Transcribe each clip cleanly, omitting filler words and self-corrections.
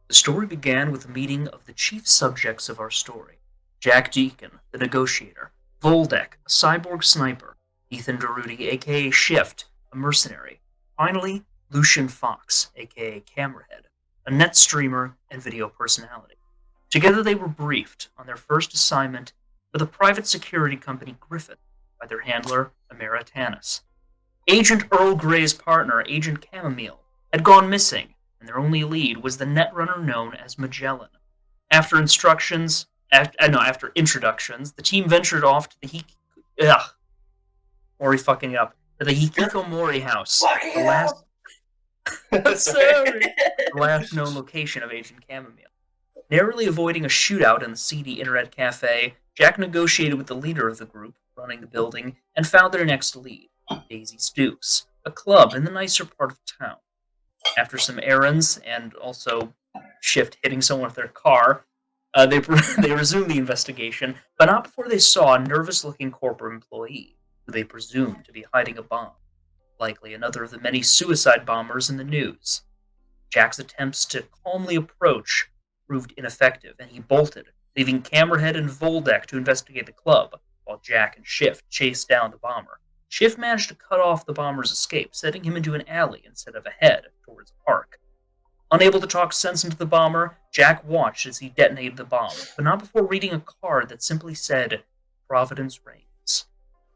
The story began with the meeting of the chief subjects of our story: Jack Deacon, the negotiator; Voldek, a cyborg sniper; Ethan Daruti, aka Shift, a mercenary; finally, Lucian Fox, aka Camerahead, a net streamer and video personality. Together they were briefed on their first assignment with a private security company, Griffin, by their handler, Amara Tanis. Agent Earl Grey's partner, Agent Chamomile, had gone missing, and their only lead was the netrunner known as Magellan. After after introductions, the team ventured off to the Mori fucking up to the Hikikomori house, the last sorry, the last known location of Agent Chamomile. Narrowly avoiding a shootout in the seedy internet cafe, Jack negotiated with the leader of the group running the building and found their next lead, Daisy's Dukes, a club in the nicer part of town. After some errands and also Shift hitting someone with their car, they resumed the investigation, but not before they saw a nervous-looking corporate employee who they presumed to be hiding a bomb, likely another of the many suicide bombers in the news. Jack's attempts to calmly approach proved ineffective, and he bolted, leaving Camerahead and Voldek to investigate the club, while Jack and Shift chased down the bomber. Shift managed to cut off the bomber's escape, setting him into an alley instead of ahead towards a park. Unable to talk sense into the bomber, Jack watched as he detonated the bomb, but not before reading a card that simply said, "Providence reigns."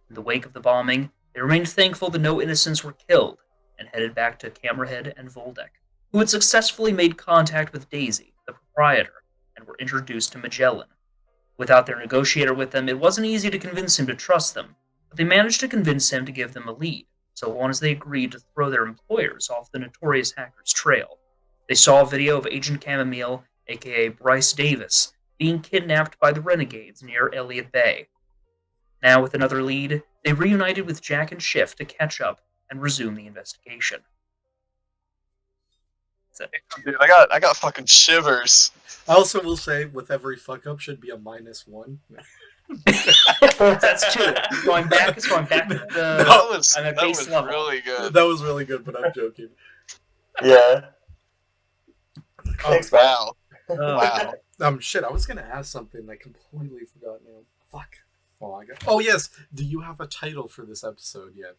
In the wake of the bombing, they remained thankful that no innocents were killed, and headed back to Camerahead and Voldek, who had successfully made contact with Daisy, the proprietor, and were introduced to Magellan. Without their negotiator with them, it wasn't easy to convince him to trust them, but they managed to convince him to give them a lead, so long as they agreed to throw their employers off the notorious hacker's trail. They saw a video of Agent Chamomile, aka Bryce Davis, being kidnapped by the renegades near Elliott Bay. Now, with another lead, they reunited with Jack and Shift to catch up and resume the investigation. Dude, I got fucking shivers. I also will say, with every fuck up should be a -1. That's two. Going back to the That was level. really good. That was really good, but I'm joking. Yeah. Oh, Thanks, man. Wow. Wow. Shit, I was gonna ask something I completely forgot now. Fuck. Oh yes. Do you have a title for this episode yet?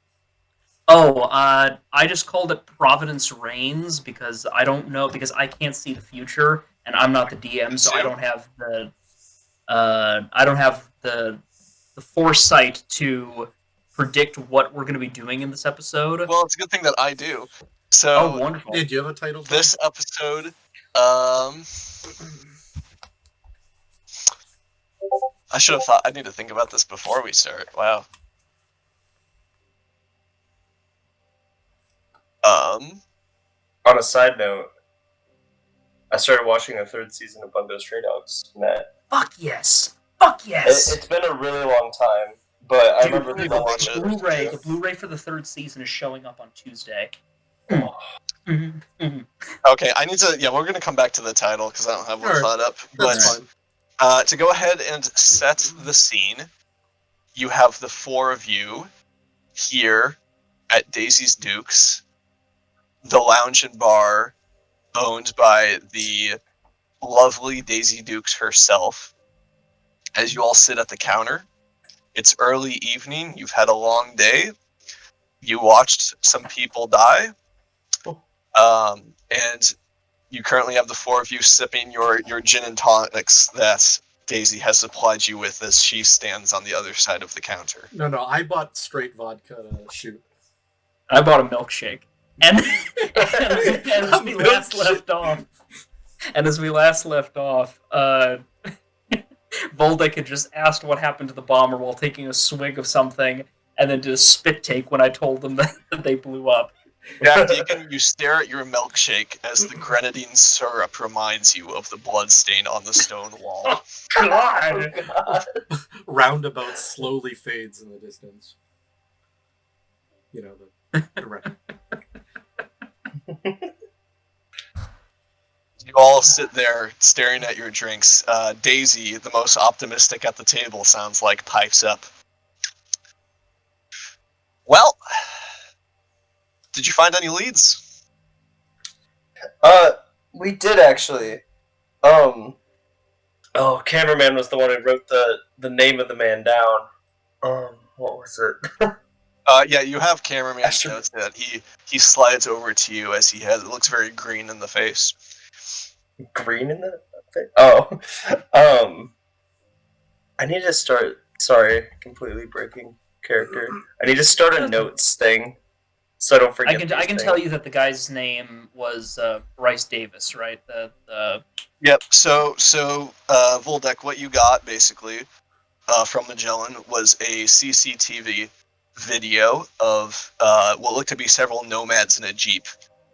I just called it Providence Reigns because I don't know, because I can't see the future and I'm not the DM, so I don't have the foresight to predict what we're going to be doing in this episode. Well, it's a good thing that I do. So, wonderful. Yeah, do you have a title? This episode, I should have thought. I need to think about this before we start. Wow. On a side note, I started watching the third season of Bungo Stray Dogs. Matt. Fuck yes! Fuck yes! It's been a really long time, but I remember need to watch it. The Blu-ray for the third season is showing up on Tuesday. Okay, I need to. Yeah, we're gonna come back to the title because I don't have one Sure. thought up. That's But fine. to go ahead and set the scene, you have the four of you here at Daisy's Dukes, the lounge and bar owned by the lovely Daisy Dukes herself. As you all sit at the counter, it's early evening, you've had a long day, you watched some people die, and you currently have the four of you sipping your gin and tonics that Daisy has supplied you with as she stands on the other side of the counter. No, I bought straight vodka to shoot. I bought a milkshake. And as we last left off, Voldek had just asked what happened to the bomber while taking a swig of something, and then did a spit take when I told them that they blew up. Jack Deacon, you stare at your milkshake as the grenadine syrup reminds you of the bloodstain on the stone wall. God! Roundabout slowly fades in the distance. You know, the right. You all sit there staring at your drinks. Daisy, the most optimistic at the table, sounds like pipes up. Well, Did you find any leads? We did actually. Cameraman was the one who wrote the name of the man down. What was it? Yeah, you have cameraman's notes that he slides over to you as he looks very green in the face. Green in the face? Oh. I need to start. Sorry, completely breaking character. I need to start a notes thing, so I don't forget. I can tell you that the guy's name was Bryce Davis, right? Yep. So Voldek, what you got basically from Magellan was a CCTV video of what looked to be several nomads in a jeep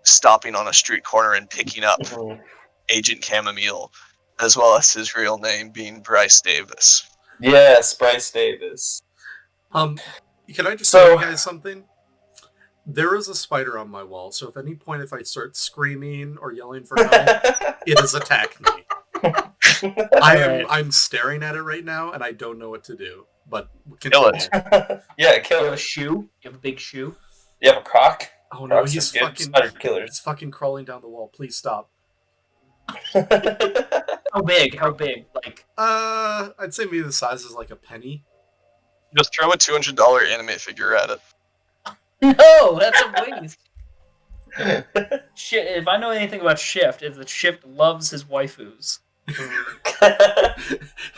stopping on a street corner and picking up Agent Chamomile, as well as his real name being Bryce Davis. Yes, Bryce Davis. Can I just tell you guys something? There is a spider on my wall, so if at any point if I start screaming or yelling for help, it is attacking me. I'm staring at it right now, and I don't know what to do. But kill it. Yeah, kill it. You have a shoe? You have a big shoe? You have a croc? Oh no, he's fucking crawling down the wall. Please stop. How big? How big? Like I'd say maybe the size is like a penny. Just throw a $200 anime figure at it. No, that's a waste. Shit, if I know anything about Shift, if the Shift loves his waifus.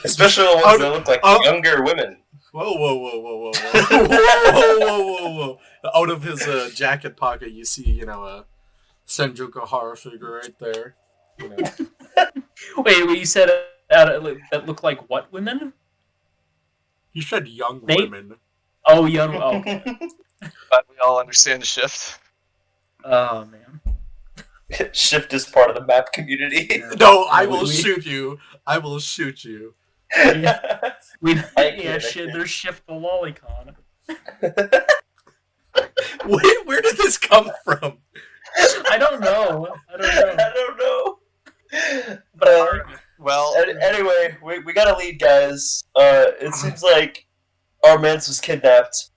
Especially the ones that look like younger women. Whoa. Out of his jacket pocket, you see, a Senju Hara figure right there. Wait, you said that look like what women? He said young women. Oh, young. Oh. But we all understand Shift. Oh man. Shift is part of the map community. No, I will shoot you. I will shoot you. Yeah, there's Shift the Lolicon. Where did this come from? I don't know. But well, anyway, we got a lead, guys. It seems like our mans was kidnapped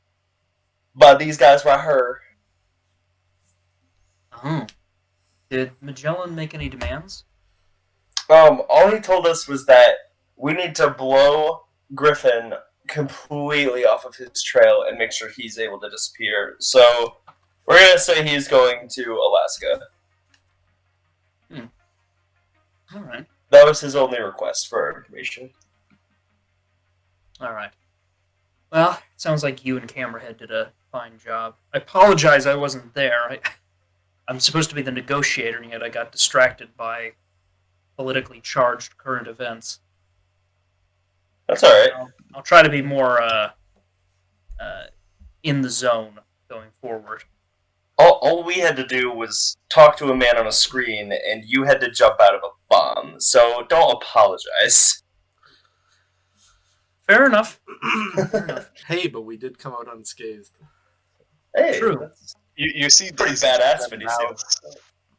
by these guys right here. Oh. Did Magellan make any demands? All he told us was that we need to blow Griffin completely off of his trail and make sure he's able to disappear. So we're gonna say he's going to Alaska. All right. That was his only request for our information. All right. Well, sounds like you and Camerahead did a fine job. I apologize I wasn't there. I'm supposed to be the negotiator, and yet I got distracted by politically charged current events. That's all right. I'll try to be more in the zone going forward. All we had to do was talk to a man on a screen, and you had to jump out of a bomb. So don't apologize. Fair enough. Hey, but we did come out unscathed. Hey, true. You see pretty Daisy badass when you now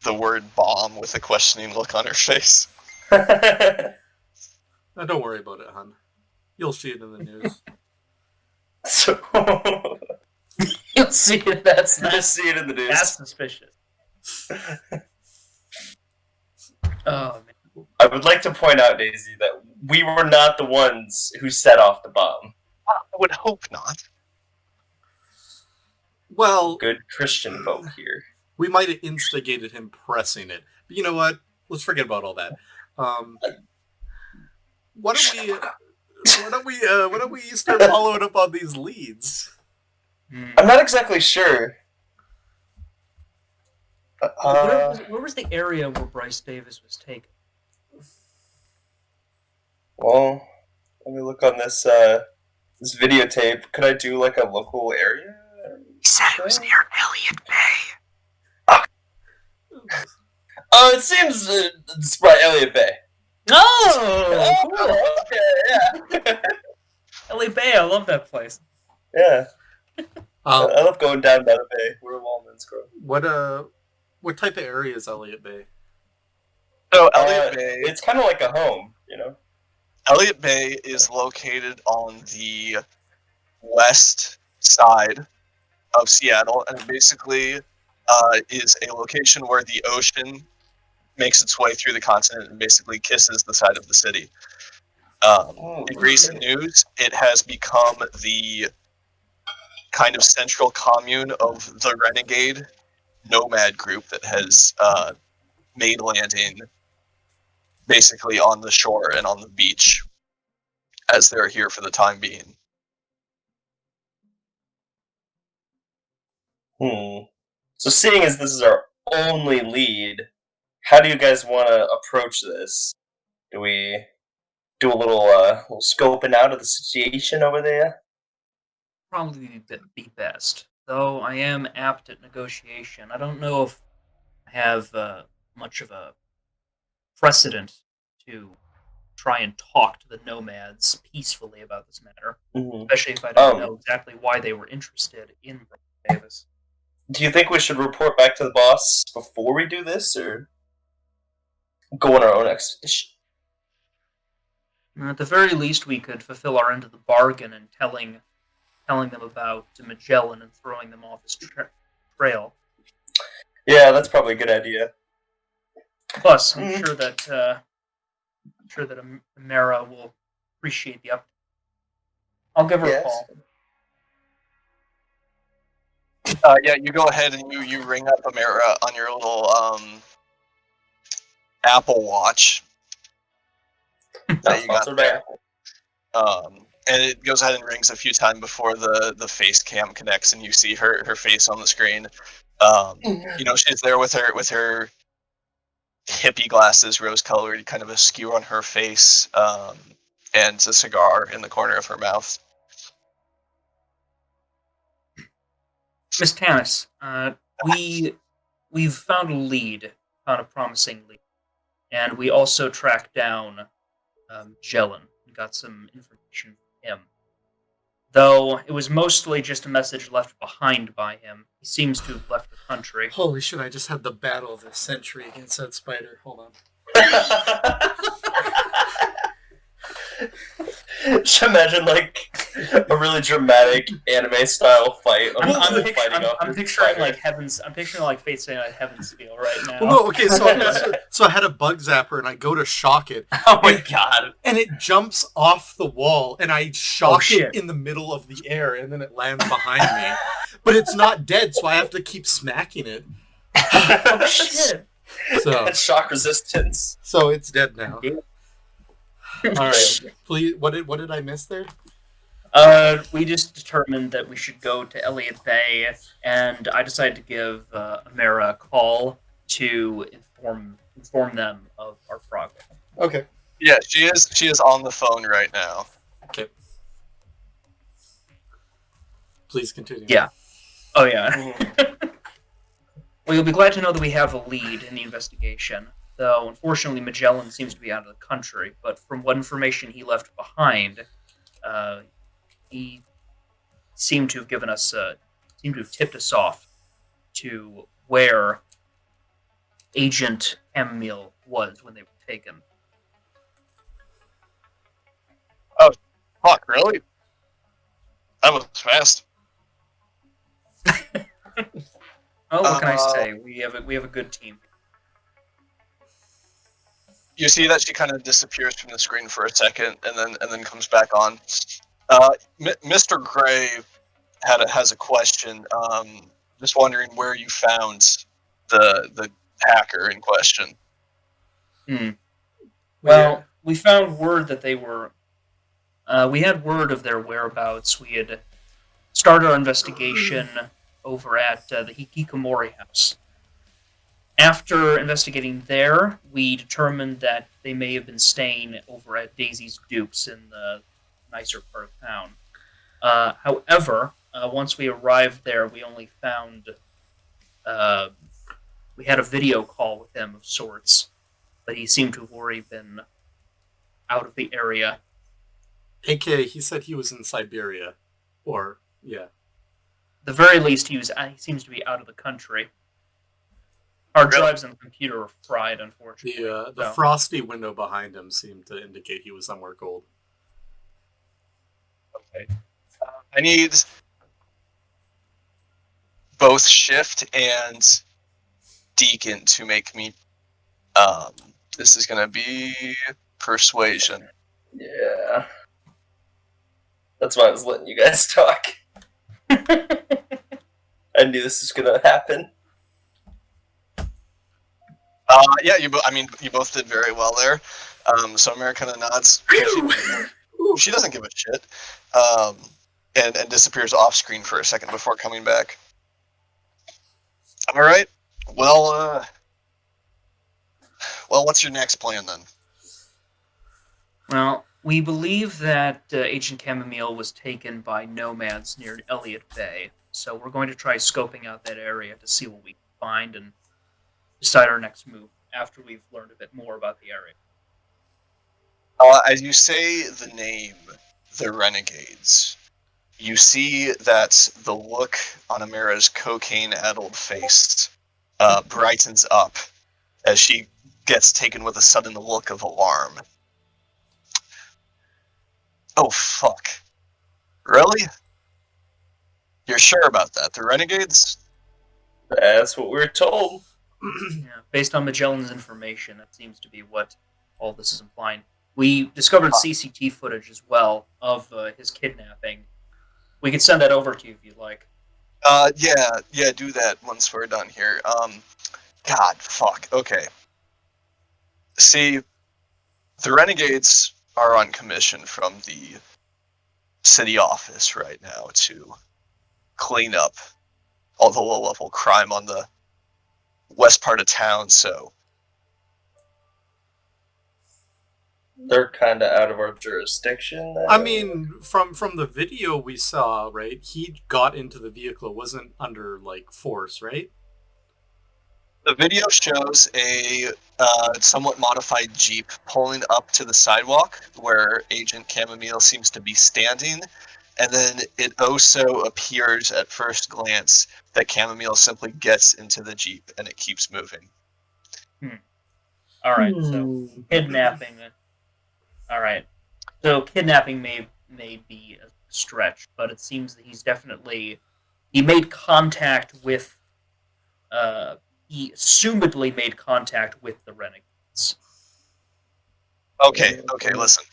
the word bomb with a questioning look on her face. Now, don't worry about it, hon. You'll see it in the news. So You'll see it. you'll see it in the news. That's suspicious. Oh man. I would like to point out, Daisy, that we were not the ones who set off the bomb. I would hope not. Well, Good Christian folk here. we might have instigated him pressing it. But you know what? Let's forget about all that. Why don't we start following up on these leads? I'm not exactly sure. Where was the area where Bryce Davis was taken? Well, let me look on this this videotape. Could I do like a local area? He said it was near Elliott Bay. Oh, it seems it's by Elliott Bay. Oh, cool. Okay, yeah. Elliott Bay, I love that place. Yeah. I love going down by the bay where Walman's grow. What type of area is Elliott Bay? So Elliott Bay, it's kind of like a home, you know. Elliott Bay is located on the west side of Seattle, and basically is a location where the ocean makes its way through the continent and basically kisses the side of the city. In recent news, it has become the kind of central commune of the renegade nomad group that has made landing basically on the shore and on the beach as they're here for the time being. So seeing as this is our only lead, how do you guys want to approach this? Do we do a little scoping out of the situation over there? Probably be best. Though I am apt at negotiation. I don't know if I have much of a precedent to try and talk to the nomads peacefully about this matter, especially if I don't know exactly why they were interested in Brian Davis. Do you think we should report back to the boss before we do this, or go on our own expedition? At the very least, we could fulfill our end of the bargain in telling them about Magellan and throwing them off his trail. Yeah, that's probably a good idea. Plus, I'm sure that Amara will appreciate the update. I'll give her a call. Yeah, you go ahead and you ring up Amara on your little Apple Watch that you got there. And it goes ahead and rings a few times before the face cam connects, and you see her face on the screen. She's there with her hippie glasses, rose-colored, kind of askew on her face, and a cigar in the corner of her mouth. Miss Tanis, we've found a promising lead, and we also tracked down Magellan and got some information from him. Though it was mostly just a message left behind by him. He seems to have left the country. Holy shit, I just had the battle of the century against that spider. Hold on. Just imagine a really dramatic anime style fight. I'm picturing like Fate Stay Night Heaven's feel right now. Well, no, okay, so I had a bug zapper and I go to shock it. Oh my god! And it jumps off the wall and I shock it in the middle of the air and then it lands behind me. But it's not dead, so I have to keep smacking it. Oh shit! So that's shock resistance. So it's dead now. Yeah. All right. Please, what did I miss there? We just determined that we should go to Elliott Bay, and I decided to give Amara a call to inform them of our progress. Okay. Yeah, she is on the phone right now. Okay. Please continue. Yeah. Oh yeah. Well, you'll be glad to know that we have a lead in the investigation. Though, unfortunately, Magellan seems to be out of the country, but from what information he left behind, he seemed to have tipped us off to where Agent Chamomile was when they were taken. Oh, fuck, really? That was fast. Oh, what can I say? We have a good team. You see that she kind of disappears from the screen for a second, and then comes back on. Mr. Gray has a question. Just wondering where you found the hacker in question. Well, we found word that they were. We had word of their whereabouts. We had started our investigation over at the Hikikomori house. After investigating there, we determined that they may have been staying over at Daisy's Dukes in the nicer part of town. However, once we arrived there, we only found we had a video call with him of sorts, but he seemed to have already been out of the area. AK, he said he was in Siberia, or yeah. At the very least, he seems to be out of the country. Our drives and the computer are fried, unfortunately. The frosty window behind him seemed to indicate he was somewhere cold. Okay. I need both Shift and Deacon to make me. This is gonna be persuasion. Yeah. That's why I was letting you guys talk. I knew this was gonna happen. Yeah, you both did very well there. So America nods. She doesn't give a shit. And disappears off screen for a second before coming back. All right. Well, what's your next plan then? Well, we believe that Agent Chamomile was taken by nomads near Elliott Bay, so we're going to try scoping out that area to see what we can find and decide our next move after we've learned a bit more about the area. As you say the name, the Renegades, you see that the look on Amira's cocaine-addled face brightens up as she gets taken with a sudden look of alarm. Oh, fuck. Really? You're sure about that? The Renegades? That's what we were told. Yeah, based on Magellan's information, that seems to be what all this is implying. We discovered CCTV footage as well of his kidnapping. We could send that over to you if you'd like. Yeah, do that once we're done here. God, fuck. Okay. See, the Renegades are on commission from the city office right now to clean up all the low-level crime on the west part of town, so... They're kind of out of our jurisdiction. I mean, from the video we saw, right, he got into the vehicle. It wasn't under, like, force, right? The video shows a somewhat modified Jeep pulling up to the sidewalk where Agent Chamomile seems to be standing, and then it also appears at first glance that Chamomile simply gets into the Jeep and it keeps moving. Alright, so kidnapping. Alright. So kidnapping may be a stretch, but it seems that he made contact with he assumedly made contact with the Renegades. Okay, listen.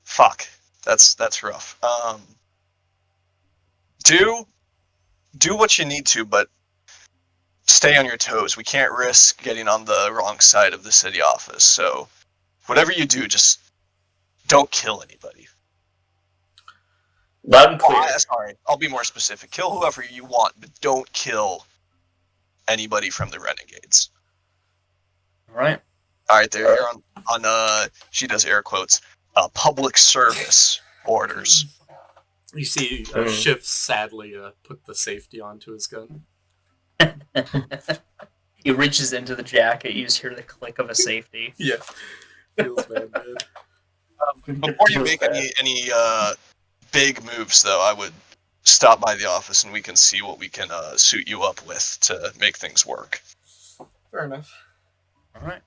Fuck. That's rough. Do what you need to, but stay on your toes. We can't risk getting on the wrong side of the city office, so whatever you do, just don't kill anybody. Loud and clear. Sorry, I'll be more specific. Kill whoever you want, but don't kill anybody from the Renegades. Alright. Alright, they're here on she does air quotes, public service orders. You see Shift sadly put the safety onto his gun. He reaches into the jacket, you just hear the click of a safety. Yeah. Feels bad, man. Before you make any big moves, though, I would stop by the office and we can see what we can suit you up with to make things work. Fair enough. Alright.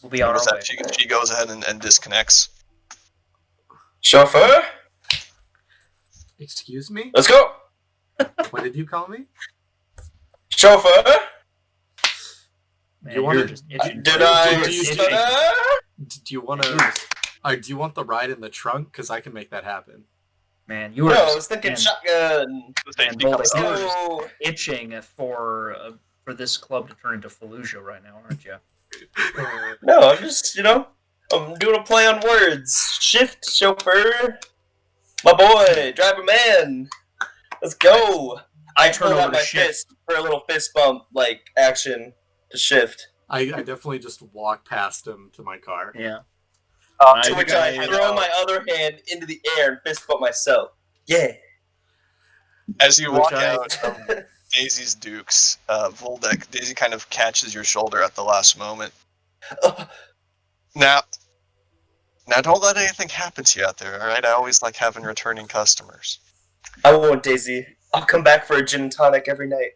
We'll be on our way. She goes ahead and disconnects. Chauffeur? Excuse me? Let's go! What did you call me? Chauffeur? Man, You wanna- you're just itching. Did I do you- stutter? Do you want to... do you want the ride in the trunk? Because I can make that happen. Man, you are No, I just, was thinking man, shotgun. man, Safety Voldex, comes you out. are just Oh, itching for this club to turn into Fallujah right now, aren't you? no, I'm just, I'm doing a play on words. Shift, chauffeur. My boy, driver man. Let's go. I Turn pulled over out to my Shift. fist for a little fist bump, like, action to Shift. I definitely just walked past him to my car. Yeah. To which I throw my other hand into the air and fist bump myself. Yeah. As you Which walk I- out from Daisy's Dukes, Voldek, Daisy kind of catches your shoulder at the last moment. Now don't let anything happen to you out there, alright? I always like having returning customers. I won't, Daisy. I'll come back for a gin and tonic every night.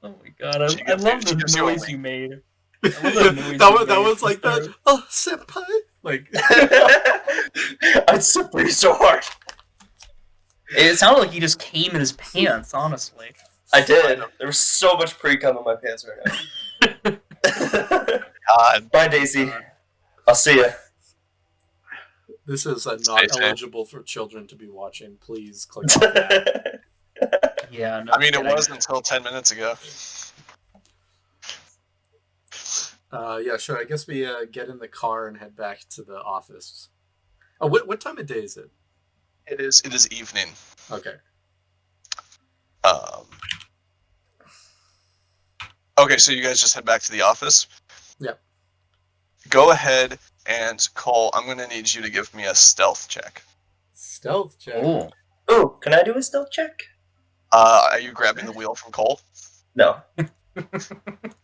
Oh my god, She I gives love you- she the gives you a noise wink. you made. I love the noise that you was, made was to like start. that. Oh, senpai! Like, I'd super you so hard. It sounded like he just came in his pants, honestly. I did. There was so much pre-cum in my pants right now. God. Bye, Daisy. I'll see ya. This is Stay not safe. eligible for children to be watching. Please click off that. Yeah, no I mean, kidding. it was until 10 minutes ago. Yeah, sure. I guess we get in the car and head back to the office. Oh, what time of day is it? It is evening. Okay. Okay, so you guys just head back to the office? Yep. Go ahead and Cole, I'm going to need you to give me a stealth check. Stealth check. Oh. Ooh, can I do a stealth check? Are you grabbing the wheel from Cole? No.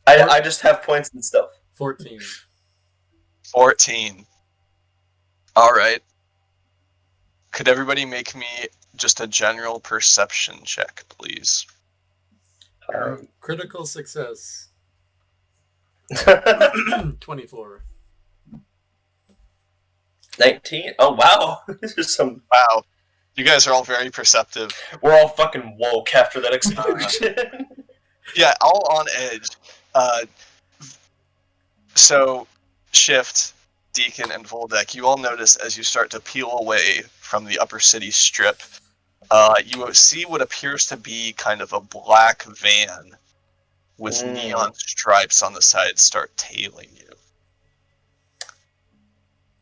I just have points in stealth. 14. 14. All right. Could everybody make me just a general perception check, please? Critical success. 24. 19? Oh, wow. This is some... Wow. You guys are all very perceptive. We're all fucking woke after that explosion. Yeah, all on edge. So, Shift, Deacon, and Voldeck, you all notice as you start to peel away from the upper city strip, you see what appears to be kind of a black van with neon stripes on the side start tailing you.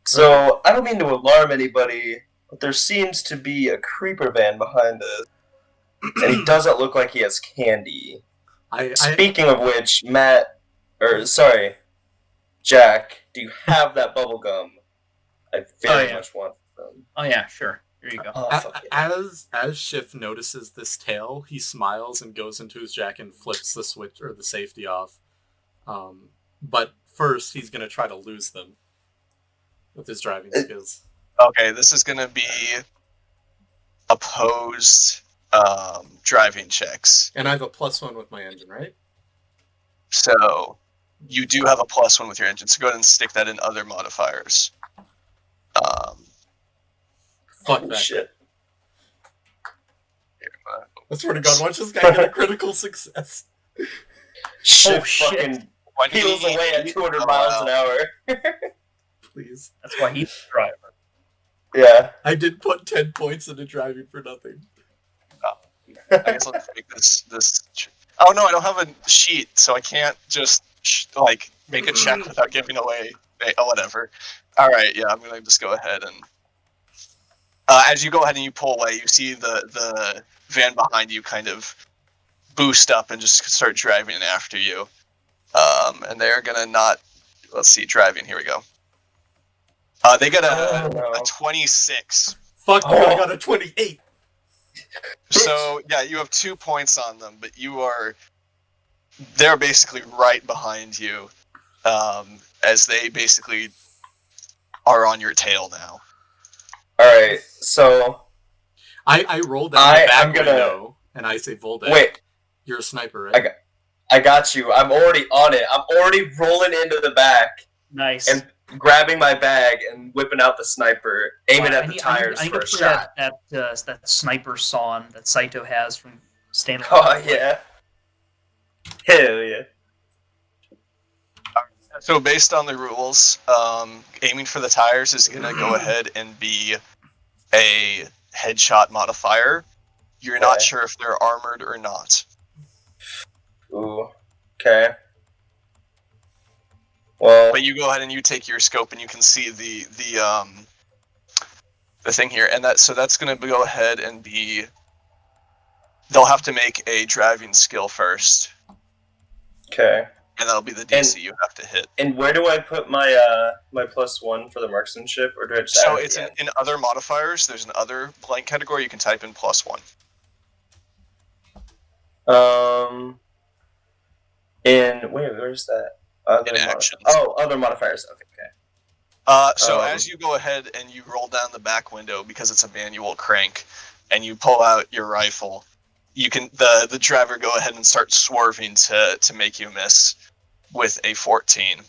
So, I don't mean to alarm anybody, but there seems to be a creeper van behind us. And he doesn't look like he has candy. Speaking of which, Jack, do you have that bubble gum? I very much want them. Oh yeah, sure. Here you go. As Schiff notices this tail, he smiles and goes into his jacket and flips the switch or the safety off. But first, he's gonna try to lose them with his driving skills. Okay, this is gonna be opposed driving checks. And I have a +1 with my engine, right? So you do have a +1 with your engine, so go ahead and stick that in other modifiers. Fuck that. Shit. I swear to God, watch this guy get a critical success. Shit, fucking peels away at 200 miles an hour. Please. That's why he's the driver. Yeah. I did put 10 points into driving for nothing. I guess let's make this. Oh no, I don't have a sheet, so I can't just make a check without giving away. Oh, whatever. All right, yeah, I'm gonna just go ahead and. As you go ahead and you pull away, you see the van behind you kind of boost up and just start driving after you. And they're gonna not. Let's see, driving. Here we go. They got a 26. Fuck you! I got a 28. So yeah, you have 2 points on them, but they're basically right behind you, as they basically are on your tail now. All right, so I rolled out the back window, and I say, "Voldeck, wait, you're a sniper, right?" I got you. I'm already on it. I'm already rolling into the back. Nice. And grabbing my bag and whipping out the sniper, aiming at the tires for a shot. That sniper sawn that Saito has from Stanley. Oh yeah. Hell yeah. So based on the rules, aiming for the tires is going to go ahead and be a headshot modifier. You're not sure if they're armored or not. Ooh. Okay. Well, but you go ahead and you take your scope and you can see the thing here, and that's going to go ahead and be. They'll have to make a driving skill first. Okay. And that'll be the DC you have to hit. And where do I put my my +1 for the marksmanship, or do I just? So it's in other modifiers. There's an other blank category. You can type in +1. Where's that? In actions. Other modifiers. Okay. So as you go ahead and you roll down the back window because it's a manual crank, and you pull out your rifle, you can the driver go ahead and start swerving to make you miss with a 14.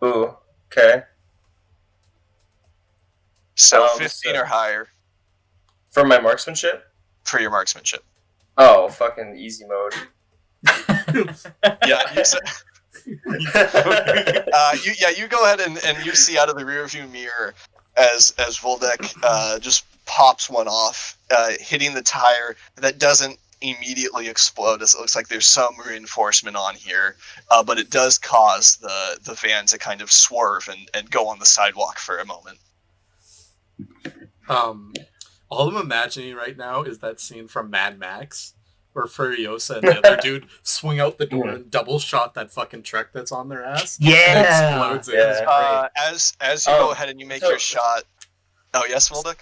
Ooh. Okay. So 15 or higher. For my marksmanship? For your marksmanship. Oh, fucking easy mode. Yeah, you go ahead and you see out of the rearview mirror as Voldek just pops one off, hitting the tire that doesn't immediately explode, as it looks like there's some reinforcement on here, but it does cause the van to kind of swerve and go on the sidewalk for a moment. All I'm imagining right now is that scene from Mad Max where Furiosa and the other dude swing out the door and double shot that fucking truck that's on their ass. Yeah. And explodes it. Yeah. As you go ahead and you make your shot. Oh yes, Voldek?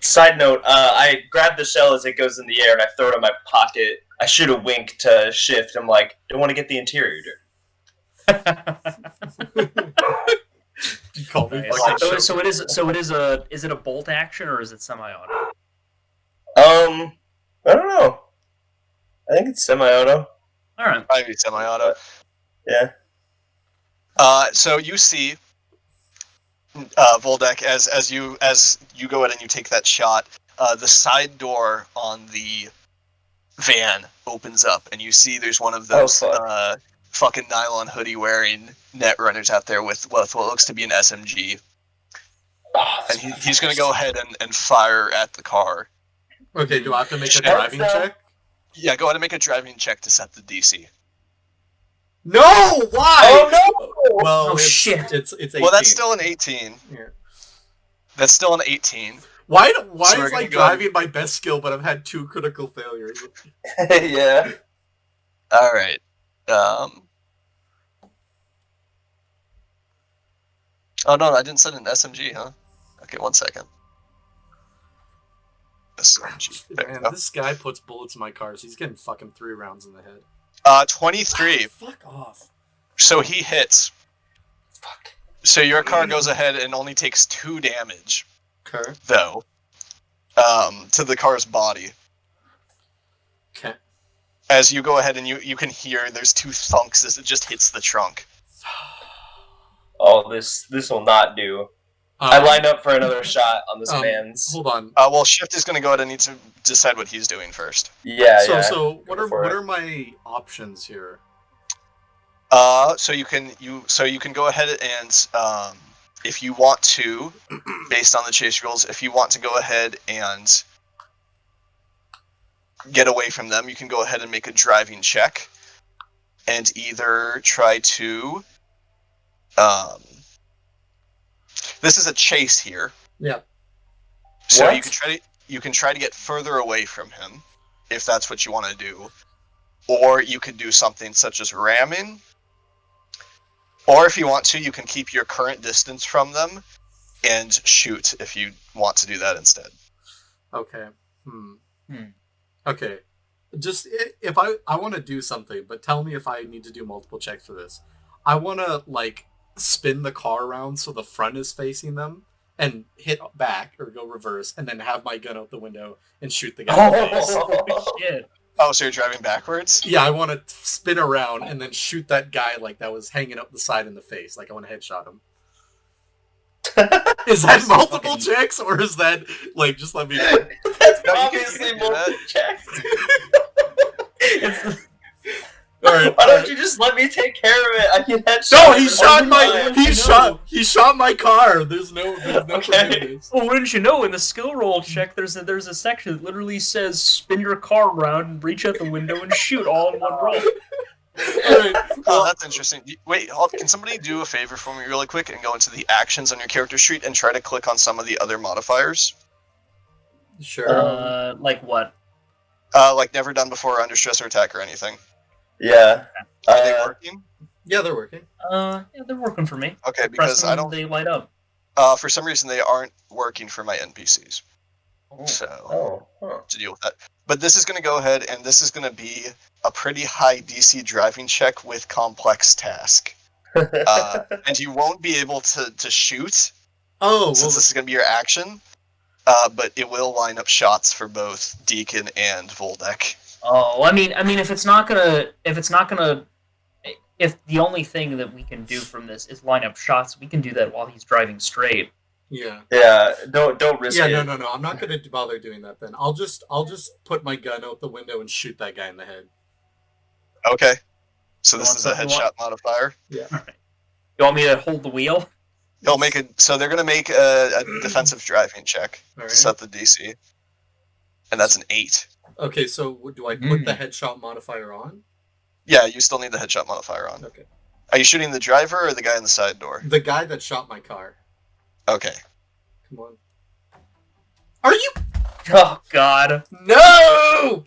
Side note, I grab the shell as it goes in the air and I throw it in my pocket. I shoot a wink to Shift. I'm like, don't want to get the interior dirty. You call me So is it a bolt action or is it semi-auto? I don't know. I think it's semi-auto. All right. Probably semi-auto. Yeah. So you see, Voldek, as you go ahead and you take that shot, the side door on the van opens up, and you see there's one of those fucking nylon hoodie wearing net runners out there with what looks to be an SMG. And he's going to go ahead and fire at the car. Okay, do I have to make a driving check? Yeah, go ahead and make a driving check to set the DC. No! Why? Oh no! Well, shit. It's 18. Well, that's still an 18. Yeah. That's still an 18. Why So is like driving my best skill, but I've had 2 critical failures? Yeah. All right. Oh no, I didn't set an SMG, huh? Okay, 1 second. SMG. There we Man, go. this guy puts bullets in my cars. He's getting fucking 3 rounds in the head. 23. Fuck off. So he hits. Fuck. So your car goes ahead and only takes 2 damage, Okay. though, to the car's body. Okay. As you go ahead and you can hear there's 2 thunks as it just hits the trunk. Oh, this will not do. I line up for another shot on this man's. Hold on. Well, Shift is going to go ahead and need to decide what he's doing first. Yeah, So, yeah. so what are my options here? So you can go ahead and if you want to, based on the chase rules, if you want to go ahead and get away from them, you can go ahead and make a driving check, and either try to. This is a chase here. Yeah. So What? you can try to get further away from him, if that's what you want to do, or you could do something such as ramming. Or if you want to, you can keep your current distance from them and shoot if you want to do that instead. Okay. Okay. Just if I want to do something, but tell me if I need to do multiple checks for this. I want to like spin the car around so the front is facing them and hit back or go reverse and then have my gun out the window and shoot the guy in the face. Holy shit. Oh, so you're driving backwards? Yeah, I want to spin around and then shoot that guy like that was hanging up the side in the face. Like I want to headshot him. Is that multiple checks or is that like just let me? That's No, you obviously can do multiple checks. All right. Why don't you just let me take care of it? I can headshot. No, him he at shot any my time. he shot my car. There's no Okay. forgiveness. Well, wouldn't you know? In the skill roll check, there's a section that literally says spin your car around and reach out the window and shoot all in one roll. All right. Oh, that's interesting. Wait, can somebody do a favor for me really quick and go into the actions on your character sheet and try to click on some of the other modifiers? Sure. Like what? Like never done before, under stress or attack or anything. Yeah. Are they working? Yeah, they're working. Yeah, they're working for me. Okay, Press because them I and don't. they light up. For some reason, they aren't working for my NPCs. Oh. So Oh. Huh. to deal with that. But this is going to go ahead, and this is going to be a pretty high DC driving check with complex task. And you won't be able to shoot Oh, well, since this is going to be your action. But it will line up shots for both Deacon and Voldek. Oh, I mean, if the only thing that we can do from this is line up shots, we can do that while he's driving straight. Yeah. Yeah, don't risk Yeah, it. no. I'm not gonna bother doing that then. I'll just put my gun out the window and shoot that guy in the head. Okay. So You this want is a some- you want- headshot modifier. Yeah. You want me to hold the wheel? He'll make it. So they're gonna make a defensive driving check All to set the DC, and that's an 8. Okay, so do I put the Mm. headshot modifier on? Yeah, you still need the headshot modifier on. Okay. Are you shooting the driver or the guy in the side door? The guy that shot my car. Okay. Come on. Are you? Oh God! No!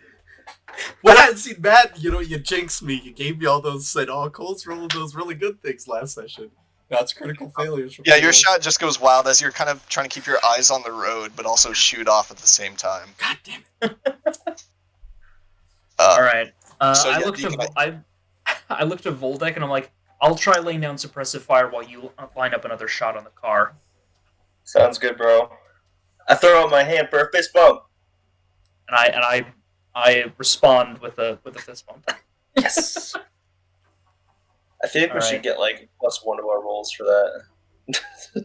When I hadn't seen that, you jinxed me. You gave me all those, said, oh, Cole's rolling those really good things last session. Now it's critical failures. From Yeah, your guys. shot just goes wild as you're kind of trying to keep your eyes on the road, but also shoot off at the same time. God damn it. All right. So, I yeah, looked Deacon, to I looked at Voldek and I'm like, I'll try laying down suppressive fire while you line up another shot on the car. Sounds good, bro. I throw out my hand for a fist bump. And I respond with a fist bump. Yes. I feel like we should Alright. get like +1 to our rolls for that.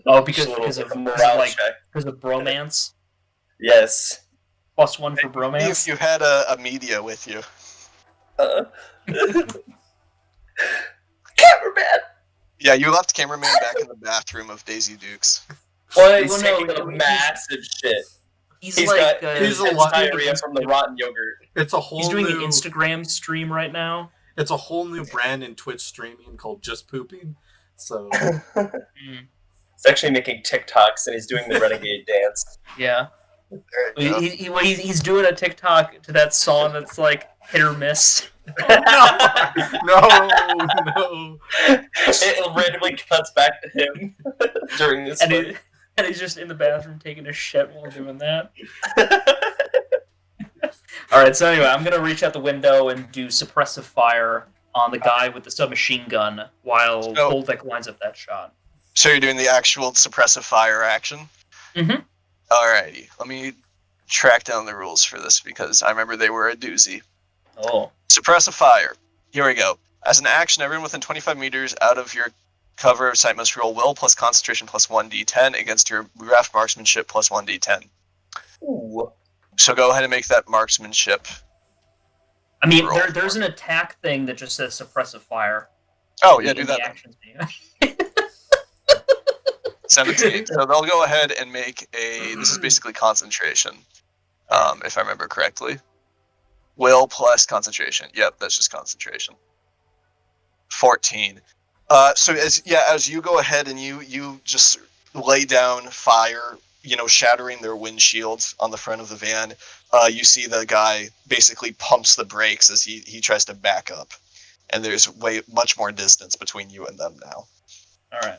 Oh, Just a little because of morale like check. because of bromance. Yes. +1 for bromance. You had a media with you. Cameraman. Yeah, you left cameraman back in the bathroom of Daisy Dukes. Well, he's Well, no, taking a he's- massive shit. He's He's like got he's a intense lot- diarrhea from the rotten yogurt. It's a whole he's doing new an Instagram stream right now. It's a whole new brand in Twitch streaming called Just Pooping. So Mm, He's actually making TikToks and he's doing the renegade dance. yeah. There you go. He's doing a TikTok to that song that's like hit or miss. no. It randomly cuts back to him during this. And he's just in the bathroom taking a shit while doing that. Alright, so anyway, I'm gonna reach out the window and do suppressive fire on the guy with the submachine gun while So- Voldek lines up that shot. So you're doing the actual suppressive fire action? Mhm. Alrighty. Let me track down the rules for this because I remember they were a doozy. Oh. Suppressive fire. Here we go. As an action, everyone within 25 meters out of your cover of sight must roll will plus concentration plus 1d10 against your raft marksmanship plus 1d10. Ooh. So go ahead and make that marksmanship. I mean, Roll. there's an attack thing that just says suppressive fire. Oh, yeah, in do the that then. actions menu. 17. So they'll go ahead and make a. This is basically concentration, if I remember correctly. Will plus concentration. Yep, that's just concentration. 14. So as you go ahead and you just lay down fire, shattering their windshields on the front of the van. You see the guy basically pumps the brakes as he tries to back up, and there's much more distance between you and them now. All right.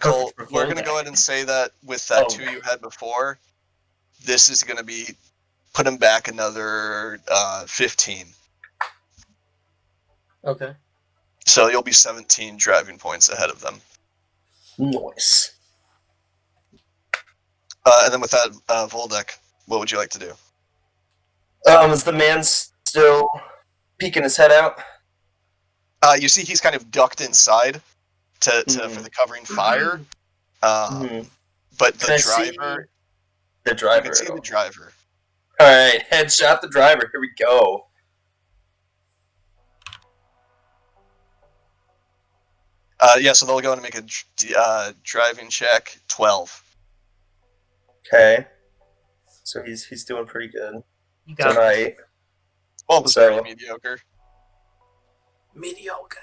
Cole, For we're going to Voldek. go ahead and say that with that Oh. 2 you had before, this is going to be put him back another 15. Okay. So you'll be 17 driving points ahead of them. Nice. And then with that, Voldek, what would you like to do? Is the man still peeking his head out? You see he's kind of ducked inside for the covering fire. Mhm. But the Can I see driver, The you driver. can see the driver. Alright, headshot the driver. Here we go. Yeah, so they'll go and make a driving check. 12. Okay. So he's doing pretty good You got it. tonight. 12 is So- pretty mediocre. Mediocre.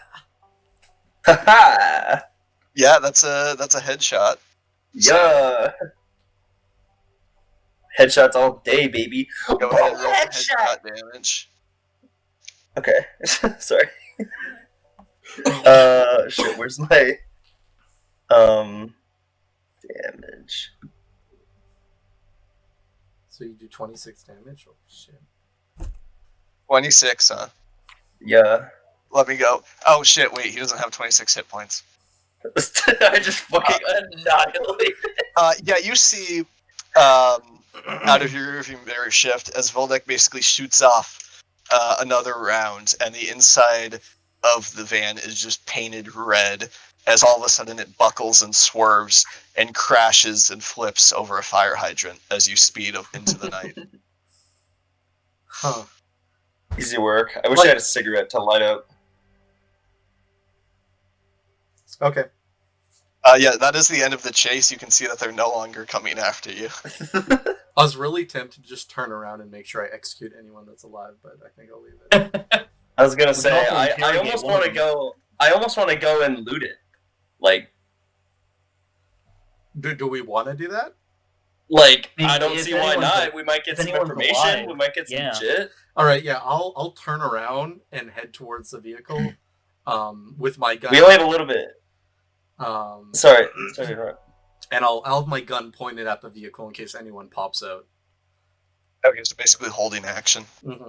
Haha! Yeah, that's a headshot. Yeah! Headshots all day, baby. Go ahead and roll the Headshot! headshot damage. Okay. Sorry. Shit, where's my damage? So you do 26 damage? Oh shit. 26, huh? Yeah. Let me go. Oh shit, wait, he doesn't have 26 hit points. I just fucking annihilated. Yeah, you see out of your rearview mirror shift as Voldek basically shoots off another round, and the inside of the van is just painted red, as all of a sudden it buckles and swerves and crashes and flips over a fire hydrant as you speed up into the night. Huh. Easy work. I wish I had a cigarette to light up. Okay. Yeah, that is the end of the chase. You can see that they're no longer coming after you. I was really tempted to just turn around and make sure I execute anyone that's alive, but I think I'll leave it. I was gonna We can say also I interrogate almost one want of to them. go. I almost want to go and loot it. Like, Do we want to do that? I don't if see why anyone's not. like- We might get if some anyone's information. alive, We might get some yeah. shit. All right, yeah, I'll turn around and head towards the vehicle, with my gun. We only have a little bit. Sorry. And I'll have my gun pointed at the vehicle in case anyone pops out. Okay, so basically holding action. Mm-hmm.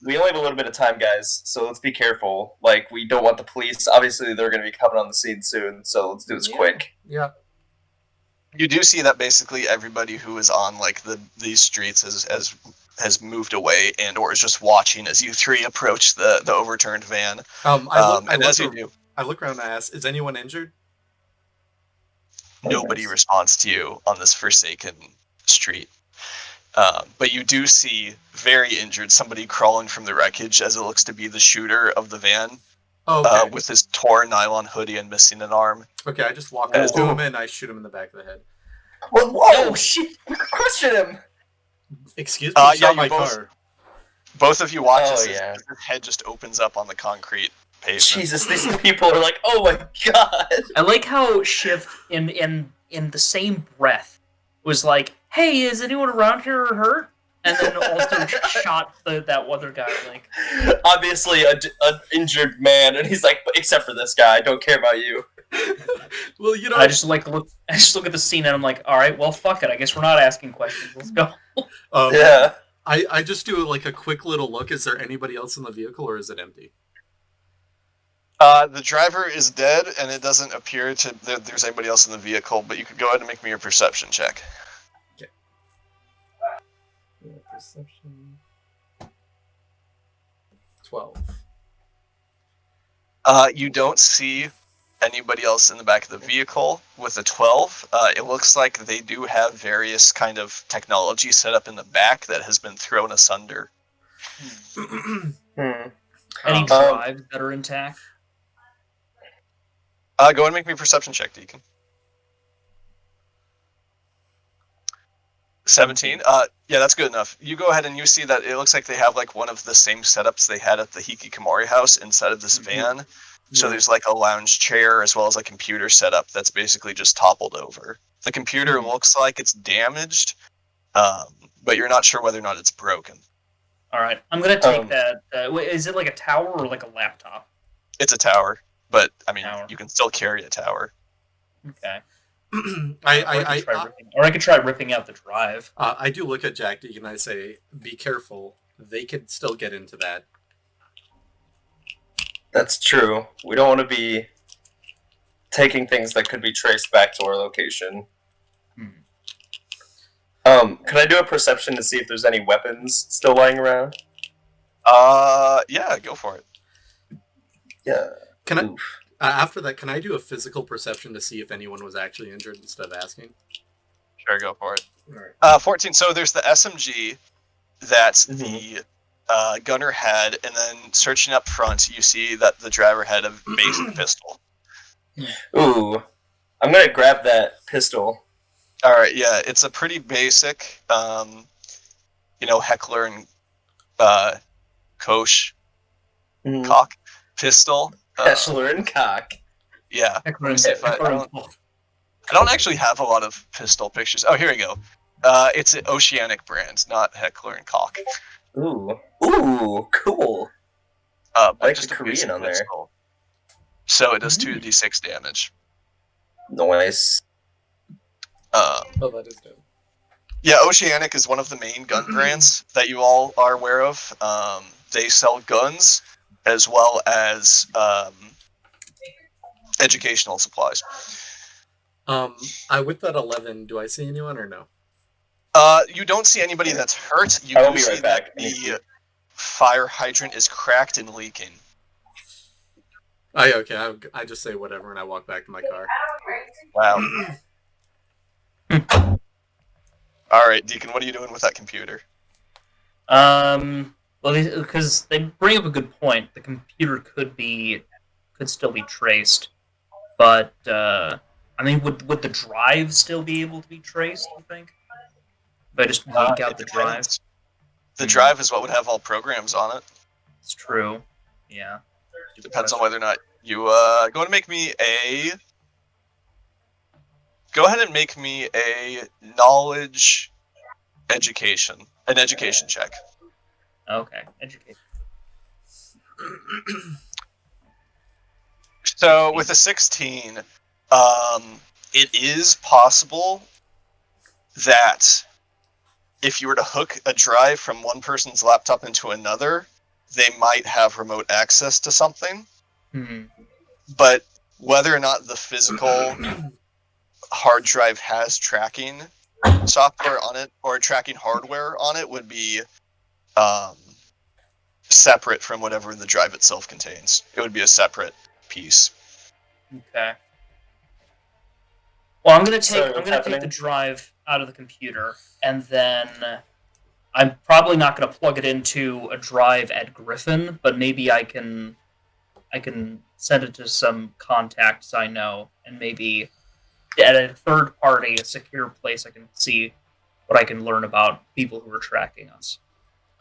We only have a little bit of time, guys, so let's be careful. Like, we don't want the police. Obviously, they're going to be coming on the scene soon, so let's do this quick. Yeah. You do see that basically everybody who is on like these streets has moved away and or is just watching as you three approach the overturned van. I look around and ask, is anyone injured? Nobody responds to you on this forsaken street. But you do see very injured somebody crawling from the wreckage as it looks to be the shooter of the van. Okay. With his torn nylon hoodie and missing an arm. Okay, I just walk up to him and I shoot him in the back of the head. Whoa! Oh, shit! Question him! Excuse me, shot my both, car. Both of you watch Oh, as yeah. his head just opens up on the concrete pavement. Jesus, these people are like, oh my god! I like how Shiv, in the same breath, was like, "Hey, is anyone around here hurt?" And then also shot that other guy. Like, obviously, an injured man, and he's like, except for this guy, I don't care about you. Well, you know, I just look at the scene and I'm like, all right, well, fuck it. I guess we're not asking questions. Let's go. Yeah. I just do like a quick little look. Is there anybody else in the vehicle, or is it empty? The driver is dead, and it doesn't appear that there's anybody else in the vehicle. But you could go ahead and make me your perception check. Okay. Yeah, perception. 12. You don't see anybody else in the back of the vehicle with a 12. It looks like they do have various kind of technology set up in the back that has been thrown asunder. Any drives that are intact? Go ahead and make me a perception check, Deacon. 17. Yeah, that's good enough. You go ahead and you see that it looks like they have like one of the same setups they had at the Hikikomori house inside of this van. So there's like a lounge chair as well as a computer setup that's basically just toppled over. The computer looks like it's damaged, but you're not sure whether or not it's broken. All right, I'm gonna take that. Wait, is it like a tower or like a laptop? It's a tower, but I mean, Tower. you can still carry a tower. Okay. I could try ripping out the drive. I do look at Jack Deacon and I say, be careful. They could still get into that. That's true. We don't want to be taking things that could be traced back to our location. Could I do a perception to see if there's any weapons still lying around? Yeah, go for it. Yeah. Can I? After that, can I do a physical perception to see if anyone was actually injured instead of asking? Sure, go for it. All right. 14. So there's the SMG that the gunner had, and then searching up front, you see that the driver had a basic pistol. Ooh. I'm going to grab that pistol. All right, yeah, it's a pretty basic, Heckler and Koch cock pistol. Heckler and Koch. Yeah. Heckler Let me see if I don't actually have a lot of pistol pictures. Oh, here we go. It's an Oceanic brand, not Heckler and Koch. Ooh, cool. But I like just the a Korean basic on there. pistol. So it does 2d6 damage. Nice. Oh, that is dope. Yeah, Oceanic is one of the main gun brands that you all are aware of. They sell guns as well as educational supplies. I with that 11, do I see anyone or no? You don't see anybody that's hurt. You I'll do be see right back. that the fire hydrant is cracked and leaking. Okay. I just say whatever and I walk back to my car. Wow. All right, Deacon, what are you doing with that computer? Well, because they bring up a good point. The computer could still be traced, but I mean, would the drive still be able to be traced? You think? If I just yank out It the drive. depends. The Hmm. drive is what would have all programs on it. It's true. Yeah. Depends on whether or not you go and make me a. Go ahead and make me a knowledge an education check. Okay. Educate. So with a 16, it is possible that if you were to hook a drive from one person's laptop into another, they might have remote access to something. Hmm. But whether or not the physical hard drive has tracking software on it or tracking hardware on it would be separate from whatever the drive itself contains. It would be a separate piece. Okay. Well, I'm gonna So, take the drive out of the computer, and then I'm probably not gonna plug it into a drive at Griffin, but maybe I can send it to some contacts I know, and maybe at a third party, a secure place, I can see what I can learn about people who are tracking us.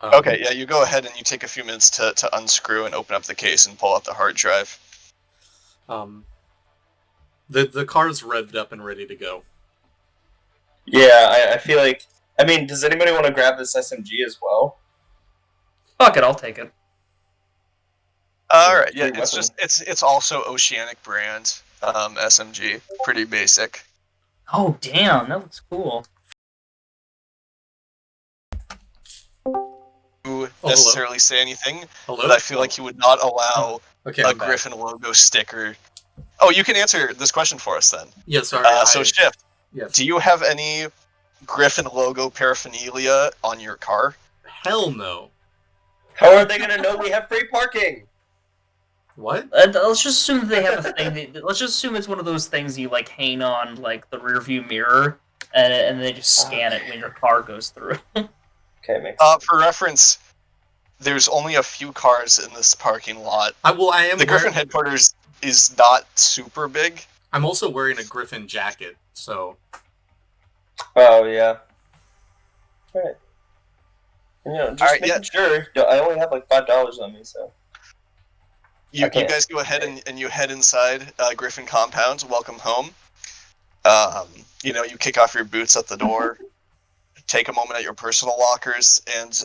Okay, yeah, you go ahead and you take a few minutes to unscrew and open up the case and pull out the hard drive. The car's revved up and ready to go. Yeah, I feel like. I mean, does anybody want to grab this SMG as well? Fuck it, I'll take it. All right, yeah, Free weapon. it's also Oceanic brand SMG, pretty basic. Oh damn, that looks cool. Necessarily say anything, Hello? but I feel like you would not allow Okay, a I'm back. Griffin logo sticker. Oh, you can answer this question for us then. Yeah, sorry. So Shift, Yes. do you have any Griffin logo paraphernalia on your car? Hell no. How are they gonna know we have free parking? What? Let's just assume they have a thing. Let's just assume it's one of those things you like hang on like the rearview mirror, and they just scan it when your car goes through. Okay, makes sense. For reference, there's only a few cars in this parking lot. I am. The Griffin headquarters is not super big. I'm also wearing a Griffin jacket, so. Oh yeah. Alright. You know, just Alright, making sure. I only have like $5 on me, so. You Okay. guys go ahead and you head inside Griffin compound. Welcome home. You kick off your boots at the door. Take a moment at your personal lockers, and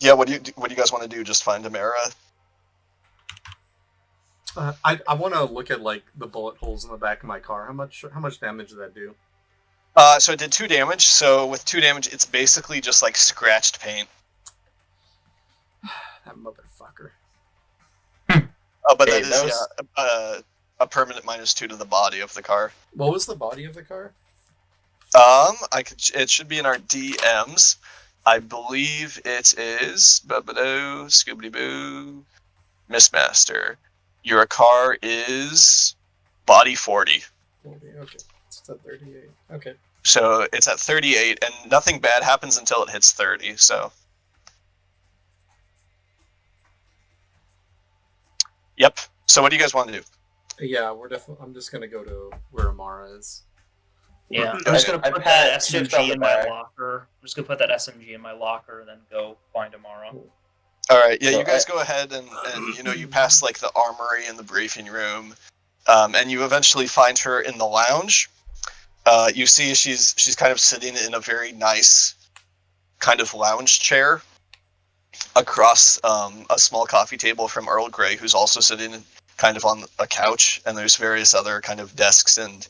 what do you guys want to do? Just find Amara? I want to look at like the bullet holes in the back of my car. How much damage did that do? So it did 2 damage. So with 2 damage, it's basically just like scratched paint. That motherfucker. But Hey, that is a permanent -2 to the body of the car. What was the body of the car? It should be in our DMs. I believe it is Scooby Boo Missmaster. Your car is body 40. 40, okay. It's at 38. Okay. So it's at 38, and nothing bad happens until it hits 30. So. Yep. So what do you guys want to do? Yeah, I'm just gonna go to where Amara is. Yeah, I'm Okay. just gonna I put pat that Shift on SMG the in my back. locker. I'm just gonna put that SMG in my locker and then go find Amara. All right. Yeah, So you guys go ahead and you pass like the armory and the briefing room, and you eventually find her in the lounge. You see she's kind of sitting in a very nice kind of lounge chair across a small coffee table from Earl Grey, who's also sitting kind of on a couch, and there's various other kind of desks and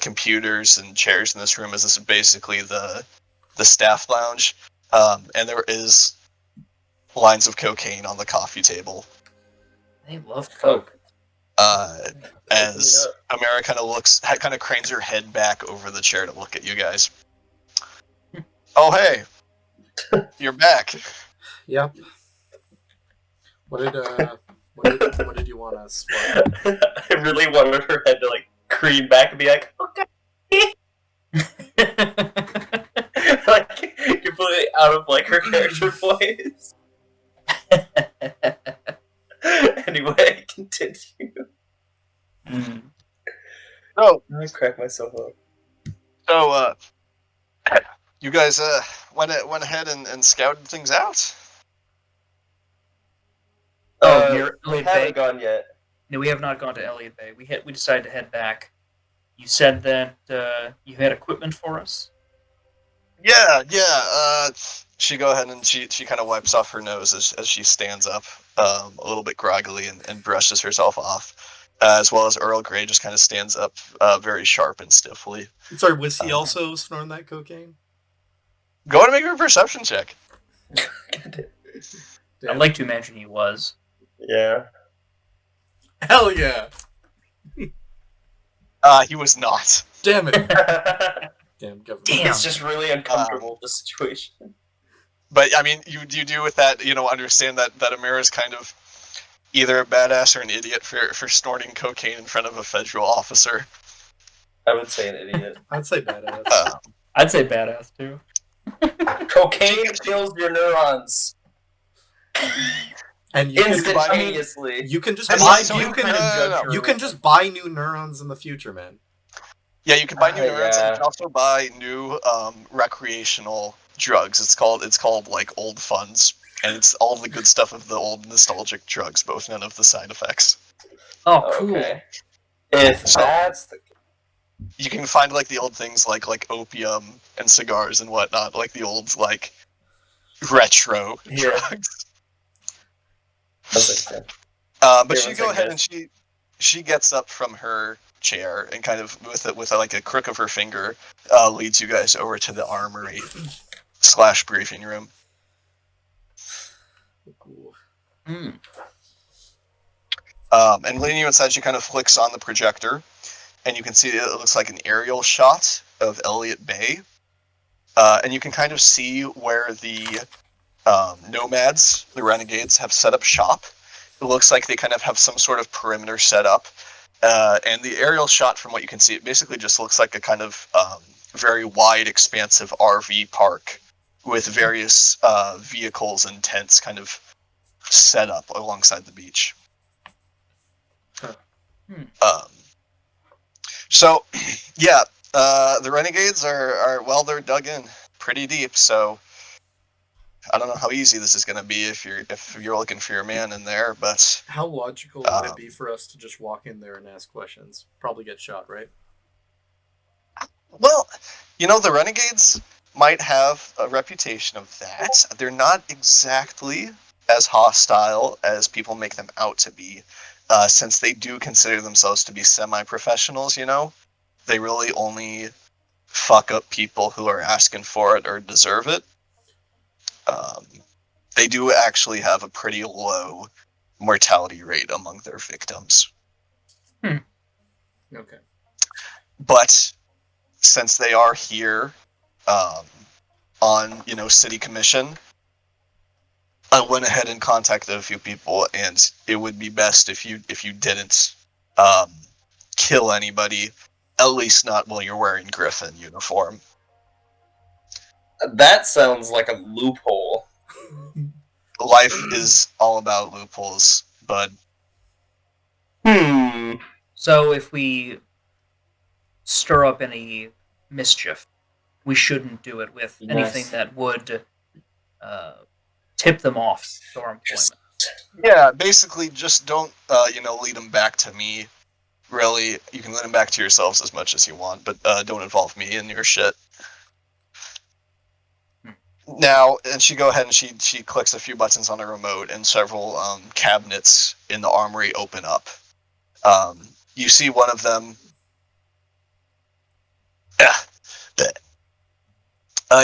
computers and chairs in this room, as this is basically the staff lounge, and there is lines of cocaine on the coffee table. They love coke. As Amara kind of cranes her head back over the chair to look at you guys. Oh, hey, you're back. Yep. What did What did you want to spark? I really wanted her head to like cream back and be like, okay. Like completely out of like her character voice. Anyway, continue. So, I crack myself up. so you guys went ahead and scouted things out. Near We Elliott haven't Bay? gone yet. No, we have not gone to Elliott Bay. We decided to head back. You said that you had equipment for us? Yeah. She go ahead and she kind of wipes off her nose as she stands up, a little bit groggily and brushes herself off, as well as Earl Grey just kind of stands up, very sharp and stiffly. Sorry, was he also snorting that cocaine? Go ahead and make a perception check. I'd like to imagine he was. Yeah. Hell yeah! He was not. Damn it! Damn government. Damn. It's just really uncomfortable, the situation. But I mean, you do with that, understand that Amira's kind of either a badass or an idiot for snorting cocaine in front of a federal officer. I would say an idiot. I'd say badass. I'd say badass, too. Cocaine kills your neurons And you can, instantaneously. you can just And buy also- you no, can no. you can just buy new neurons in the future, man. Yeah, you can buy new neurons, and Yeah. you can also buy new recreational drugs. It's called like old funds, and it's all the good stuff of the old nostalgic drugs, both none of the side effects. Oh, cool. Okay. If So- that's the You can find like the old things like opium and cigars and whatnot, like the old like retro Yeah. drugs. that's like But Here, she one go second, ahead and she gets up from her chair and kind of with like a crook of her finger leads you guys over to the armory / briefing room. Cool. And leading you inside, she kind of flicks on the projector, and you can see it looks like an aerial shot of Elliott Bay. And you can kind of see where the nomads, the renegades, have set up shop. It looks like they kind of have some sort of perimeter set up. And the aerial shot, from what you can see, it basically just looks like a kind of very wide, expansive RV park with various vehicles and tents kind of set up alongside the beach. So, yeah, the renegades are well, they're dug in pretty deep. So, I don't know how easy this is going to be if you're looking for your man in there, but How logical would it be for us to just walk in there and ask questions? Probably get shot, right? well, the renegades might have a reputation of that. They're not exactly as hostile as people make them out to be. Since they do consider themselves to be semi-professionals, they really only fuck up people who are asking for it or deserve it. They do actually have a pretty low mortality rate among their victims. Okay. But since they are here on, city commission, I went ahead and contacted a few people, and it would be best if you didn't kill anybody, at least not while you're wearing Griffin uniform. That sounds like a loophole. Life is all about loopholes, bud. So if we stir up any mischief, we shouldn't do it with anything that would tip them off to our employment. Yeah, basically just don't, lead them back to me. Really, you can lead them back to yourselves as much as you want, but don't involve me in your shit. Now, and she go ahead and she clicks a few buttons on a remote, and several cabinets in the armory open up. You see one of them.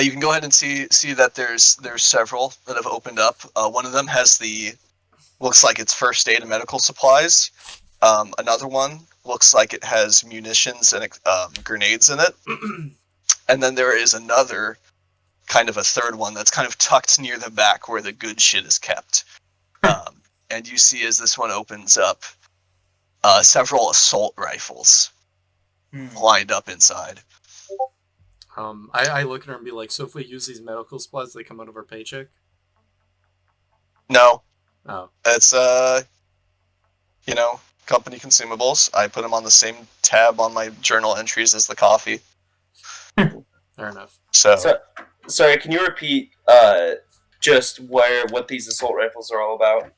You can go ahead and see that there's several that have opened up. One of them has looks like it's first aid and medical supplies. Another one looks like it has munitions and grenades in it. And then there is another, kind of a third one that's kind of tucked near the back where the good shit is kept. and you see as this one opens up, several assault rifles lined up inside. I look at her and be like, so if we use these medical supplies, they come out of our paycheck? No. Oh. It's, company consumables. I put them on the same tab on my journal entries as the coffee. Fair enough. So sorry, can you repeat just what these assault rifles are all about?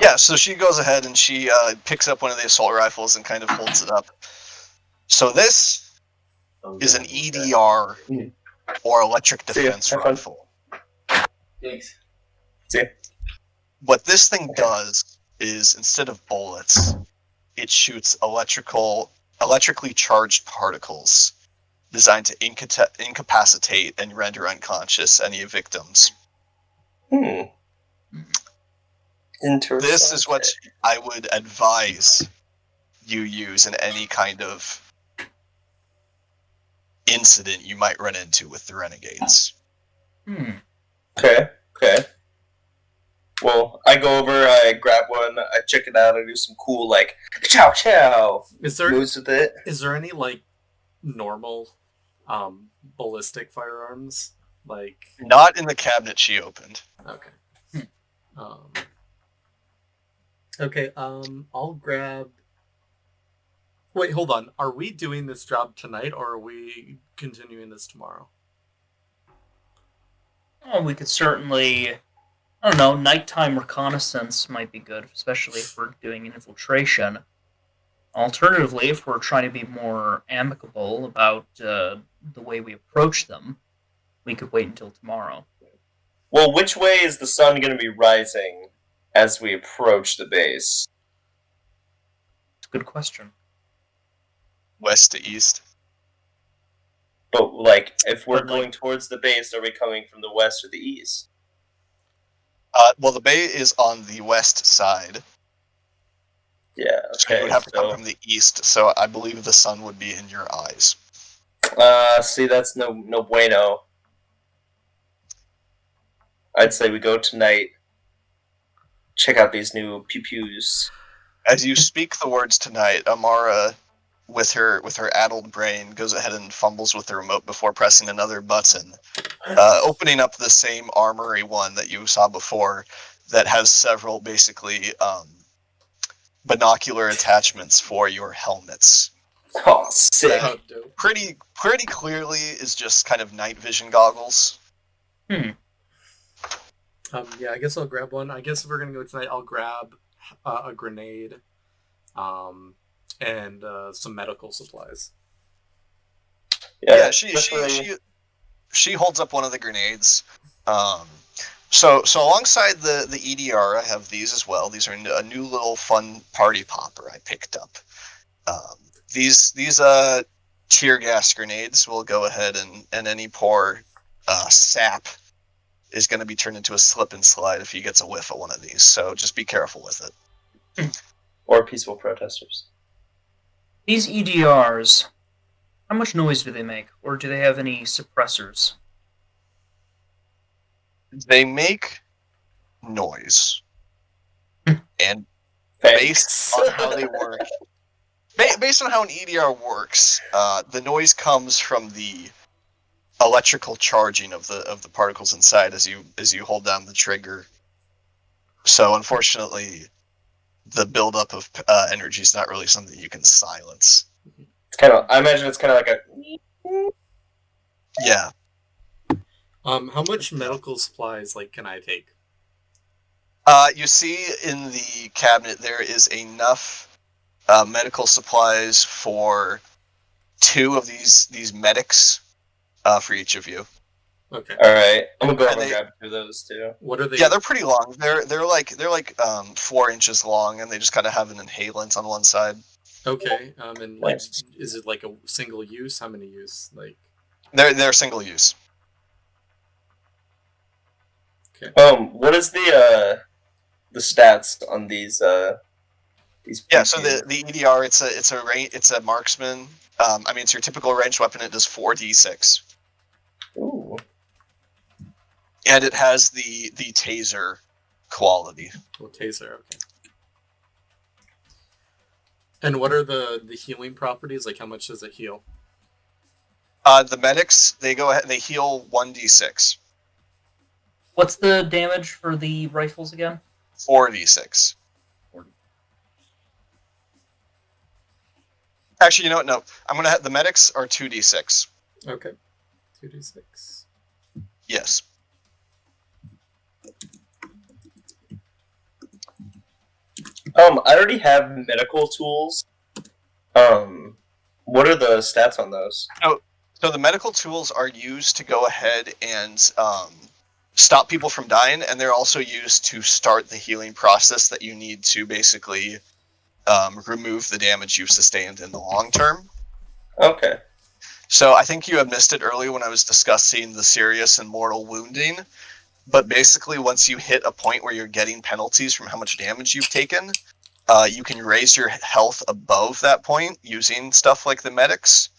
Yeah, so she goes ahead and she picks up one of the assault rifles and kind of holds it up. So this is an EDR, or electric defense rifle. Thanks. See? What this thing does is, instead of bullets, it shoots electrically charged particles designed to incapacitate and render unconscious any victims. Interesting. This is what I would advise you use in any kind of incident you might run into with the Renegades. Okay. Well, I go over, I grab one, I check it out, I do some cool, like, chow chow moves with it. Is there any, like, normal ballistic firearms? Like... Not in the cabinet she opened. Okay. I'll grab... Wait, hold on. Are we doing this job tonight, or are we continuing this tomorrow? Oh, we could certainly... I don't know, nighttime reconnaissance might be good, especially if we're doing an infiltration. Alternatively, if we're trying to be more amicable about the way we approach them, we could wait until tomorrow. Well, which way is the sun going to be rising as we approach the base? It's a good question. West to east. But, like, if we're going towards the base, are we coming from the west or the east? Well, the bay is on the west side. Yeah, okay. So you would have to come from the east, so I believe the sun would be in your eyes. See, that's no bueno. I'd say we go tonight. Check out these new pew-pews. As you speak the words tonight, Amara, with her addled brain, goes ahead and fumbles with the remote before pressing another button, opening up the same armory one that you saw before that has several, basically, binocular attachments for your helmets. Oh, sick. Pretty clearly is just kind of night vision goggles. Yeah, I guess I'll grab one. I guess if we're gonna go tonight, I'll grab a grenade, and some medical supplies. Yeah, she holds up one of the grenades. So alongside the EDR, I have these as well. These are a new little fun party popper I picked up. These tear gas grenades will go ahead and any poor sap is going to be turned into a slip and slide if he gets a whiff of one of these. So just be careful with it. Or peaceful protesters. These EDRs, how much noise do they make? Or do they have any suppressors? They make noise. And based on how they work, based on how an EDR works, the noise comes from the electrical charging of the particles inside as you hold down the trigger. So unfortunately, the buildup of energy is not really something you can silence. I imagine it's kind of like a... Yeah. How much medical supplies can I take? You see in the cabinet there is enough medical supplies for 2 of these medics for each of you. Okay. All right. I'm gonna go over and grab 2 of those too. What are they? Yeah, they're pretty long. They're like 4 inches long, and they just kind of have an inhalant on one side. Okay. And is it like a single use? How many use? They're single use. Okay. What is the stats on these? Yeah. So the EDR, it's a marksman. It's your typical ranged weapon. It does 4d6. Ooh. And it has the taser quality. Oh, taser, okay. And what are the healing properties? Like, how much does it heal? The medics, they go ahead, they heal 1d6. What's the damage for the rifles again? 4d6. Actually, you know what? No, I'm gonna have the medics are 2d6. Okay, 2d6. Yes. I already have medical tools. What are the stats on those? So the medical tools are used to go ahead and stop people from dying, and they're also used to start the healing process that you need to basically remove the damage you've sustained in the long term. Okay. So I think you had missed it earlier when I was discussing the serious and mortal wounding. But basically, once you hit a point where you're getting penalties from how much damage you've taken, you can raise your health above that point using stuff like the medics.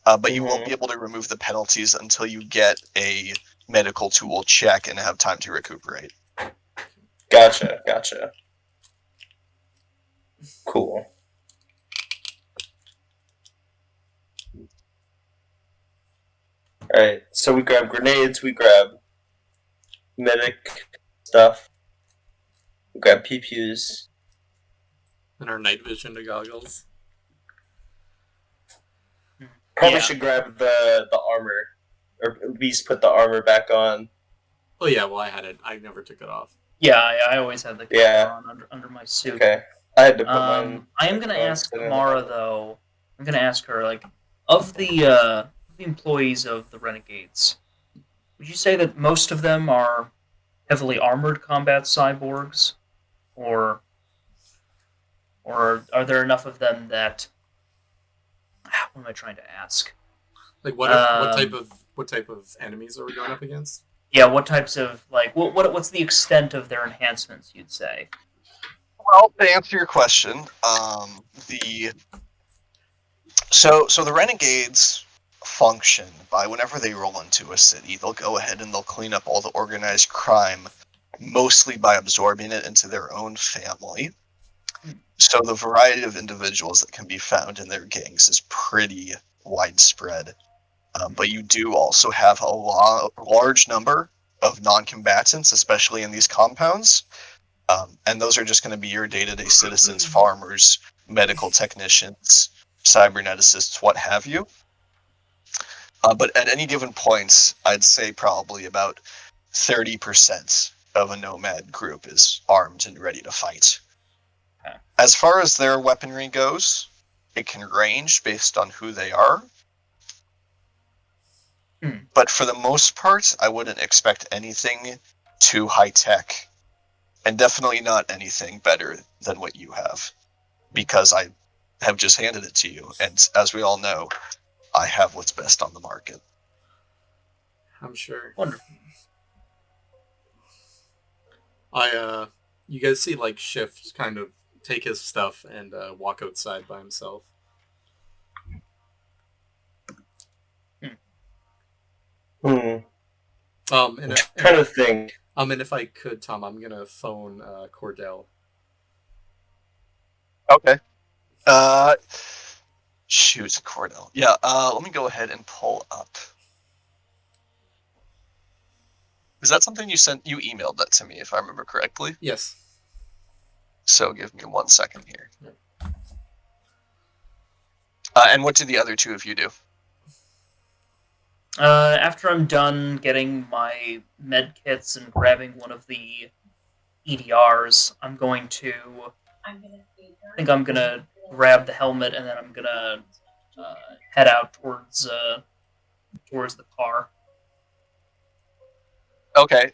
But you won't be able to remove the penalties until you get a medical tool check and have time to recuperate. Gotcha. Cool. Alright, so we grab grenades, we grab medic stuff, we grab PPUs. And our night vision goggles. Probably should grab the armor, or at least put the armor back on. Oh yeah, well I had it. I never took it off. Yeah, I always had the cover on under my suit. Okay, I had to put mine. I am gonna ask Mara though. I'm gonna ask her like, of the employees of the Renegades, would you say that most of them are heavily armored combat cyborgs, or are there enough of them that? What am I trying to ask? Like what type of enemies are we going up against? Yeah, what types of what's the extent of their enhancements? You'd say. Well, to answer your question, so the Renegades function by whenever they roll into a city, they'll go ahead and they'll clean up all the organized crime, mostly by absorbing it into their own family. So the variety of individuals that can be found in their gangs is pretty widespread. But you do also have a large number of non-combatants, especially in these compounds. And those are just going to be your day-to-day citizens, farmers, medical technicians, cyberneticists, what have you. But at any given point, I'd say probably about 30% of a nomad group is armed and ready to fight. Okay. As far as their weaponry goes, it can range based on who they are. But for the most part, I wouldn't expect anything too high-tech. And definitely not anything better than what you have. Because I have just handed it to you. And as we all know, I have what's best on the market. I'm sure. Wonderful. You guys see like Shift kind of take his stuff and walk outside by himself. And I'm trying to think. And if I could, Tom, I'm gonna phone Cordell. Okay. Shoot, Cordell. Yeah, let me go ahead and pull up. Is that something you sent? You emailed that to me, if I remember correctly? Yes. So give me 1 second here. And what did the other two of you do? After I'm done getting my med kits and grabbing one of the EDRs, I think I'm gonna grab the helmet and then I'm gonna head out towards the car. Okay.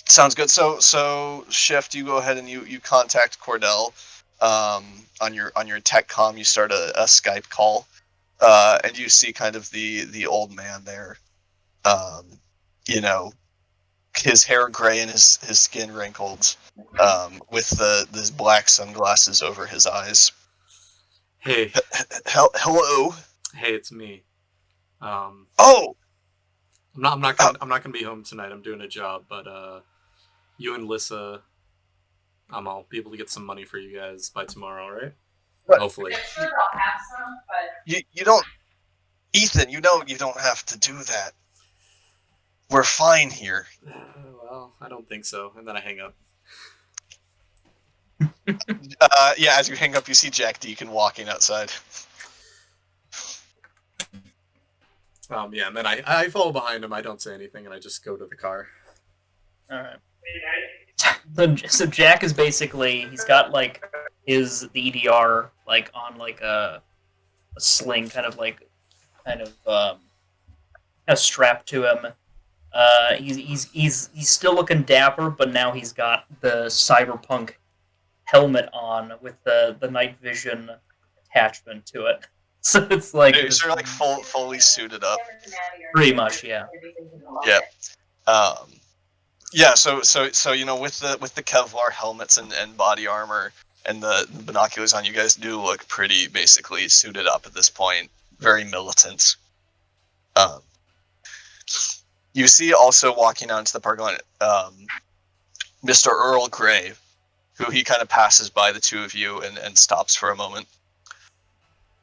Sounds good. So Shift, you go ahead and you contact Cordell on your tech comm. You start a Skype call, and you see kind of the old man there. His hair gray and his skin wrinkled, with the black sunglasses over his eyes. Hey. Hello. Hey, it's me. Oh. I'm not gonna be home tonight. I'm doing a job, but You and Lissa, I'll be able to get some money for you guys by tomorrow, right? But- Hopefully. I'm sure they'll have some, but You don't, Ethan. You don't have to do that. We're fine here. Well, I don't think so. And then I hang up. Yeah. As you hang up, you see Jack Deacon walking outside. Yeah, and then I follow behind him. I don't say anything, and I just go to the car. All right. So Jack is basically he's got like the EDR like on like a sling, kind of strapped to him. He's still looking dapper, but now he's got the Cyberpunk helmet on with the night vision attachment to it. So it's like So you're like fully suited up. pretty much, yeah. Yeah. Yeah. So with the Kevlar helmets and body armor and the binoculars on, you guys do look pretty basically suited up at this point. Very militant. You see also walking onto the parking lot, Mr. Earl Grey, who he kind of passes by the two of you and stops for a moment.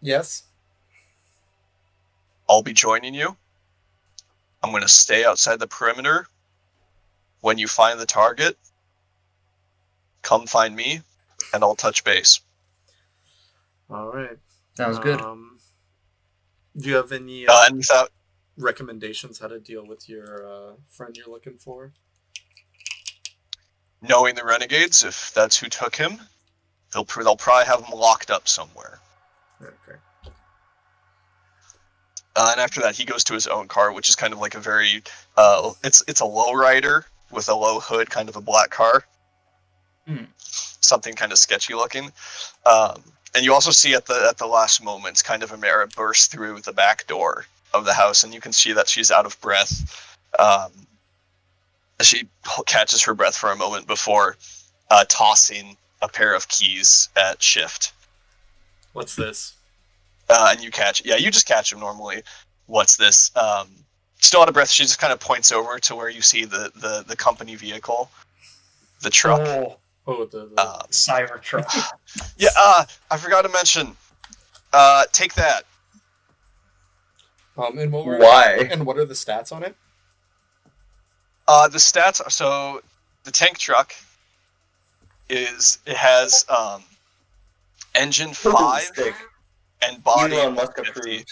Yes. I'll be joining you. I'm going to stay outside the perimeter. When you find the target, come find me, and I'll touch base. All right. Sounds good. Do you have any And without recommendations how to deal with your friend you're looking for? knowing the renegades, if that's who took him, they'll probably have him locked up somewhere. Okay. And after that, he goes to his own car, which is kind of like a very, it's a lowrider with a low hood, kind of a black car. Something kind of sketchy looking. And you also see at the last moments, kind of Amara burst through the back door of the house, and you can see that she's out of breath. She catches her breath for a moment before tossing a pair of keys at Shift. What's this? And you just catch him normally. What's this? Still out of breath, she just kind of points over to where you see the company vehicle, the truck. Oh, the Cybertruck. Yeah, I forgot to mention. Take that. and Why? And what are the stats on it? The stats are, so the tank truck has engine 5 Stick. and body Elon Musk 50.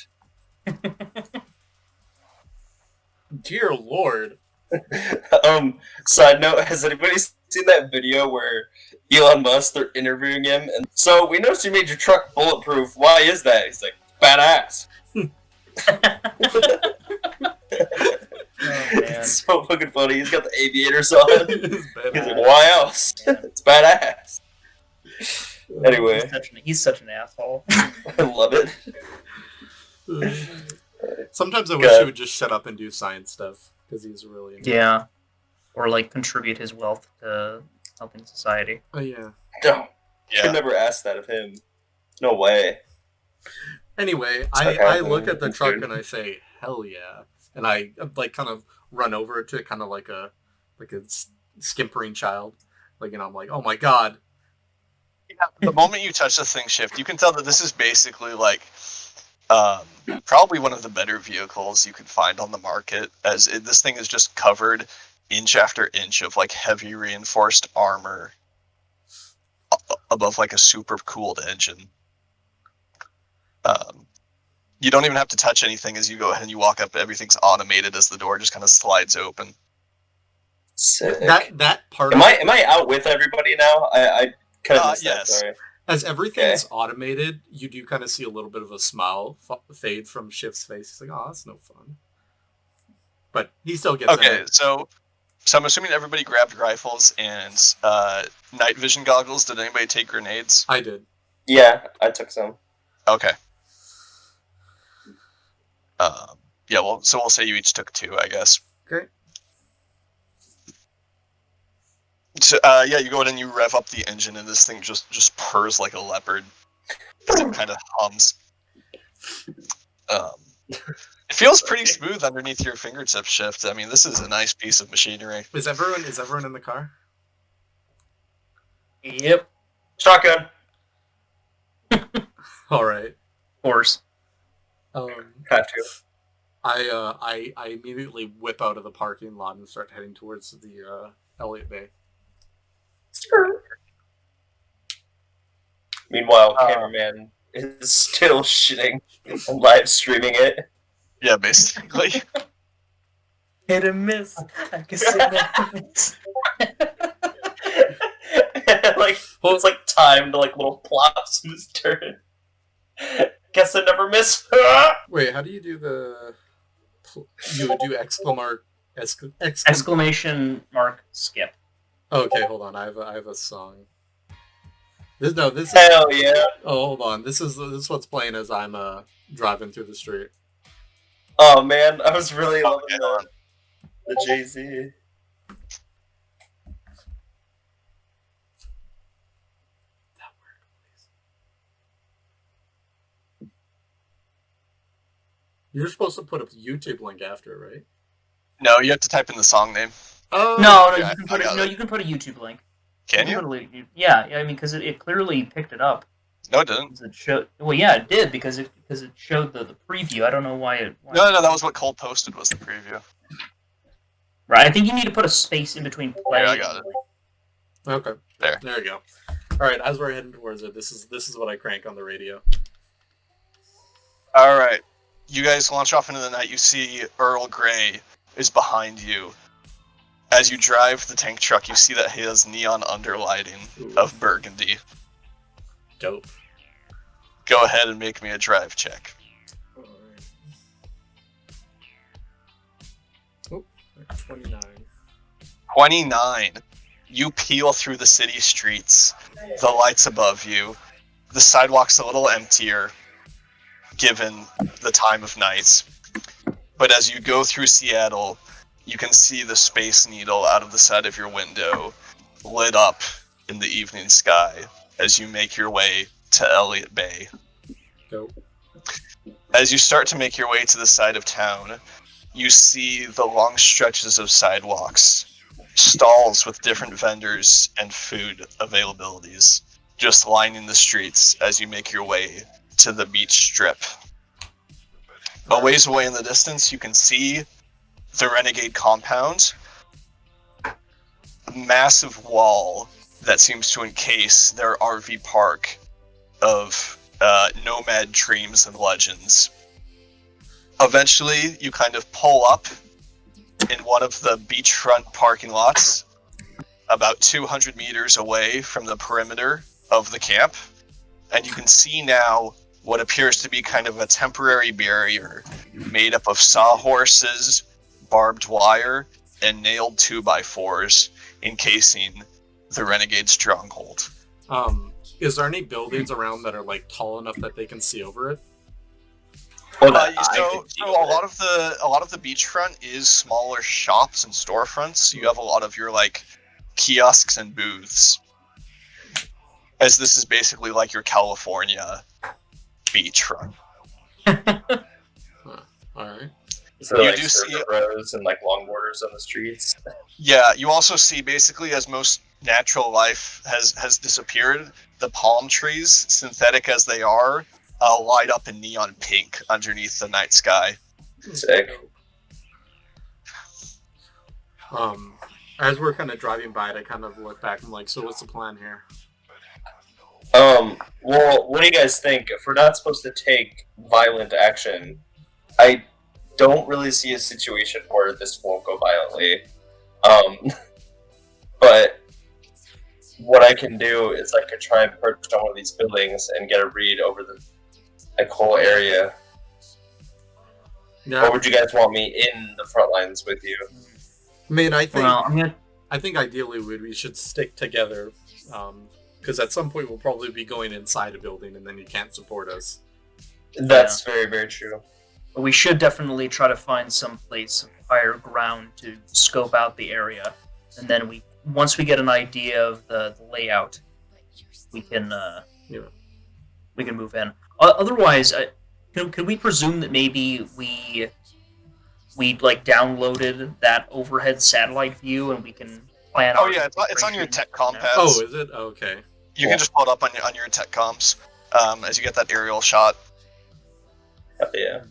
approved. Dear Lord. Side note, has anybody seen that video where Elon Musk, they're interviewing him, and so we noticed you made your truck bulletproof. Why is that? He's like, badass. Oh, man. It's so fucking funny. He's got the aviators on. It's bad. He's like, why else? It's badass. Anyway, He's such an asshole. I love it. Sometimes I wish Good. he would just shut up and do science stuff, because he's really annoying. Yeah. Or like contribute his wealth to helping society. Oh, yeah. No, Yeah. could never ask that of him. No way. Anyway, like I having look at the a truck dude. and I say, hell yeah. And I like kind of run over to it, kind of like a skimpering child. Like, I'm like, oh my god. The moment you touch the thing, Shift, you can tell that this is basically like probably one of the better vehicles you could find on the market, as this thing is just covered inch after inch of like heavy reinforced armor above like a super cooled engine. You don't even have to touch anything as you go ahead and you walk up. Everything's automated as the door just kind of slides open. Sick. That part Am of I out with everybody now? I kind of missed that. Yes. Sorry. as everything's automated, you do kind of see a little bit of a smile fade from Shift's face. He's like, oh, that's no fun. But he still gets Okay, it. so I'm assuming everybody grabbed rifles and night vision goggles. Did anybody take grenades? I did. Yeah, I took some. Okay. Yeah, well, so we'll say you each took 2, I guess. Okay. So, yeah, you go in and you rev up the engine, and this thing just purrs like a leopard. It kind of hums. It feels pretty smooth underneath your fingertip, Shift. I mean, this is a nice piece of machinery. Is everyone in the car? Yep. Shotgun. All right. Of course. Have to. I immediately whip out of the parking lot and start heading towards the Elliott Bay. Meanwhile, cameraman is still shitting and live streaming it. Yeah, basically. Hit and miss. I guess it never miss. Like it's like timed like little plops in his turn. Guess I never miss. Wait, how do you do the? You would do Exclamation mark skip. Okay, hold on. I have a song. This is. Hell yeah! Oh, hold on. This is what's playing as I'm driving through the street. Oh man, I was really loving the Jay-Z. You're supposed to put a YouTube link after, right? No, you have to type in the song name. Oh No, yeah, you can put it. No, you can put a YouTube link. Can you? Yeah, I mean, because it clearly picked it up. No, it didn't. It showed. Well, yeah, it did because it showed the preview. I don't know why it. No, that was what Cole posted was the preview. Right, I think you need to put a space in between play. Yeah, I got it. Okay. There you go. All right, as we're heading towards it, this is what I crank on the radio. All right, you guys launch off into the night. You see Earl Grey is behind you. As you drive the tank truck, you see that he has neon underlighting of burgundy. Dope. Go ahead and make me a drive check. Alright. Oh, 29. 29. You peel through the city streets, the lights above you. The sidewalk's a little emptier, given the time of night. But as you go through Seattle, you can see the Space Needle out of the side of your window, lit up in the evening sky as you make your way to Elliott Bay. Dope. As you start to make your way to the side of town, you see the long stretches of sidewalks, stalls with different vendors and food availabilities, just lining the streets as you make your way to the beach strip. A ways away in the distance, you can see the Renegade compound, a massive wall that seems to encase their RV park of nomad dreams and legends. Eventually, you kind of pull up in one of the beachfront parking lots, about 200 meters away from the perimeter of the camp, and you can see now what appears to be kind of a temporary barrier made up of sawhorses, barbed wire, and nailed 2x4s encasing the Renegade stronghold. Is there any buildings around that are like tall enough that they can see over it? So a lot of the beachfront is smaller shops and storefronts. You have a lot of your like kiosks and booths, as this is basically like your California beachfront. All right. So You like do see rows and like longboarders on the streets. Yeah, you also see basically as most natural life has disappeared, the palm trees, synthetic as they are, light up in neon pink underneath the night sky. Sick. As we're kind of driving by it, I kind of look back and I'm like, so what's the plan here? Well, what do you guys think? If we're not supposed to take violent action, I don't really see a situation where this won't go violently. But what I can do is I could try and perch on one of these buildings and get a read over the whole area. Yeah. Or would you guys want me in the front lines with you? I mean, I think Well, I think ideally we should stick together, because at some point we'll probably be going inside a building and then you can't support us. That's very, very true. we should definitely try to find some place of higher ground to scope out the area, and then once we get an idea of the layout, we can we can move in. Otherwise, could we presume that maybe we like downloaded that overhead satellite view and we can plan. Oh yeah, it's on your tech comm pads. Oh, is it? Oh, okay. You can just pull it up on your tech comms as you get that aerial shot. Yeah.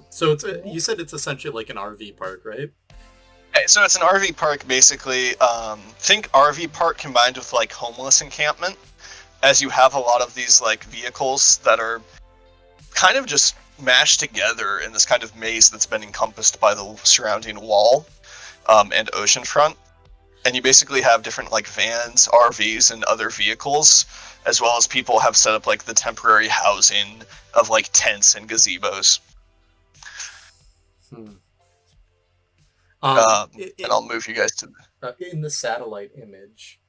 So you said it's essentially like an RV park, right? Okay, so it's an RV park, basically. Think RV park combined with like homeless encampment, as you have a lot of these like vehicles that are kind of just mashed together in this kind of maze that's been encompassed by the surrounding wall and oceanfront. And you basically have different like vans, RVs, and other vehicles, as well as people have set up like the temporary housing of like tents and gazebos. Hmm. And I'll move you guys to in the satellite image.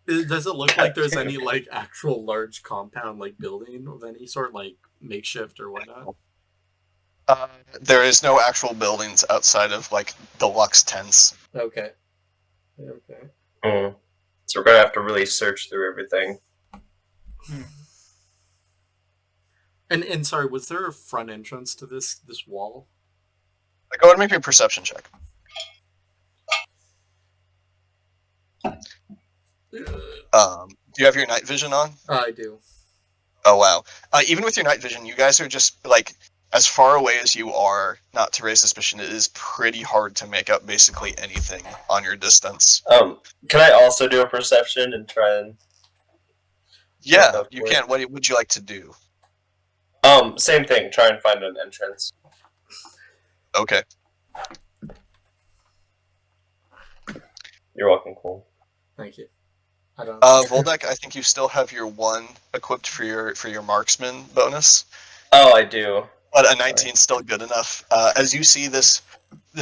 Does it look like there's any like actual large compound like building of any sort, like makeshift or whatnot? There is no actual buildings outside of like deluxe tents. Okay. Okay. So we're gonna have to really search through everything. And sorry, was there a front entrance to this wall? Go ahead and make me a perception check. Do you have your night vision on? I do. Oh wow! Even with your night vision, you guys are just like as far away as you are. Not to raise suspicion, it is pretty hard to make out basically anything on your distance. Can I also do a perception and try and? Yeah, you can. What would you like to do? Same thing. Try and find an entrance. Okay. You're welcome, Cole. Thank you. I don't. Voldek, I think you still have your 1 equipped for your marksman bonus. Oh, I do. But a 19 is still good enough. As you see, this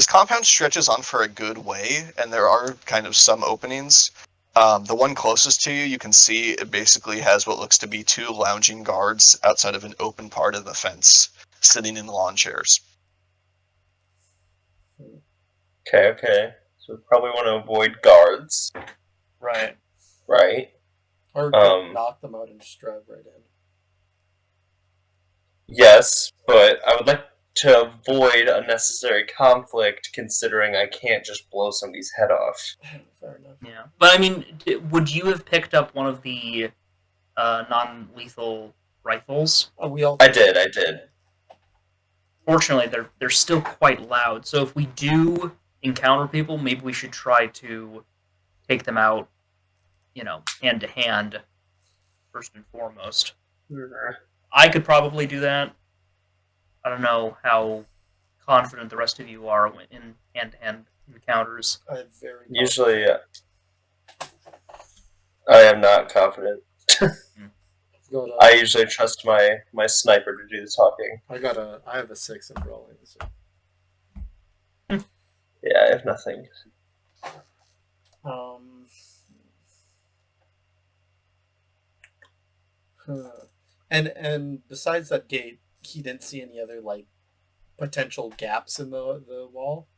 compound stretches on for a good way, and there are kind of some openings. The one closest to you, you can see it basically has what looks to be 2 lounging guards outside of an open part of the fence, sitting in lawn chairs. Okay. So we probably want to avoid guards. Right. Right. Or knock them out and just drive right in. Yes, but I would like to avoid unnecessary conflict, considering I can't just blow somebody's head off. Fair enough. Yeah, but I mean, would you have picked up one of the non-lethal rifles? I did. Fortunately, they're still quite loud. So if we do encounter people, maybe we should try to take them out, hand to hand, first and foremost. I could probably do that. I don't know how confident the rest of you are in hand-to-hand encounters. Usually, I am not confident. I usually trust my sniper to do the talking. I have a 6 in brawling. So. Yeah, I have nothing. And besides that gate, he didn't see any other like potential gaps in the wall.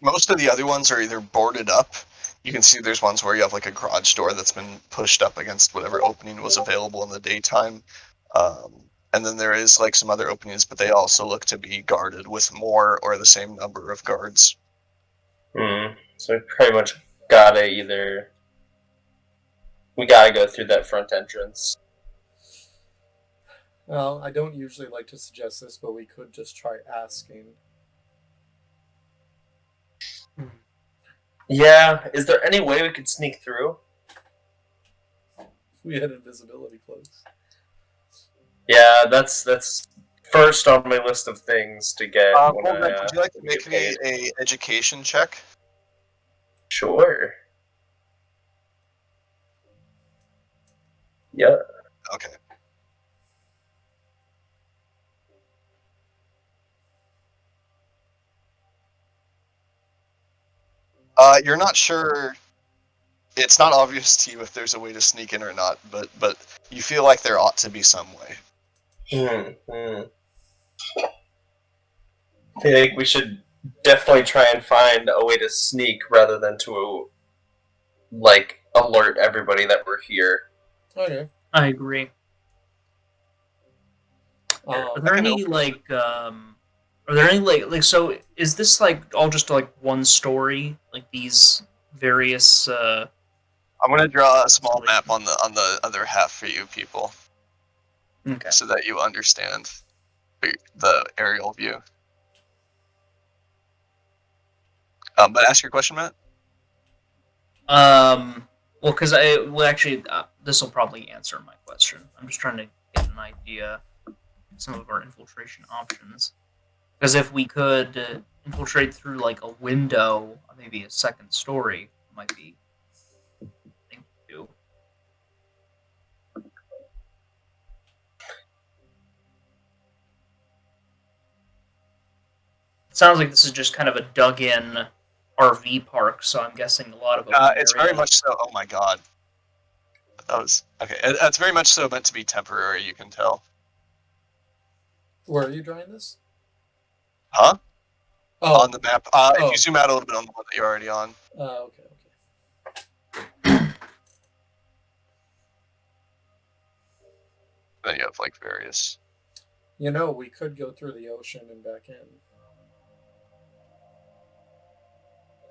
Most of the other ones are either boarded up. You can see there's ones where you have like a garage door that's been pushed up against whatever opening was available in the daytime. And then there is like some other openings, but they also look to be guarded with more or the same number of guards. So we pretty much we gotta go through that front entrance. Well, I don't usually like to suggest this, but we could just try asking. Yeah, is there any way we could sneak through? We had invisibility cloaks. Yeah, that's first on my list of things to get. Would you like to make me a education check? Sure. Yeah. Okay. You're not sure. It's not obvious to you if there's a way to sneak in or not, but you feel like there ought to be some way. I think we should definitely try and find a way to sneak rather than to, like, alert everybody that we're here. Okay. I agree. Are there any so is this like all just like one story, like these various I'm gonna draw a small map on the other half for you people, okay. so that you understand the aerial view. But ask your question, Matt. Well, actually, this will probably answer my question. I'm just trying to get an idea of some of our infiltration options. Because if we could infiltrate through like a window, maybe a second story, might be a thing to do. It sounds like this is just kind of a dug-in RV park, so I'm guessing a lot of It's very much so. Oh my god. That was okay. It's very much so meant to be temporary. You can tell. Where are you drawing this? Huh? Oh, On the map. If you zoom out a little bit on the one that you're already on. Okay. Then you have like various. We could go through the ocean and back in.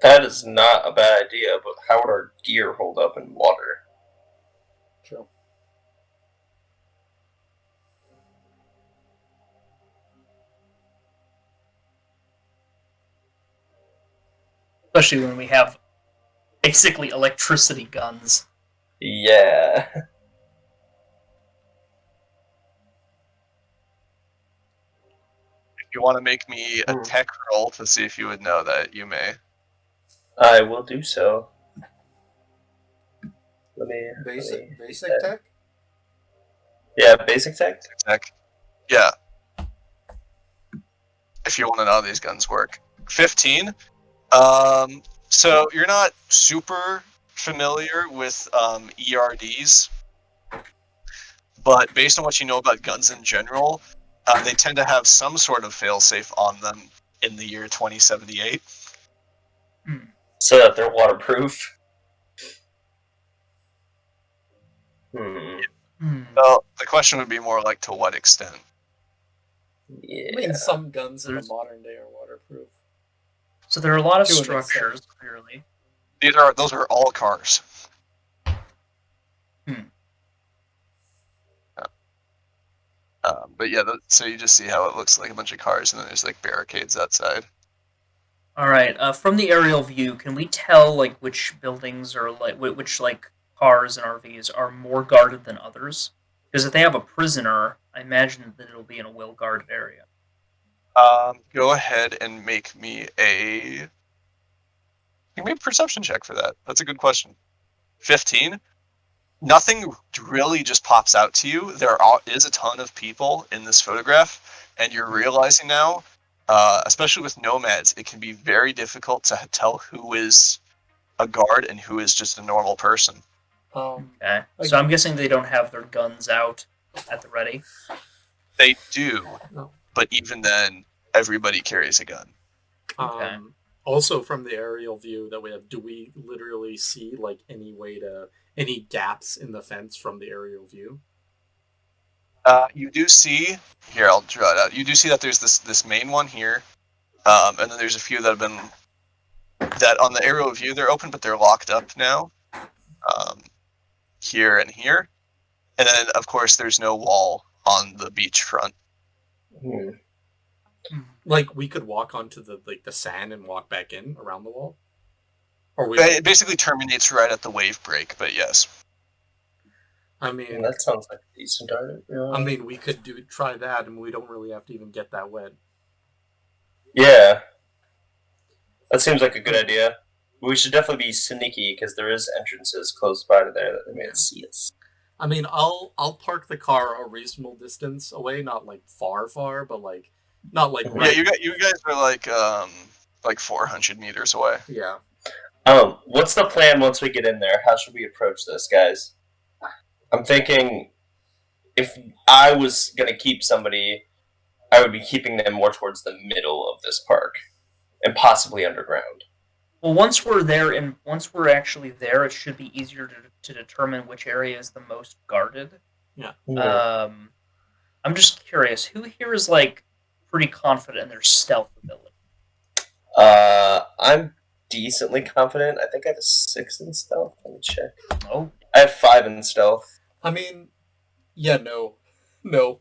That is not a bad idea, but how would our gear hold up in water? True. Especially when we have basically electricity guns. Yeah. If you want to make me a tech roll to see if you would know that, you may. I will do so. Basic tech? Yeah, basic tech? Tech. Yeah. If you want to know how these guns work. 15. So you're not super familiar with ERDs, but based on what you know about guns in general, they tend to have some sort of failsafe on them in the year 2078. So that they're waterproof. Well, the question would be more like, to what extent? Yeah. I mean, some guns in the modern day are waterproof. So there are a lot of structures, clearly. Those are all cars. But yeah, so you just see how it looks like a bunch of cars, and then there's like barricades outside. All right. From the aerial view, can we tell like which buildings or like which like cars and RVs are more guarded than others? Because if they have a prisoner, I imagine that it'll be in a well-guarded area. Go ahead and make me a perception check for that. That's a good question. 15. Nothing really just pops out to you. There is a ton of people in this photograph, and you're realizing now, especially with nomads, it can be very difficult to tell who is a guard and who is just a normal person. Okay. So I'm guessing they don't have their guns out at the ready. They do, but even then, everybody carries a gun. Okay. Also, from the aerial view that we have, do we literally see like any gaps in the fence from the aerial view? You do see here. I'll draw it out. You do see that there's this main one here, and then there's a few that have been on the aerial view they're open, but they're locked up now. Here and here, and then of course there's no wall on the beach front. Like we could walk onto the sand and walk back in around the wall, or It basically terminates right at the wave break. But yes, I mean that sounds like a decent idea. I mean, we could try that, and we don't really have to even get that wet. Yeah, that seems like a good idea. We should definitely be sneaky because there is entrances close by to there that they may see us. I mean, I'll park the car a reasonable distance away, not like far, but like not like right. Yeah, you guys are like 400 meters away. Yeah. What's the plan once we get in there? How should we approach this, guys? I'm thinking if I was gonna keep somebody, I would be keeping them more towards the middle of this park and possibly underground. Well, once we're actually there, it should be easier to determine which area is the most guarded. Yeah. I'm just curious, who here is like pretty confident in their stealth ability? I'm decently confident. I think I have a 6 in stealth. Let me check. Oh, I have 5 in stealth. I mean, yeah, no, I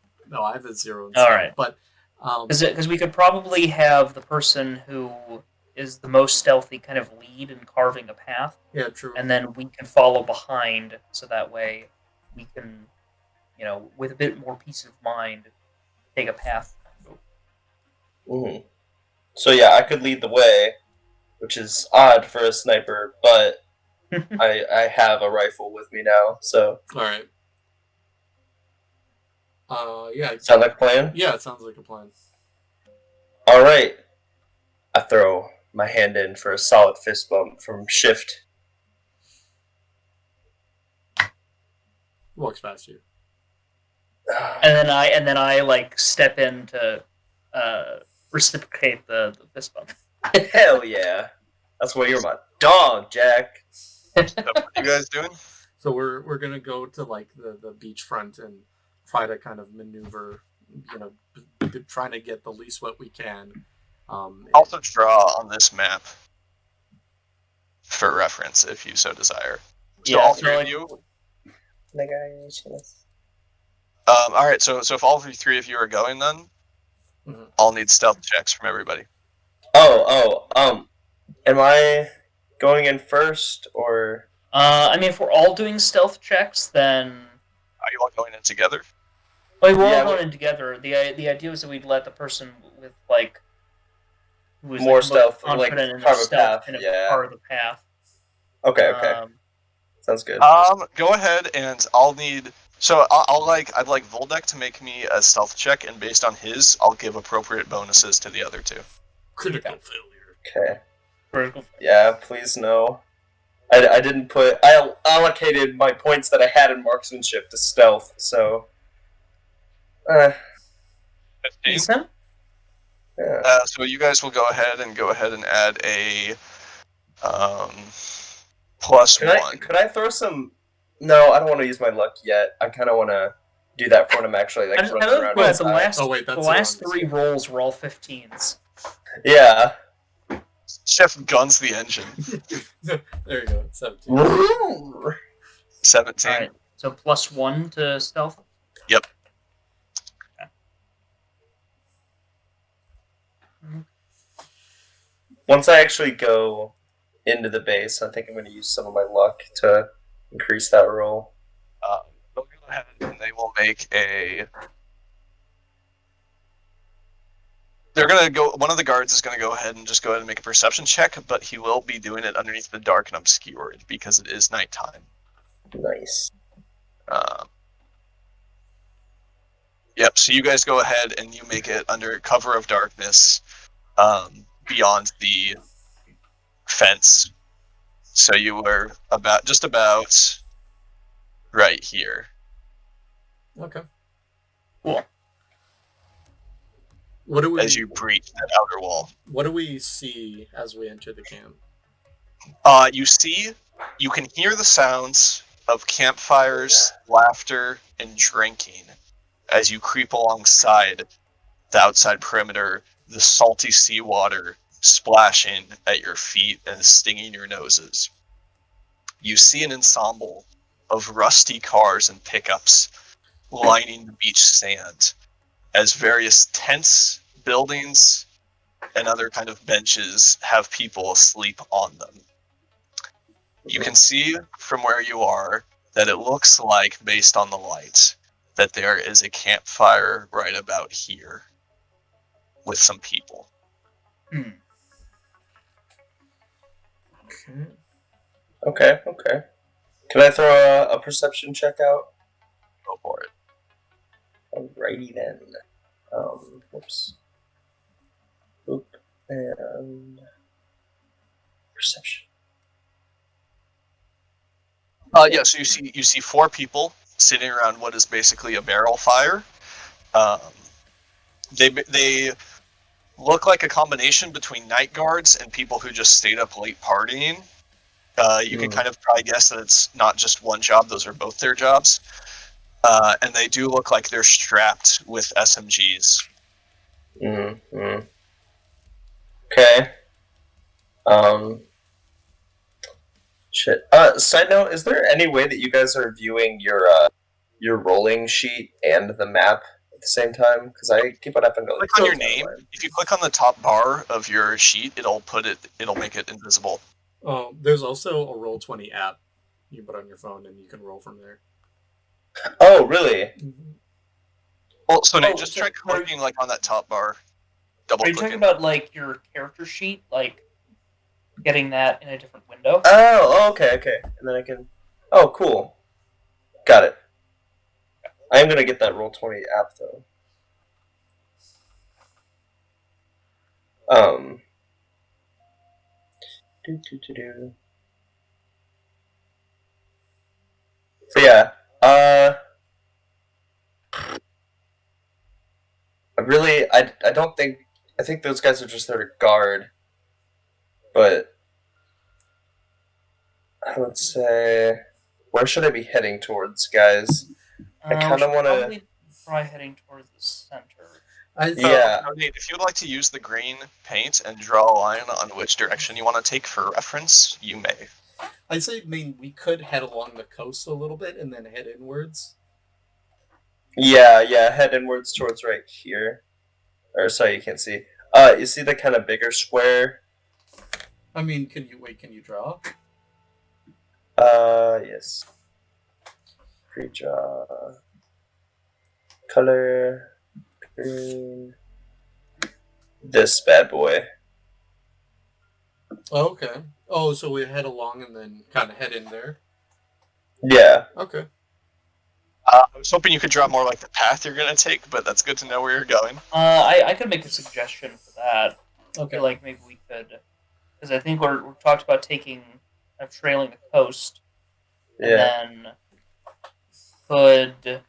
have a 0 in All stealth. right. But because we could probably have the person who is the most stealthy kind of lead in carving a path, yeah, true. and then we can follow behind, so that way we can, with a bit more peace of mind, take a path. Mm-hmm. So yeah, I could lead the way, which is odd for a sniper, but I have a rifle with me now, so. All right. Yeah. Sound like a plan? Yeah, it sounds like a plan. All right. I throw my hand in for a solid fist bump from Shift. Walks past you. And then I like step in to reciprocate the fist bump. Hell yeah. That's why you're my dog, Jack. What are you guys doing? So we're gonna go to like the beachfront and try to kind of maneuver, trying to get the least what we can. Also draw on this map for reference if you so desire. So all three of you. All right. So if all three of you are going, then I'll need stealth checks from everybody. Am I going in first or? I mean, if we're all doing stealth checks, then Are you all going in together? we're all going in together. The idea was that we'd let the person with like who is More like, stealth, confident like in their carve a stealth, path, kind of yeah. carve the path. Okay. Sounds good. Go ahead and I'll need. So I'd like Voldek to make me a stealth check, and based on his, I'll give appropriate bonuses to the other two. Critical failure. Okay. Critical. Yeah, please no. I didn't put. I allocated my points that I had in marksmanship to stealth, so. 15. Decent. Yeah. So you guys will go ahead and add a +1. Could I throw some? No, I don't want to use my luck yet. I kind of want to do that for when I'm actually like running around outside. The last 3 rolls were all 15s. Yeah. Chef guns the engine. There you go. 17. 17. All right. So +1 to stealth. Yep. Once I actually go into the base, I think I'm going to use some of my luck to increase that roll. They'll go ahead and they will make a. They're gonna go. One of the guards is gonna go ahead and make a perception check, but he will be doing it underneath the dark and obscured because it is nighttime. Nice. Yep. So you guys go ahead and you make it under cover of darkness, beyond the fence. So you were just about right here. Okay. Cool. What do we? As you breach that outer wall. What do we see as we enter the camp? You can hear the sounds of campfires, laughter, and drinking as you creep alongside the outside perimeter, the salty seawater splashing at your feet and stinging your noses. You see an ensemble of rusty cars and pickups lining the beach sand as various tents, buildings, and other kind of benches have people asleep on them. You can see from where you are that it looks like, based on the lights, that there is a campfire right about here with some people. Okay. Can I throw a perception check out? Go for it. Alrighty then. Whoops. Oop. And perception. Yeah, so you see 4 people sitting around what is basically a barrel fire. They look like a combination between night guards and people who just stayed up late partying. You can kind of probably guess that it's not just one job; those are both their jobs. and they do look like they're strapped with SMGs. Mm-hmm. Okay. Shit. Side note: is there any way that you guys are viewing your rolling sheet and the map at the same time? Because I keep on having to Click on your name. If you click on the top bar of your sheet, it'll make it invisible. There's also a Roll20 app you can put on your phone, and you can roll from there. Oh, really? Mm-hmm. Well, so Nate, just try clicking like on that top bar. Double Are you clicking. talking about like your character sheet, like getting that in a different window? Oh, okay. And then I can. Oh, cool. Got it. I am gonna get that Roll20 app though. Do. So yeah. I don't think. I think those guys are just there to guard. But I would say, where should I be heading towards, guys? I kind of want to. Probably try heading towards the center. Yeah. Nate, if you would like to use the green paint and draw a line on which direction you want to take for reference, you may. I say, we could head along the coast a little bit and then head inwards. Yeah, head inwards towards right here. Or sorry, you can't see. You see the kind of bigger square? Can you draw? Yes. Pre-draw. Color. Green. This bad boy. Oh, okay. Oh, so we head along and then kind of head in there? Yeah. Okay. I was hoping you could draw more like the path you're going to take, but that's good to know where you're going. I could make a suggestion for that. Okay. Like maybe we could, because I think we're talked about trailing the coast, and then could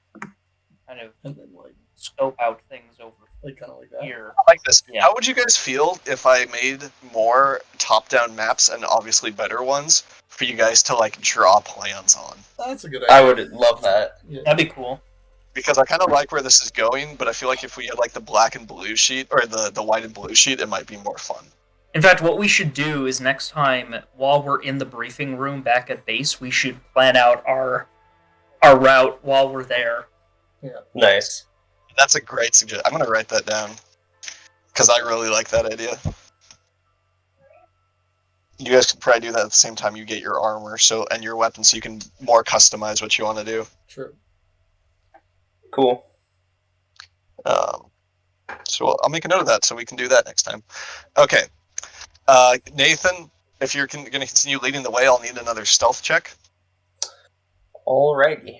kind of and then scope out things over kind of like that. here. I like this. Yeah. How would you guys feel if I made more top-down maps and obviously better ones for you guys to like draw plans on? That's a good idea. I would love that. Yeah. That'd be cool. Because I kind of like where this is going, but I feel like if we had like the black and blue sheet or the white and blue sheet, it might be more fun. In fact, what we should do is next time, while we're in the briefing room back at base, we should plan out our route while we're there. Yeah. Nice. That's a great suggestion. I'm gonna write that down because I really like that idea. You guys could probably do that at the same time you get your armor and your weapons, so you can more customize what you want to do. True. Cool. So I'll make a note of that so we can do that next time. Okay. Nathan, if you're going to continue leading the way, I'll need another stealth check. Alrighty.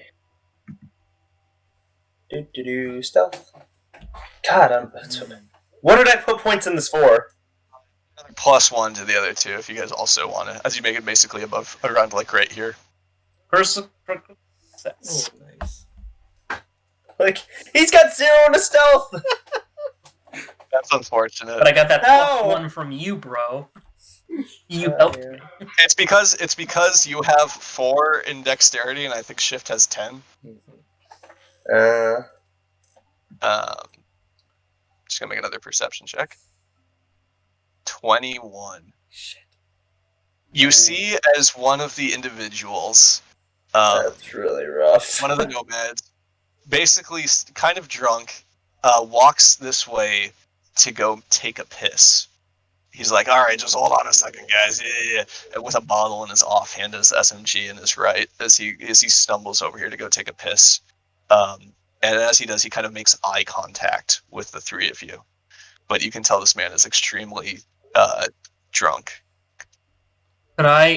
Stealth. God, what did I put points in this for? +1 to the other two, if you guys also want it, as you make it basically around like right here. Success. Oh, nice. Like, he's got 0 to stealth! That's unfortunate. But I got that No. +1 from you, bro. You helped me. It's because you have 4 in dexterity, and I think Shift has 10. Just gonna make another perception check. 21. Shit. You see as one of the individuals, That's really rough. one of the nomads, basically kind of drunk, walks this way to go take a piss. He's like, all right, just hold on a second, guys. Yeah. With a bottle in his offhand, his SMG in his right, as he stumbles over here to go take a piss. And as he does, he kind of makes eye contact with the three of you. But you can tell this man is extremely drunk.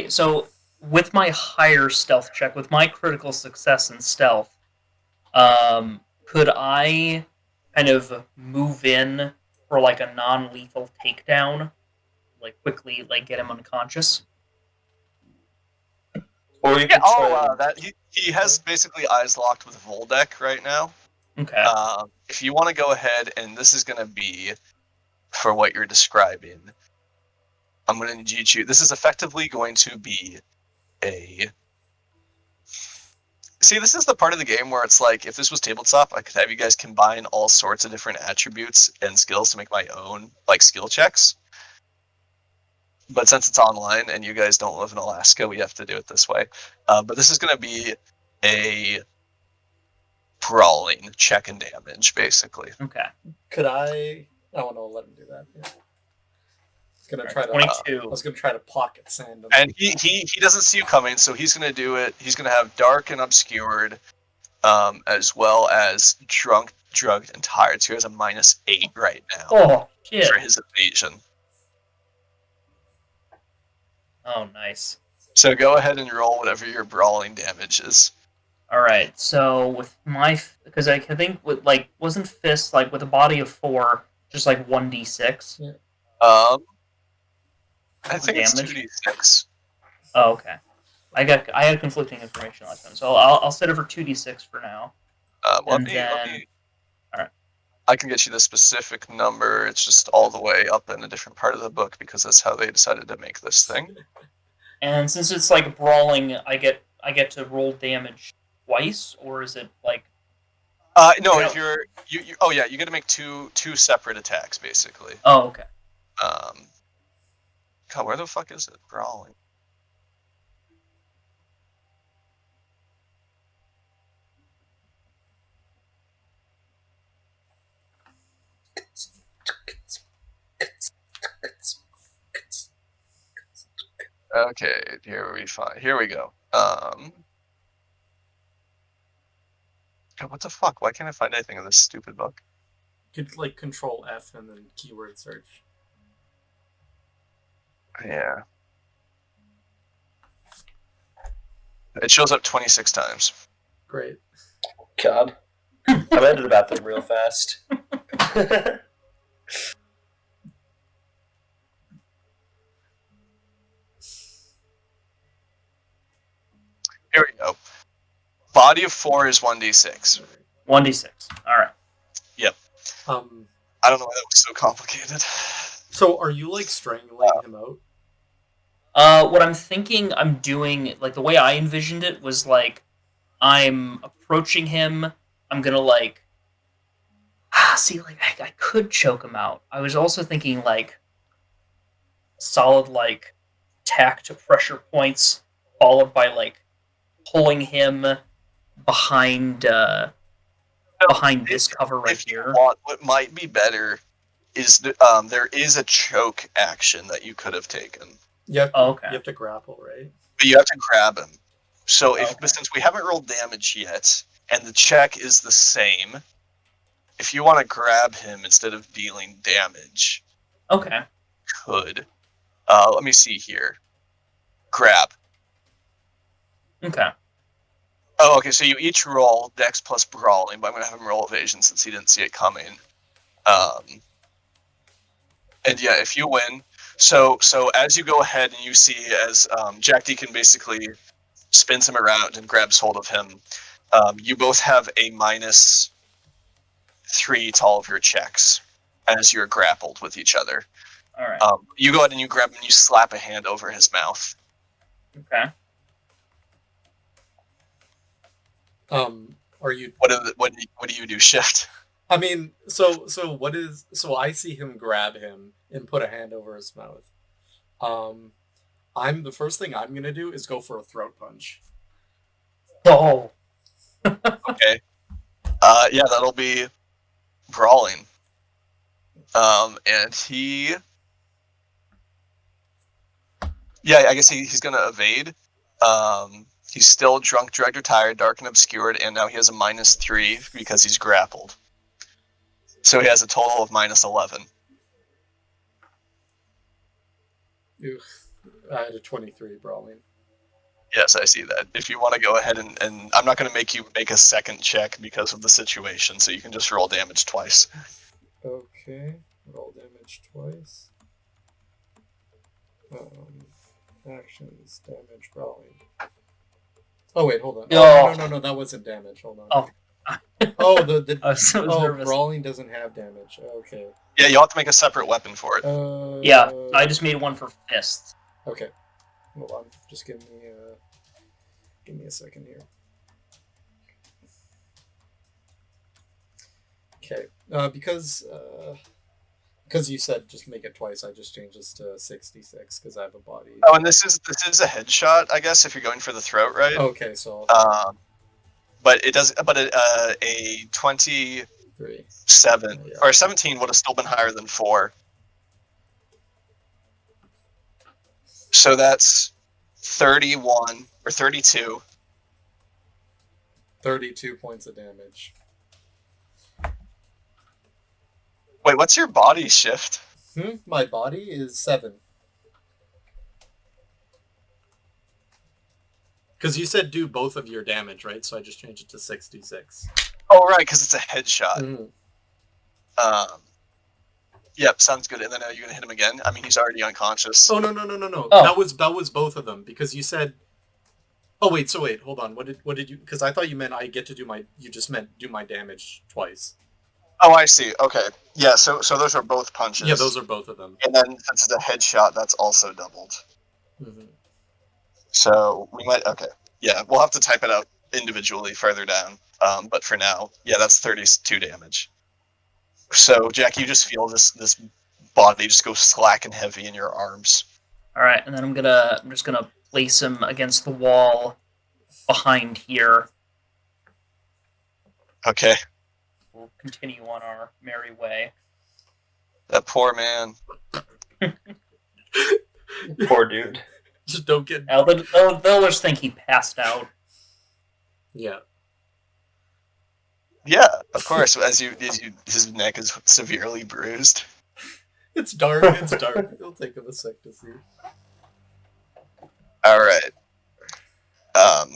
So with my higher stealth check, with my critical success in stealth, could I kind of move in for like a non-lethal takedown? Like quickly, like get him unconscious? Or you can he has basically eyes locked with Voldek right now. Okay. If you want to go ahead, and this is going to be for what you're describing, I'm going to need you. This is effectively going to be a See, this is the part of the game where it's like, if this was tabletop, I could have you guys combine all sorts of different attributes and skills to make my own, like, skill checks. But since it's online and you guys don't live in Alaska, we have to do it this way. But this is going to be a brawling check and damage, basically. Okay. Could I? I don't know. Let him do that. Yeah. I 22. was gonna try to pocket sand him. And he doesn't see you coming, so he's going to do it. He's going to have dark and obscured, as well as drunk, drugged, and tired. So he has a -8 right now Oh, shit. for his evasion. Oh, nice. So go ahead and roll whatever your brawling damage is. All right. So with my, because I think with like wasn't fist like with a body of 4, just like 1d6. Yeah. I think it's Damage? 2d6. Oh, okay. I had conflicting information last time, so I'll set it for 2d6 for now. Let And me. then- Alright. I can get you the specific number. It's just all the way up in a different part of the book because that's how they decided to make this thing. And since it's like brawling, I get to roll damage twice, or is it like? No, Yeah. if you're you oh yeah, you got to make two separate attacks basically. Oh, okay. God, where the fuck is it? Brawling. Okay, here we go. God, what the fuck? Why can't I find anything in this stupid book? You could like Control F and then keyword search. Yeah. It shows up 26 times. Great. God. I'm headed to the bathroom real fast. Here we go. Body of 4 is 1d6. 1d6. All right. I don't know why that was so complicated. So are you like strangling him out? What I'm thinking I'm doing, like the way I envisioned it was like I'm approaching him. I'm gonna like see, like I could choke him out. I was also thinking like solid like attack to pressure points, followed by like pulling him behind this cover right If you here. want, what might be better is there is a choke action that you could have taken, Oh, okay. You have to grapple, right? but you have to grab him. So Okay. since we haven't rolled damage yet, and the check is the same, if you want to grab him instead of dealing damage, Okay. could. Let me see here. Grab. Okay. Oh, okay. So you each roll Dex plus Brawling, but I'm gonna have him roll Evasion since he didn't see it coming. And yeah, if you win, so as you go ahead and you see as Jack Deacon basically spins him around and grabs hold of him, you both have a -3 to all of your checks as you're grappled with each other. All right. You go ahead and you grab him and you slap a hand over his mouth. Okay. Are you? What do you do? Shift. I mean, so what is? So I see him grab him and put a hand over his mouth. The first thing I'm gonna do is go for a throat punch. Oh. Okay. Yeah, that'll be Brawling. And he. Yeah, I guess he's gonna evade. He's still drunk, drugged, or tired, dark, and obscured, and now he has a -3 because he's grappled. So he has a total of -11. I had a 23 brawling. Yes, I see that. If you want to go ahead and I'm not going to make you make a second check because of the situation, so you can just roll damage twice. Okay, roll damage twice. Actions, damage, brawling. Oh wait, hold on. Oh. No, that wasn't damage. Hold on. Oh. Oh, the I was so nervous. brawling doesn't have damage. Okay. Yeah, you'll have to make a separate weapon for it. Yeah, I just made one for fists. Okay. Hold on. Just give me a second here. Okay. Because you said just make it twice, I just changed this to 66 because I have a body. Oh, and this is a headshot, I guess, if you're going for the throat, right? Okay, so But it does. But a 27 or 17 would have still been higher than 4. So that's 31 or 32. 32 points of damage. Wait, what's your body shift? My body is 7. Because you said do both of your damage, right? So I just changed it to 66. Oh, right, because it's a headshot. Mm-hmm. Yep, sounds good. And then you're gonna hit him again. I mean, he's already unconscious. Oh no! Oh. That was both of them because you said. Oh wait, hold on. What did you? Because I thought you meant I get to do my. You just meant do my damage twice. Oh, I see. Okay, yeah. So those are both punches. Yeah, those are both of them. And then since it's a headshot, that's also doubled. Mm-hmm. So we might. Okay, yeah, we'll have to type it out individually further down. But for now, yeah, that's 32 damage. So Jack, you just feel this body just go slack and heavy in your arms. All right, and then I'm just gonna place him against the wall behind here. Okay. We'll continue on our merry way. That poor man. Poor dude. Just don't get. They'll just think he passed out. Yeah. Yeah, of course. as his neck is severely bruised. It's dark. It'll take him a sec to see. All right.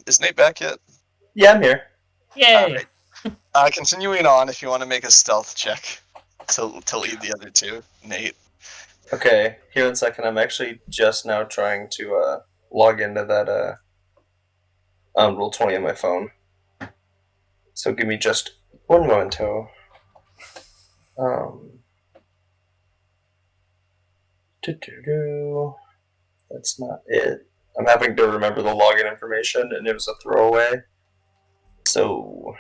Is Nate back yet? Yeah, I'm here. Yay! Right. Continuing on, if you want to make a stealth check to lead the other two, Nate. Okay, here in a second. I'm actually just now trying to log into that Roll20 on my phone. So give me just one momento. That's not it. I'm having to remember the login information, and it was a throwaway. So,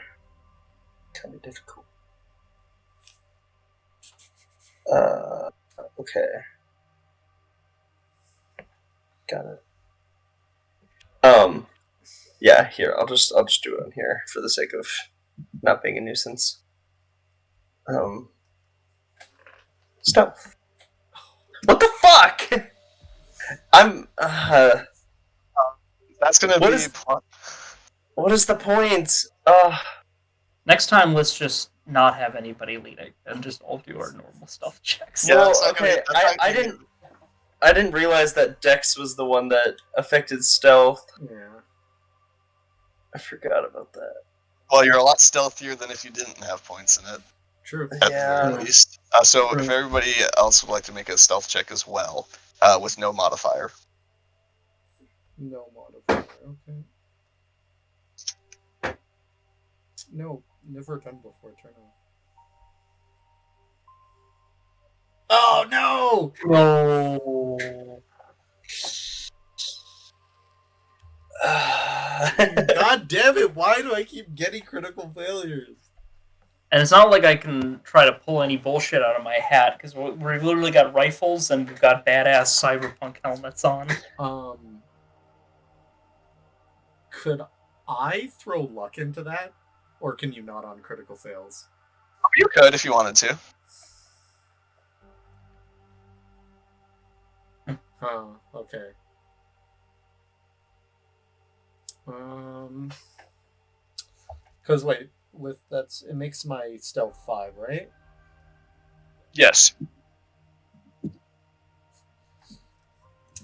kind of difficult. Okay. Got it. Yeah, here, I'll just do it on here for the sake of not being a nuisance. Stuff. What the fuck? I'm, That's gonna What be... is- what is the point? Next time, let's just not have anybody leading and just all do our normal stealth checks. Yeah, Well, that's not okay, gonna be- I didn't realize that Dex was the one that affected stealth. Yeah. I forgot about that. Well, you're a lot stealthier than if you didn't have points in it, True. at the Yeah. very least. So True. if everybody else would like to make a stealth check as well, with no modifier. No modifier. Okay. No, never done before. Turn off. Oh no! No. God damn it! Why do I keep getting critical failures? And it's not like I can try to pull any bullshit out of my hat, because we've literally got rifles and we've got badass cyberpunk helmets on. Could I throw luck into that? Or can you not on critical fails? You could if you wanted to. Huh, okay. Because wait, it makes my stealth 5, right? Yes.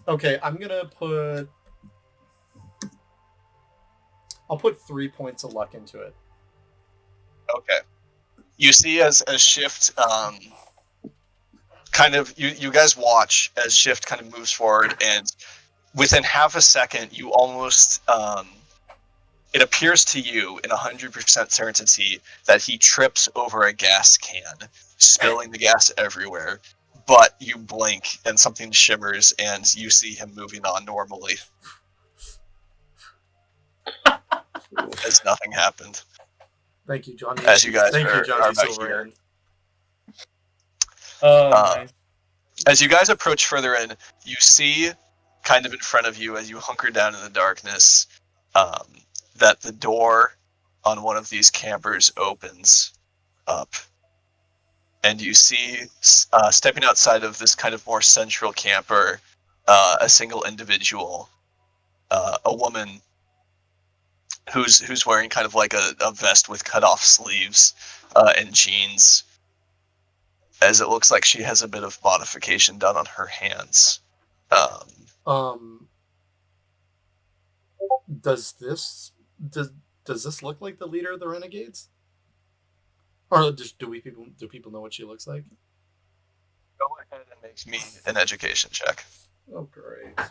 Okay, I'll put 3 points of luck into it. Okay. You see as Shift kind of you guys watch as Shift kind of moves forward, and within half a second you almost it appears to you in 100% certainty that he trips over a gas can, spilling the gas everywhere. But you blink and something shimmers and you see him moving on normally. As nothing happened. Thank you, Johnny. As you guys Thank are you, Johnny back Silverhand. Nice. As you guys approach further in, you see, kind of in front of you as you hunker down in the darkness, that the door on one of these campers opens up. And you see, stepping outside of this kind of more central camper, a single individual, a woman who's wearing kind of like a vest with cut off sleeves and jeans, as it looks like she has a bit of modification done on her hands. Does this look like the leader of the Renegades? Or do people know what she looks like? Go ahead and make me an education check. Oh, great. Can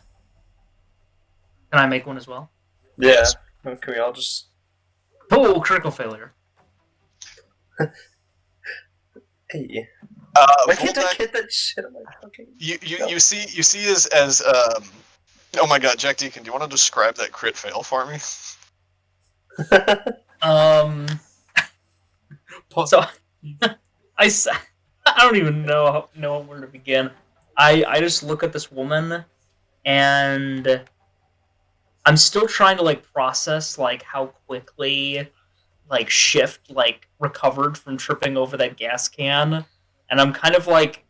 I make one as well? Yeah. Yes. Can we all just... Oh, critical failure. Hey. Why can't I get that shit on my fucking... You see as oh my god, Jack Deacon, do you want to describe that crit fail for me? So I don't even know where to begin. I just look at this woman, and I'm still trying to like process like how quickly like Shift like recovered from tripping over that gas can, and I'm kind of like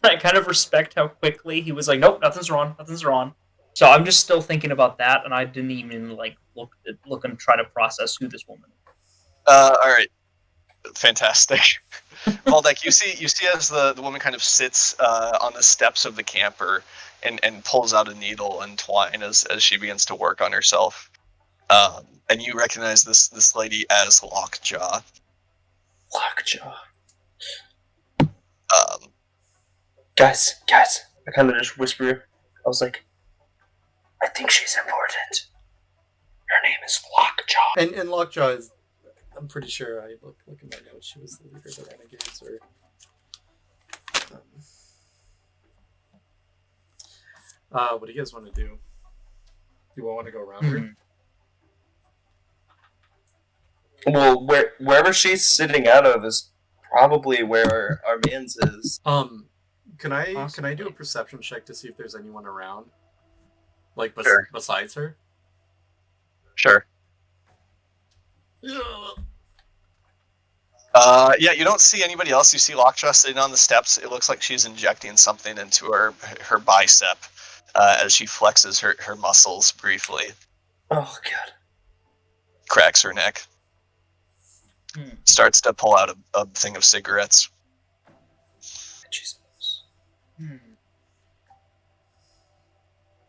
I kind of respect how quickly he was like, nope, nothing's wrong. So I'm just still thinking about that, and I didn't even like look and try to process who this woman is. All right, fantastic. Valdek, you see as the woman kind of sits on the steps of the camper and pulls out a needle and twine as she begins to work on herself. And you recognize this lady as Lockjaw. Lockjaw. Guys, I kind of just whisper. I was like, I think she's important. Her name is Lockjaw. And Lockjaw is... I'm pretty sure I look in my notes. She was the leader of the Renegades, or... what do you guys want to do? Do you want to go around her? Well, wherever she's sitting out of is probably where our man's is. Can I do a perception check to see if there's anyone around? Like, Sure. Besides her? Sure. Yeah, you don't see anybody else. You see Lockjaw sitting on the steps. It looks like she's injecting something into her bicep as she flexes her muscles briefly. Oh, God. Cracks her neck. Starts to pull out a thing of cigarettes. Jesus.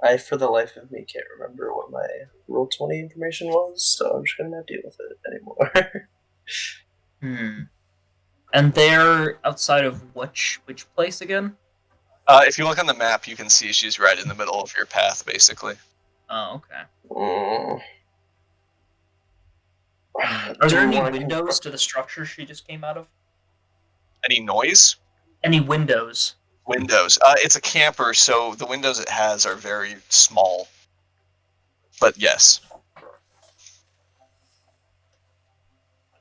I, for the life of me, can't remember what my Roll20 information was, so I'm just going to not deal with it anymore. And they're outside of which place again? If you look on the map, you can see she's right in the middle of your path, basically. Oh, okay. Are there any windows to the structure she just came out of? Any noise? Any windows? Windows. It's a camper, so the windows it has are very small. But yes.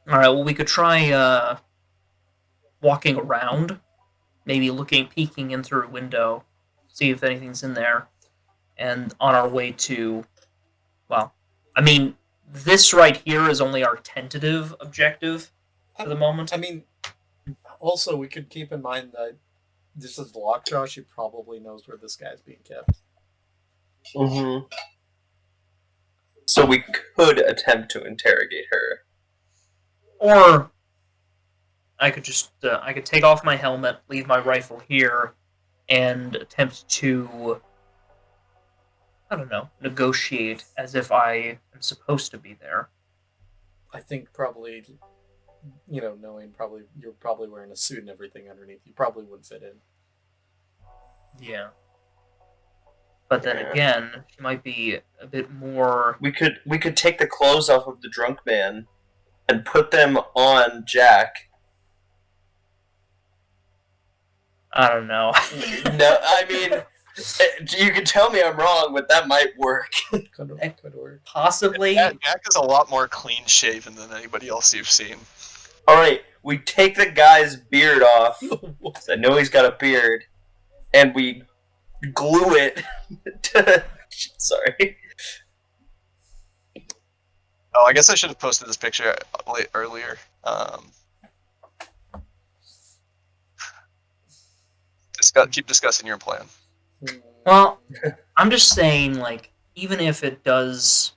Alright, well, we could try walking around. Maybe peeking in through a window. See if anything's in there. And on our way to... Well, I mean, this right here is only our tentative objective for the moment. I mean, also, we could keep in mind that this is Lockjaw. She probably knows where this guy's being kept. Mm-hmm. So we could attempt to interrogate her. Or I could just I could take off my helmet, leave my rifle here, and attempt to, I don't know, negotiate as if I am supposed to be there. I think probably, knowing you're probably wearing a suit and everything underneath, you probably wouldn't fit in. Yeah. But then again, she might be a bit more... We could take the clothes off of the drunk man and put them on Jack. I don't know. No, I mean, You can tell me I'm wrong, but that might work. Could work. Possibly. Jack is a lot more clean shaven than anybody else you've seen. Alright, we take the guy's beard off. I know he's got a beard. And we glue it to... Sorry. Oh, I guess I should have posted this picture earlier. Keep discussing your plan. Well, I'm just saying, like, even if it does,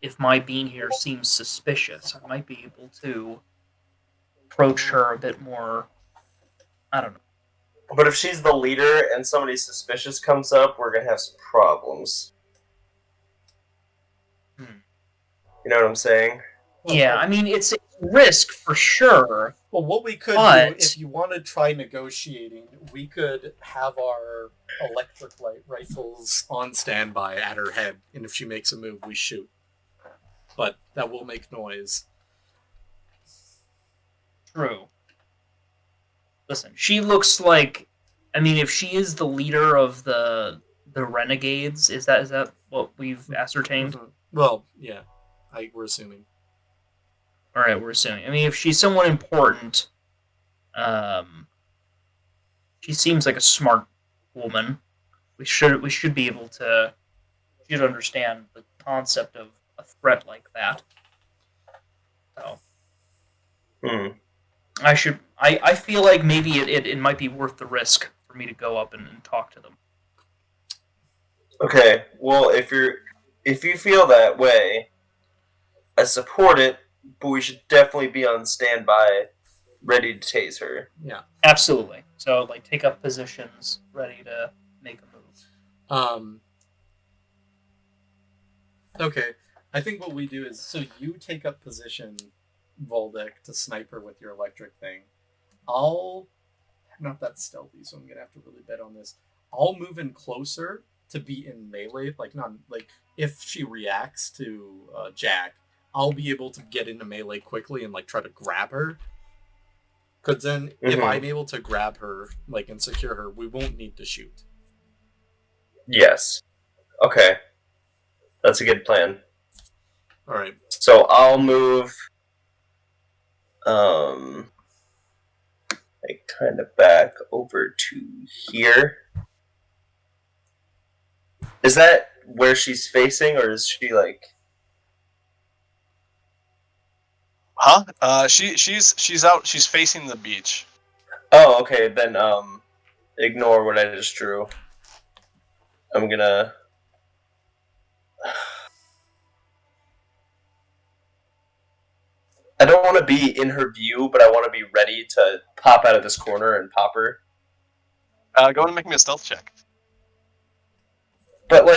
if my being here seems suspicious, I might be able to approach her a bit more. I don't know. But if she's the leader and somebody suspicious comes up, we're gonna have some problems. You know what I'm saying? Yeah, I mean, it's a risk for sure. Well, what we could But- do, if you want to try negotiating, we could have our electric light rifles on standby at her head, and if she makes a move, we shoot. But that will make noise. True. Listen, she looks like. I mean, if she is the leader of the renegades, is that what we've ascertained? Mhm. Well, yeah, we're assuming. All right, we're assuming. I mean, if she's someone important, she seems like a smart woman. We should be able to. Should understand the concept of a threat like that. So. I feel like maybe it might be worth the risk for me to go up and talk to them. Okay, well, if you feel that way, I support it, but we should definitely be on standby, ready to tase her. Yeah. Absolutely. So, like, take up positions, ready to make a move. Okay, I think what we do is, so you take up position, Voldek, to snipe her with your electric thing. I'm not that stealthy, so I'm gonna have to really bet on this. I'll move in closer to be in melee, if she reacts to Jack, I'll be able to get into melee quickly and try to grab her. Because then, if I'm able to grab her, and secure her, we won't need to shoot. Yes. Okay. That's a good plan. All right. So I'll move, kind of back over to here. Is that where she's facing, or is she Huh? She's out. She's facing the beach. Oh, okay. Then ignore what I just drew. I'm gonna. I don't want to be in her view, but I want to be ready to pop out of this corner and pop her. Go ahead and make me a stealth check. But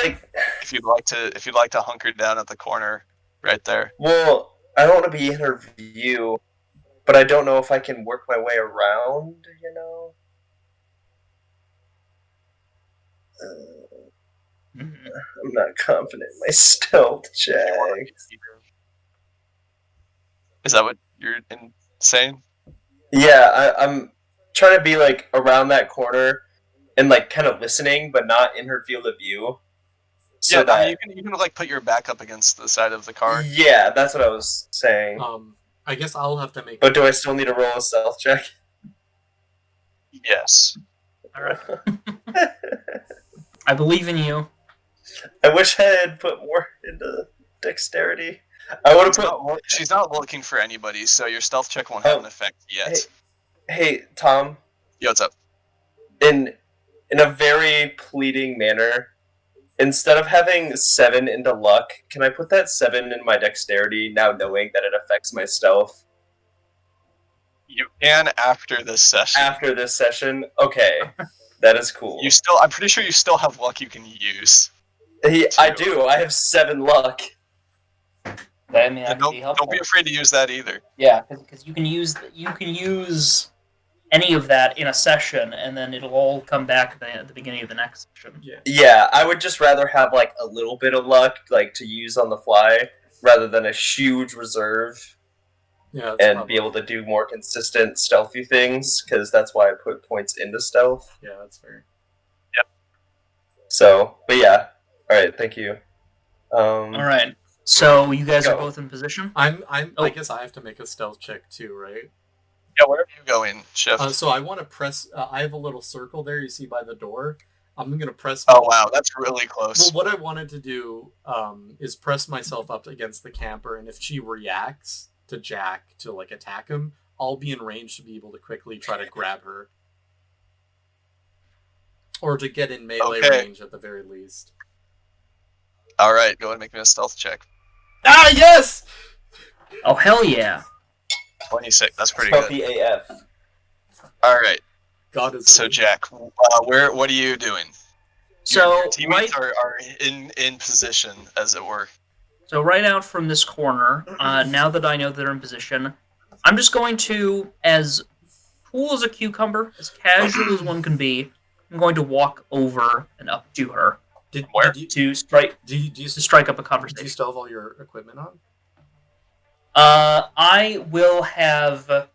if you'd like to hunker down at the corner, right there. Well, I don't want to be in her view, but I don't know if I can work my way around. You know. I'm not confident in my stealth check. Is that what you're saying? Yeah, I'm trying to be around that corner and kind of listening, but not in her field of view. So Yeah, you can put your back up against the side of the car. Yeah, that's what I was saying. I guess I'll have to make. But do I still need to roll a stealth check? Yes. All right. I believe in you. I wish I had put more into dexterity. I would have put. She's not looking for anybody, so your stealth check won't have an effect yet. Hey, Tom. Yo, what's up? In a very pleading manner, instead of having 7 into luck, can I put that 7 in my dexterity now knowing that it affects my stealth? You can after this session. After this session? Okay. That is cool. I'm pretty sure you still have luck you can use. I do. I have 7 luck. I mean, that don't be afraid to use that either. Yeah, because you can use any of that in a session, and then it'll all come back at the beginning of the next session. Yeah, I would just rather have a little bit of luck to use on the fly rather than a huge reserve. Yeah, and be able to do more consistent stealthy things, because that's why I put points into stealth. Yeah, that's fair. So, but yeah. All right, thank you. All right. So you guys Go. are both in position. I Oh. guess I have to make a stealth check too, right? Yeah, wherever you go in, shift. So I want to press. I have a little circle there. You see by the door. I'm gonna press. Oh wow, that's really close. Well, what I wanted to do is press myself up against the camper, and if she reacts to Jack to like attack him, I'll be in range to be able to quickly try to grab her, or to get in melee range at the very least. All right, go ahead and make me a stealth check. Ah, yes! Oh hell yeah! 26. That's pretty Stealthy good. AF. All right. God is So Jack, what are you doing? So your teammates are in position, as it were. So right out from this corner, now that I know they're in position, I'm just going to, as cool as a cucumber, as casual as one can be, I'm going to walk over and up to her. To strike up a conversation. Do you still have all your equipment on? I will have.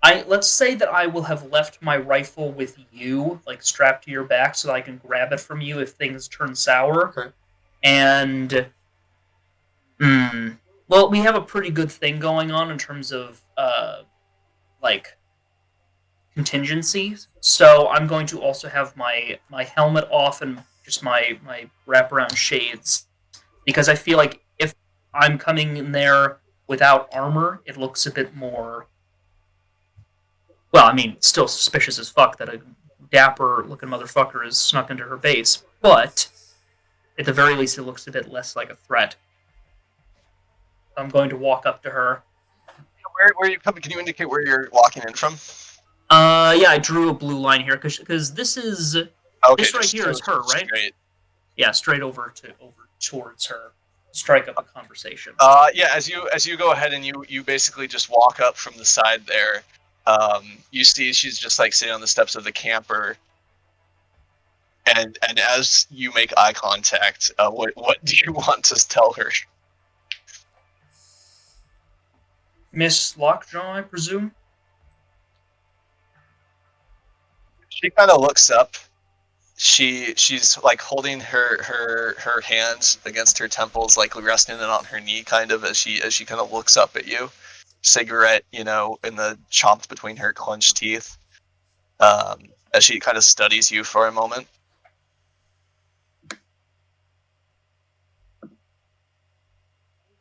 Let's say that I will have left my rifle with you, like strapped to your back, so that I can grab it from you if things turn sour. Okay. And well, we have a pretty good thing going on in terms of like contingencies. So I'm going to also have my helmet off and just my wraparound shades, because I feel like if I'm coming in there without armor, it looks a bit more. Well, I mean, still suspicious as fuck that a dapper-looking motherfucker is snuck into her base, but at the very least, it looks a bit less like a threat. I'm going to walk up to her. Where are you coming? Can you indicate where you're walking in from? Yeah, I drew a blue line here because this is this right here is her, right? Straight. Yeah, straight over towards her. Strike up a conversation. Yeah. As you go ahead and you basically just walk up from the side there. You see she's just like sitting on the steps of the camper. And as you make eye contact, what do you want to tell her? Miss Lockjaw, I presume? She kind of looks up. She's like holding her hands against her temples, like resting it on her knee, kind of as she kind of looks up at you. Cigarette, in the chomped between her clenched teeth, as she kind of studies you for a moment.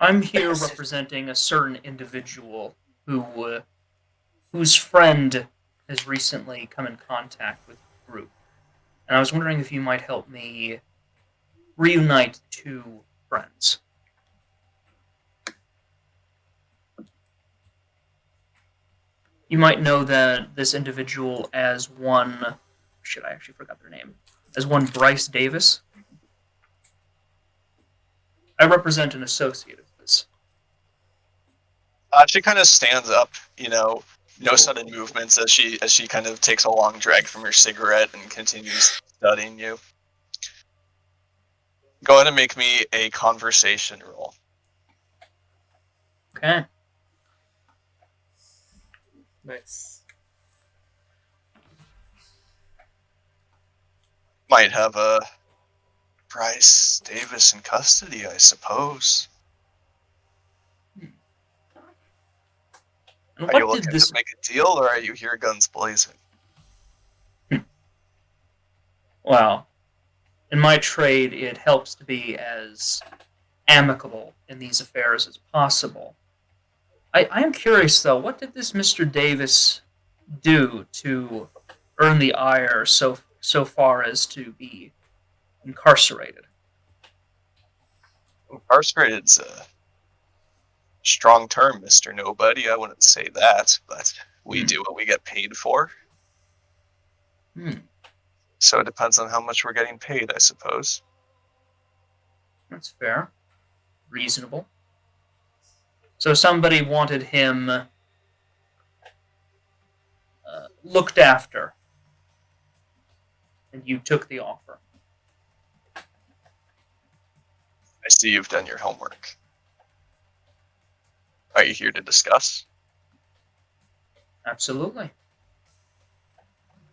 I'm here representing a certain individual whose friend has recently come in contact with the group. And I was wondering if you might help me reunite two friends. You might know that this individual as one... Shit, I actually forgot their name. As one Bryce Davis. I represent an associate of his. She kind of stands up, no sudden movements as she kind of takes a long drag from her cigarette and continues studying you. Go ahead and make me a conversation roll. Okay. Nice. Might have a Bryce Davis in custody, I suppose. And Are you looking to make a deal, or are you here guns blazing? Well, in my trade, it helps to be as amicable in these affairs as possible. I am curious, though, what did this Mr. Davis do to earn the ire so far as to be incarcerated? Incarcerated's a strong term, Mr. Nobody. I wouldn't say that, but we do what we get paid for. So it depends on how much we're getting paid, I suppose. That's fair. Reasonable. So somebody wanted him looked after, and you took the offer. I see you've done your homework. Are you here to discuss? Absolutely.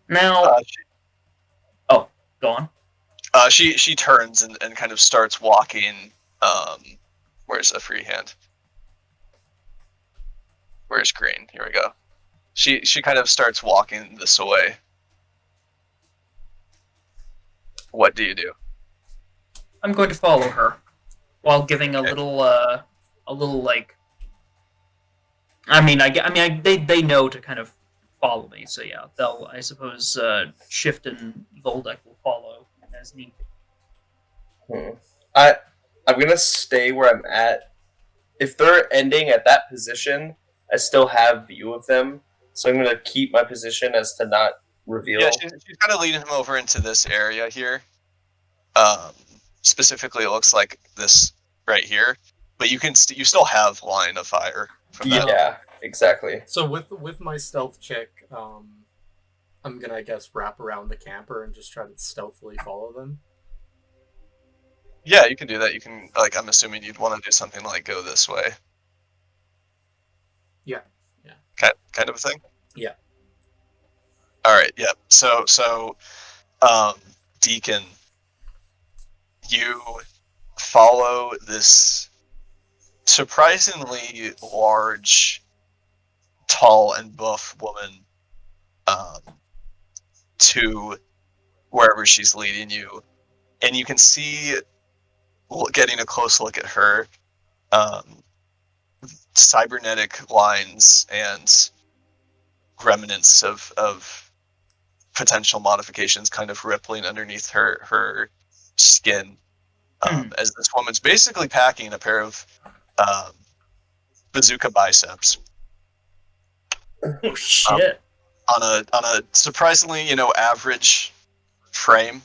Now... oh, go on. She turns and kind of starts walking. Where's a free hand? Where's green? Here we go. She kind of starts walking this way. What do you do? I'm going to follow her, while giving a little like. They know to kind of follow me, so yeah, they'll, I suppose, Shift and Voldek will follow as needed. I'm gonna stay where I'm at. If they're ending at that position, I still have view of them, so I'm gonna keep my position as to not reveal. Yeah, she's kind of leading him over into this area here. Specifically, it looks like this right here, but you still have line of fire from that. Yeah, exactly. So with my stealth check, I'm gonna, I guess, wrap around the camper and just try to stealthily follow them. Yeah, you can do that. You can, like, I'm assuming you'd want to do something like go this way. Yeah. Kind of a thing. Yeah. All right. Yeah. So, Deacon, you follow this surprisingly large, tall, and buff woman to wherever she's leading you, and you can see, getting a close look at her, cybernetic lines and remnants of potential modifications kind of rippling underneath her skin, as this woman's basically packing a pair of bazooka biceps. Oh shit! On a surprisingly, average frame.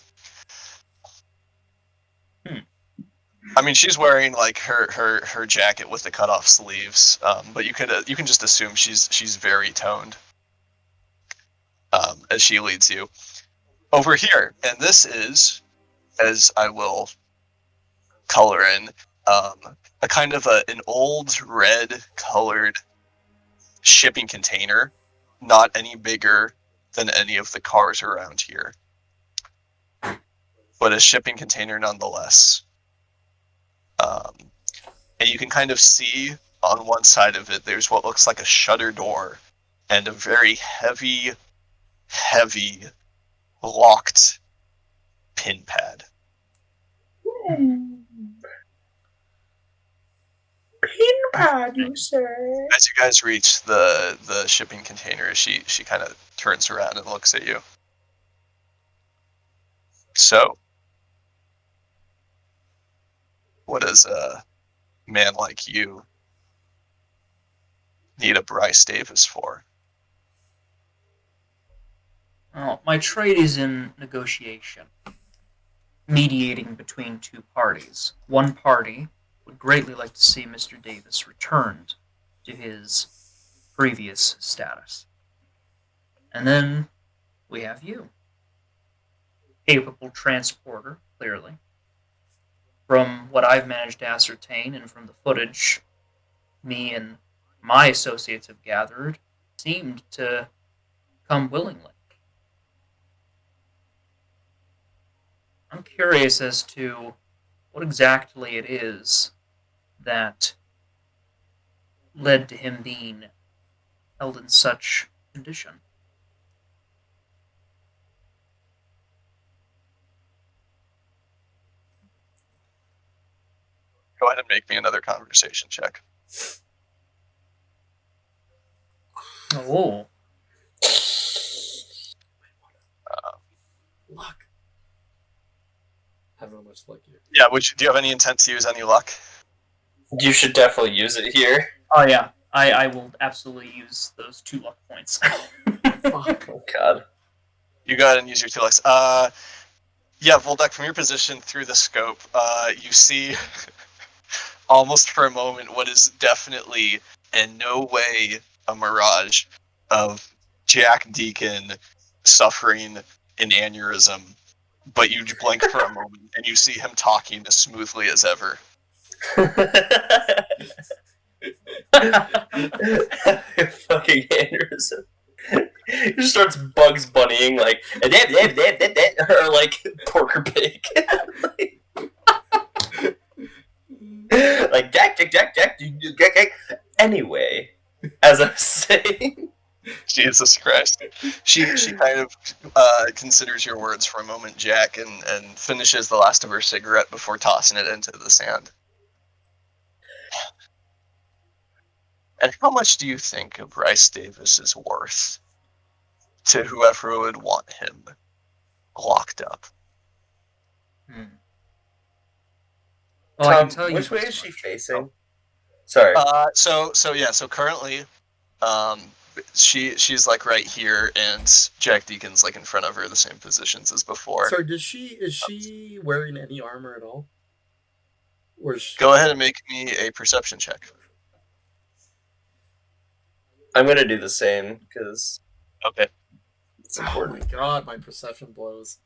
I mean, she's wearing like her jacket with the cut off sleeves, but you can just assume she's very toned, as she leads you over here. And this is, as I will color in, a kind of an old red colored shipping container, not any bigger than any of the cars around here, but a shipping container nonetheless. And you can kind of see on one side of it, there's what looks like a shutter door and a very heavy locked pin pad. Pin pad, you say? As you guys reach the shipping container, she kind of turns around and looks at you. So, what does a man like you need a Bryce Davis for? Well, my trade is in negotiation, mediating between two parties. One party would greatly like to see Mr. Davis returned to his previous status. And then we have you. Capable transporter, clearly. From what I've managed to ascertain and from the footage me and my associates have gathered, seemed to come willingly. I'm curious as to what exactly it is that led to him being held in such condition. Go ahead and make me another conversation check. Oh. Luck. I have no much luck here. Yeah, do you have any intent to use any luck? You should definitely use it here. Oh yeah, I will absolutely use those 2 luck points. Oh god. You go ahead and use your 2 lucks. Yeah, Voldek, from your position through the scope, you see almost for a moment what is definitely in no way a mirage of Jack Deacon suffering an aneurysm, but you blink for a moment and you see him talking as smoothly as ever. Fucking aneurysm. He just starts Bugs Bunnying like or like Porker Pig. Like Jack. Anyway, as I was saying, Jesus Christ. She kind of considers your words for a moment, Jack, and finishes the last of her cigarette before tossing it into the sand. And how much do you think Bryce Davis is worth to whoever would want him locked up? Well, I can Tom, tell you which way this is she much. facing? Sorry. So currently, she's like right here, and Jack Deacon's like in front of her, the same positions as before. So is she wearing any armor at all? Or Go ahead and make me a perception check. I'm gonna do the same because Okay. it's oh important. my god, my perception blows.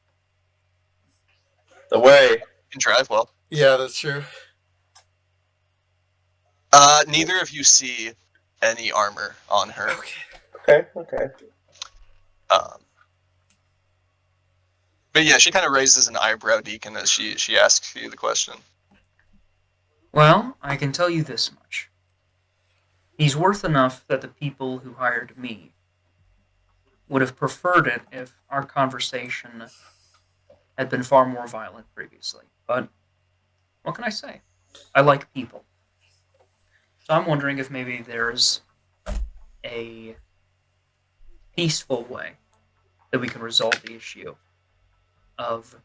The way. You can drive well. Yeah, that's true. Neither of you see any armor on her. Okay. Okay. But yeah, she kind of raises an eyebrow, Deacon, as she asks you the question. Well, I can tell you this much. He's worth enough that the people who hired me would have preferred it if our conversation had been far more violent previously. But what can I say? I like people. So I'm wondering if maybe there's a peaceful way that we can resolve the issue of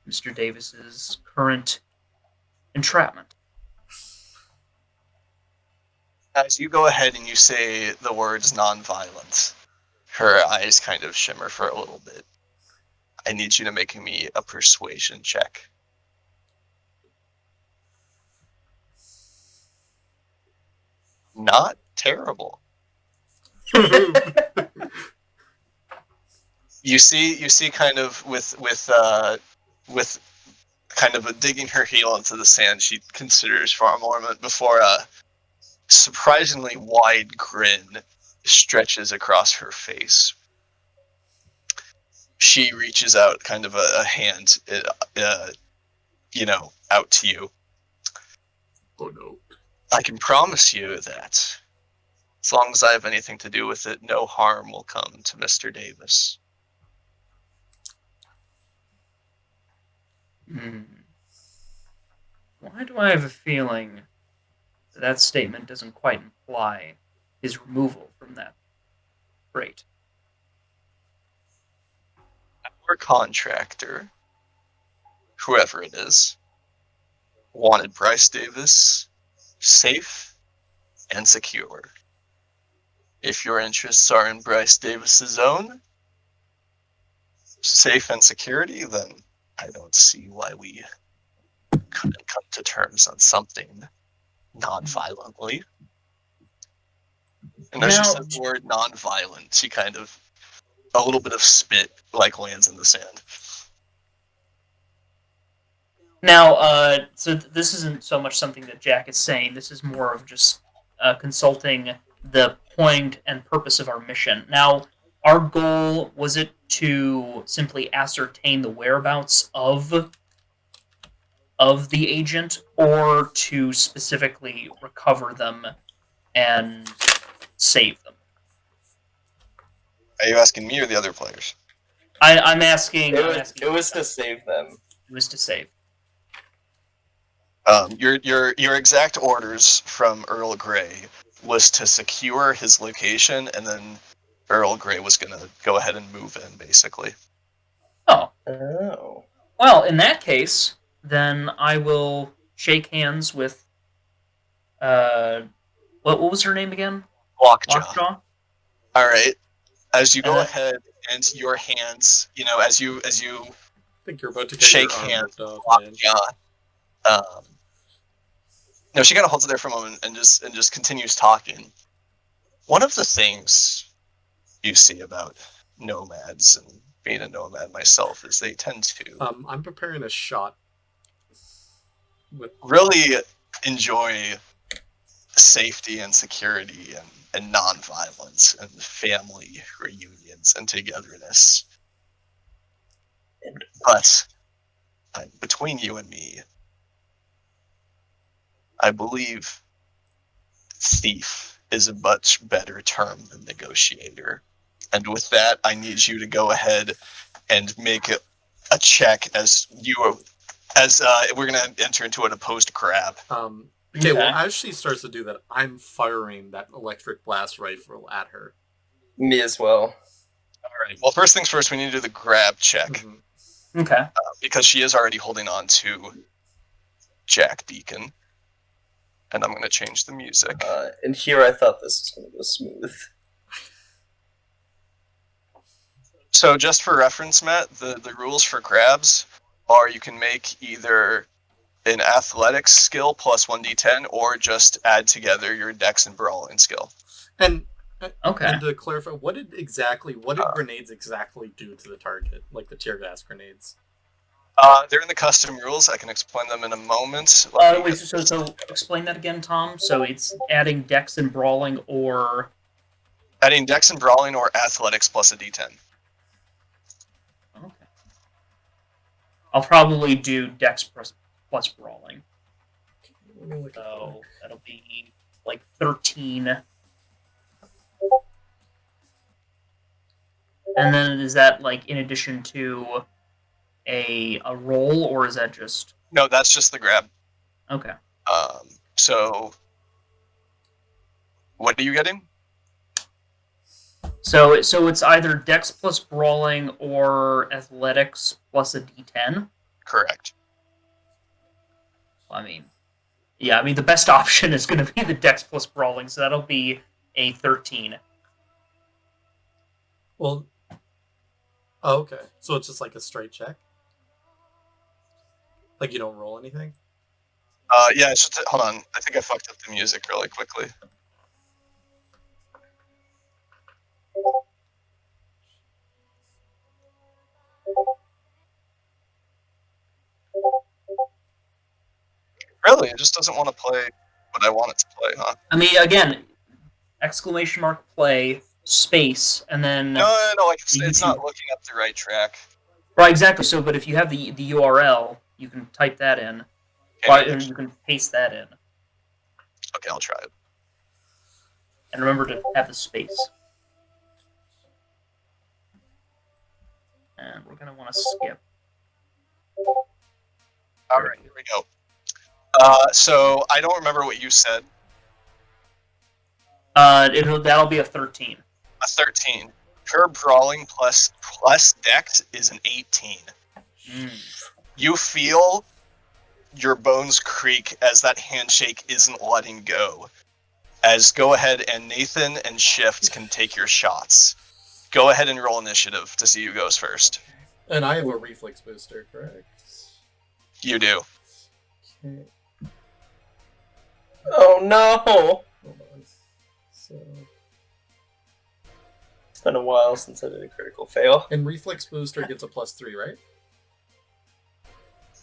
Mr. Davis's current entrapment. As you go ahead and you say the words nonviolent, her eyes kind of shimmer for a little bit. I need you to make me a persuasion check. Not terrible. You see kind of with kind of digging her heel into the sand, she considers for a moment before a surprisingly wide grin stretches across her face. She reaches out kind of a hand, out to you. Oh no. I can promise you that as long as I have anything to do with it, no harm will come to Mr. Davis. Why do I have a feeling that statement doesn't quite imply his removal from that freight? Our contractor, whoever it is, wanted Bryce Davis safe and secure. If your interests are in Bryce Davis's own safe and security, then I don't see why we couldn't come to terms on something non-violently. And as she said the word non-violent, she kind of, a little bit of spit like lands in the sand. Now, so this isn't so much something that Jack is saying. This is more of just consulting the point and purpose of our mission. Now, our goal, was it to simply ascertain the whereabouts of the agent, or to specifically recover them and save them? Are you asking me or the other players? I'm asking. It was to save them. It was to save. Your exact orders from Earl Grey was to secure his location, and then Earl Grey was going to go ahead and move in, basically. Oh. Oh. Well, in that case, then I will shake hands with. What was her name again? Lockjaw. All right. As you go Uh-huh. ahead and your hands, as you I think you're about to get shake your arm hands, ripped off, man. Lockjaw. No, she kind of holds it there for a moment and just continues talking. One of the things you see about nomads, and being a nomad myself, is they tend to I'm preparing a shot. really enjoy safety and security and non-violence and family reunions and togetherness. But between you and me, I believe thief is a much better term than negotiator. And with that, I need you to go ahead and make a check as we're going to enter into an opposed grab. Okay, well, as she starts to do that, I'm firing that electric blast rifle at her. Me as well. All right. Well, first things first, we need to do the grab check. Mm-hmm. Okay. Because she is already holding on to Jack Beacon. And I'm going to change the music. And here I thought this was going to go smooth. So just for reference, Matt, the rules for grabs are you can make either an athletics skill plus 1d10 or just add together your dex and brawling skill. And to clarify, what did grenades exactly do to the target? Like the tear gas grenades? They're in the custom rules. I can explain them in a moment. So explain that again, Tom. So it's adding dex and brawling or... Adding dex and brawling or athletics plus a d10. Okay. I'll probably do dex plus brawling. So that'll be like 13. And then is that like in addition to a roll, or is that just... No, that's just the grab. Okay. So what are you getting? So it's either dex plus brawling or athletics plus a d10? Correct. I mean, the best option is going to be the dex plus brawling, so that'll be a 13. Well, okay. So it's just like a straight check? Like you don't roll anything? Yeah, hold on. I think I fucked up the music really quickly. Really? It just doesn't want to play what I want it to play, huh? I mean, again, exclamation mark play, space, and then... No, like it's not looking up the right track. Right, exactly. So, but if you have the URL, you can type that in. Or you can paste that in. Okay, I'll try it. And remember to have the space. And we're going to want to skip. Alright, here we go. So, I don't remember what you said. That'll be a 13. A 13. Her brawling plus dex is an 18. You feel your bones creak as that handshake isn't letting go. As go ahead and Nathan and Shift can take your shots. Go ahead and roll initiative to see who goes first. And I have a reflex booster, correct? You do. Okay. Oh no! Hold on. So... It's been a while since I did a critical fail. And reflex booster gets a +3, right?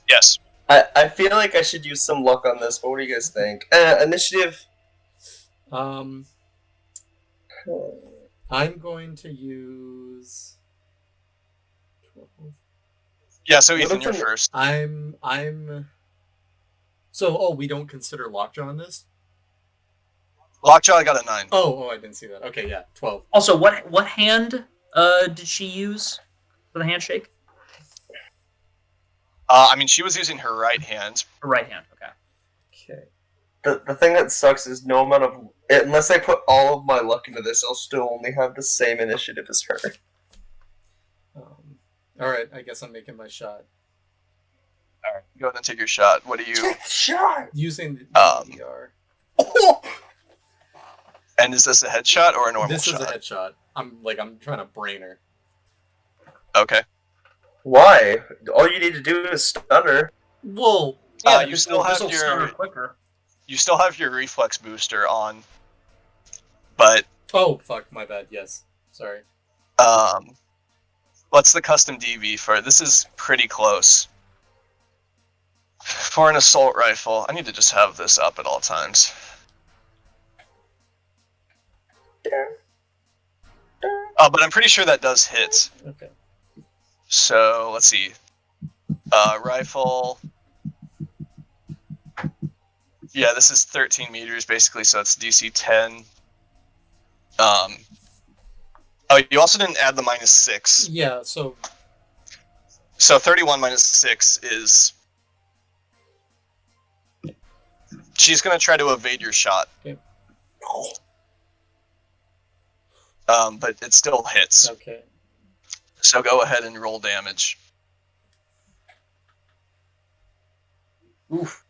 Yes. I feel like I should use some luck on this, but what do you guys think? Initiative? I'm going to use... 12. Yeah, so Ethan, you're first. I'm... So, we don't consider Lockjaw on this? Lockjaw got a 9. Oh, I didn't see that. Okay, yeah, 12. Also, what hand did she use for the handshake? I mean, she was using her right hand. Her right hand, okay. Okay. The thing that sucks is no amount of... Unless I put all of my luck into this, I'll still only have the same initiative as her. Alright, I guess I'm making my shot. Alright, go ahead and take your shot. What do you... Take the shot! Using the DR. And is this a headshot or a normal This shot? is a headshot. I'm trying to brain her. Okay. Why? All you need to do is stun her. Well, you still have your... quicker. You still have your reflex booster on, but... Oh, fuck, my bad, yes. Sorry. What's the custom DV for? This is pretty close. For an assault rifle, I need to just have this up at all times. But I'm pretty sure that does hit. Okay. So let's see. Rifle. Yeah, this is 13 meters basically, so it's DC 10. Oh, you also didn't add the -6. Yeah, so So 31 minus 6 is. She's gonna try to evade your shot. Okay. But it still hits. okay. So go ahead and roll damage. Oof.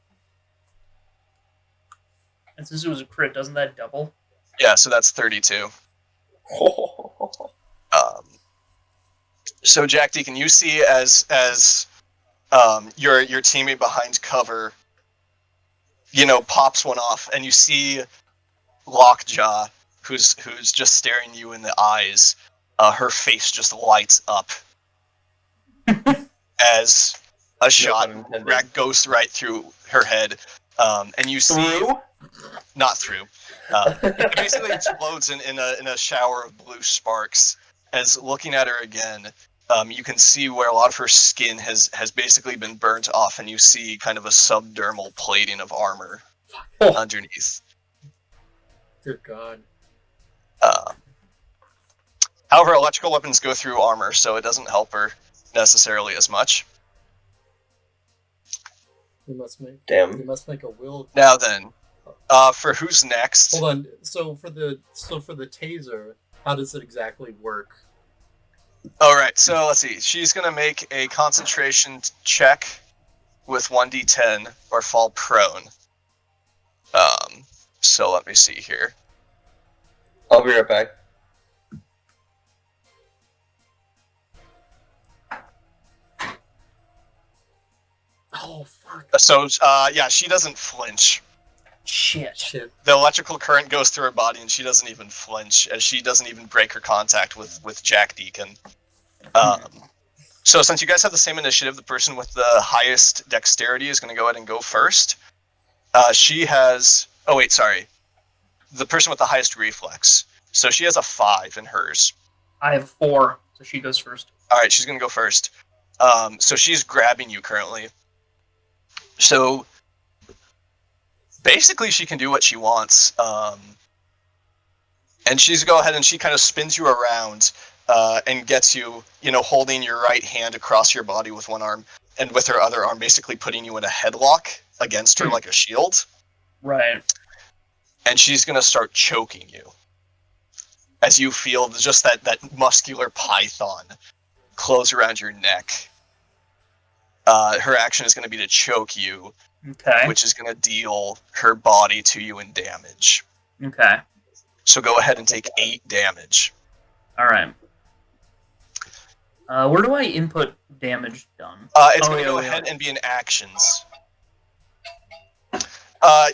And since it was a crit, doesn't that double? Yeah, so that's 32. So Jack Deacon, you see as your teammate behind cover, pops one off, and you see Lockjaw, who's just staring you in the eyes. Her face just lights up as a shot goes right through her head, and you see not through. It basically explodes in a shower of blue sparks. As looking at her again, you can see where a lot of her skin has basically been burnt off, and you see kind of a subdermal plating of armor underneath. Dear God. However, electrical weapons go through armor, so it doesn't help her necessarily as much. We must make. Damn. We must make a will. Now then, for who's next? Hold on. So for the taser, how does it exactly work? All right. So let's see. She's gonna make a concentration check with 1d10 or fall prone. So let me see here. I'll be right back. Oh fuck! So yeah, she doesn't flinch. Shit. The electrical current goes through her body, and she doesn't even flinch, as she doesn't even break her contact with Jack Deacon. So since you guys have the same initiative, the person with the highest dexterity is going to go ahead and go first. She has... Oh, wait, sorry. The person with the highest reflex. So she has a 5 in hers. I have 4, so she goes first. Alright, she's going to go first. So she's grabbing you currently. So basically she can do what she wants. And she's going to go ahead and she kind of spins you around and gets you, holding your right hand across your body with one arm, and with her other arm basically putting you in a headlock against her like a shield. Right. And she's going to start choking you. As you feel just that muscular python close around your neck. Her action is going to be to choke you, Okay. which is going to deal her body to you in damage. Okay. So go ahead and take 8 damage. Alright. Where do I input damage done? It's going to go ahead and be in actions.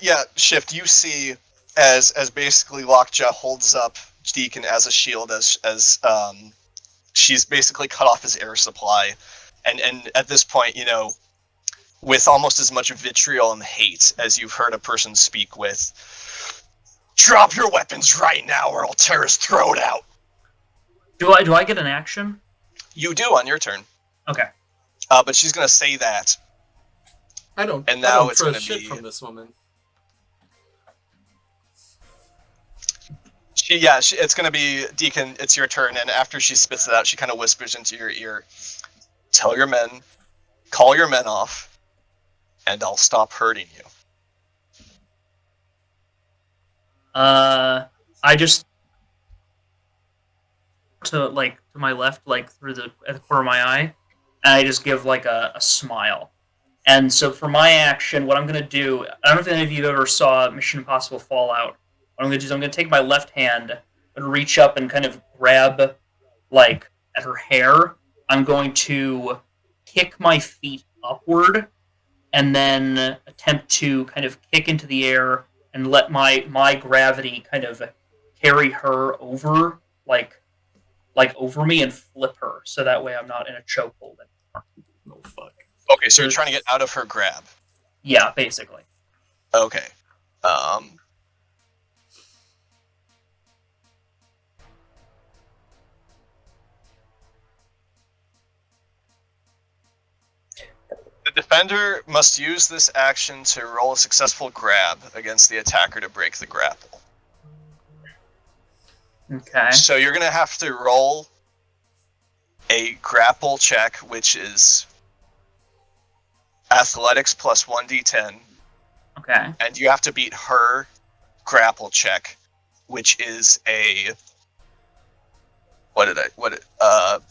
Yeah, Shift, you see as basically Lockjaw holds up Deacon as a shield as she's basically cut off his air supply. And at this point, with almost as much vitriol and hate as you've heard a person speak with, drop your weapons right now or I'll tear his throat out. Do I get an action? You do on your turn. Okay. But she's going to say that. And now it's going to be from this woman. It's going to be, Deacon, it's your turn, and after she spits it out, she kind of whispers into your ear, tell your men, call your men off, and I'll stop hurting you. I just to my left, through at the corner of my eye, and I just give a smile. And so for my action, what I'm gonna do, I don't know if any of you ever saw Mission Impossible Fallout. What I'm gonna do is I'm gonna take my left hand and reach up and kind of grab at her hair. I'm going to kick my feet upward and then attempt to kind of kick into the air and let my gravity kind of carry her over, over me and flip her, so that way I'm not in a chokehold anymore. Oh fuck. Okay, so you're trying to get out of her grab. Yeah, basically. Okay. defender must use this action to roll a successful grab against the attacker to break the grapple. Okay. So you're going to have to roll a grapple check, which is athletics plus 1d10. Okay. And you have to beat her grapple check, which is a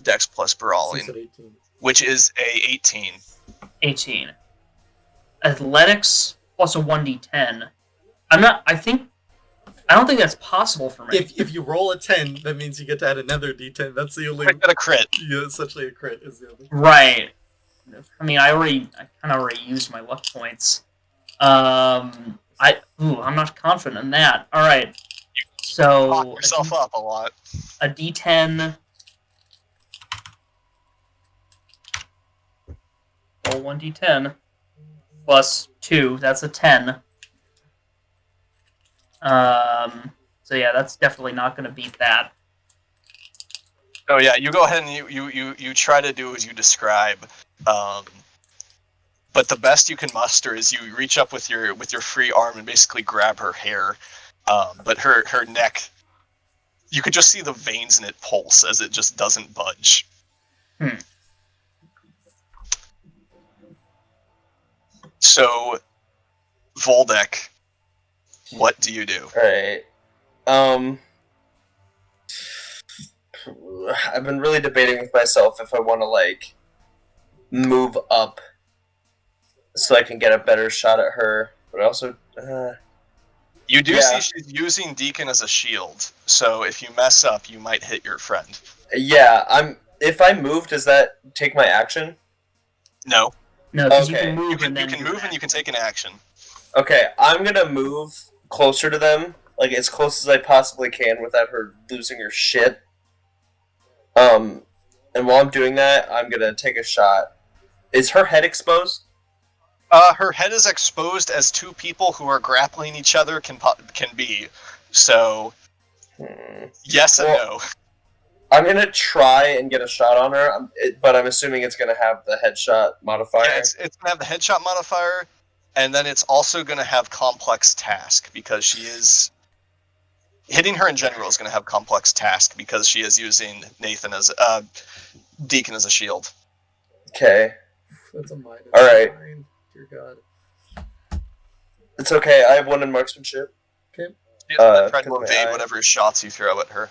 dex plus brawling, 18. which is a 18. 18. Athletics plus a 1d10. I don't think that's possible for me. If you roll a 10, that means you get to add another d10. That's the only. Got a crit. Yeah, essentially a crit is the other. Right. I mean, I kind of already used my luck points. I'm not confident in that. All right. So Lock yourself up a lot. A d10. Roll 1d10 plus 2. That's a 10. So yeah, that's definitely not going to beat that. Oh yeah, you go ahead and you try to do as you describe. But the best you can muster is you reach up with your free arm and basically grab her hair. But her neck, you could just see the veins in it pulse as it just doesn't budge. So, Voldek, what do you do? Alright. I've been really debating with myself if I want to, move up so I can get a better shot at her. But also, you do see she's using Deacon as a shield, so if you mess up, you might hit your friend. Yeah, if I move, does that take my action? No. No, because Okay. you can move You can and then move and you can take an action. Okay, I'm gonna move closer to them, as close as I possibly can without her losing her shit. And while I'm doing that, I'm gonna take a shot. Is her head exposed? Her head is exposed as two people who are grappling each other can be. So, yes and no. I'm gonna try and get a shot on her, but I'm assuming it's gonna have the headshot modifier. Yeah, it's gonna have the headshot modifier, and then it's also gonna have complex task because she is hitting her in general is gonna have complex task because she is using Deacon as a shield. Okay. That's a minus. All right. 9. Dear God. It's okay. I have one in marksmanship. Okay. Yeah, try to 'cause my evade eye- whatever shots you throw at her.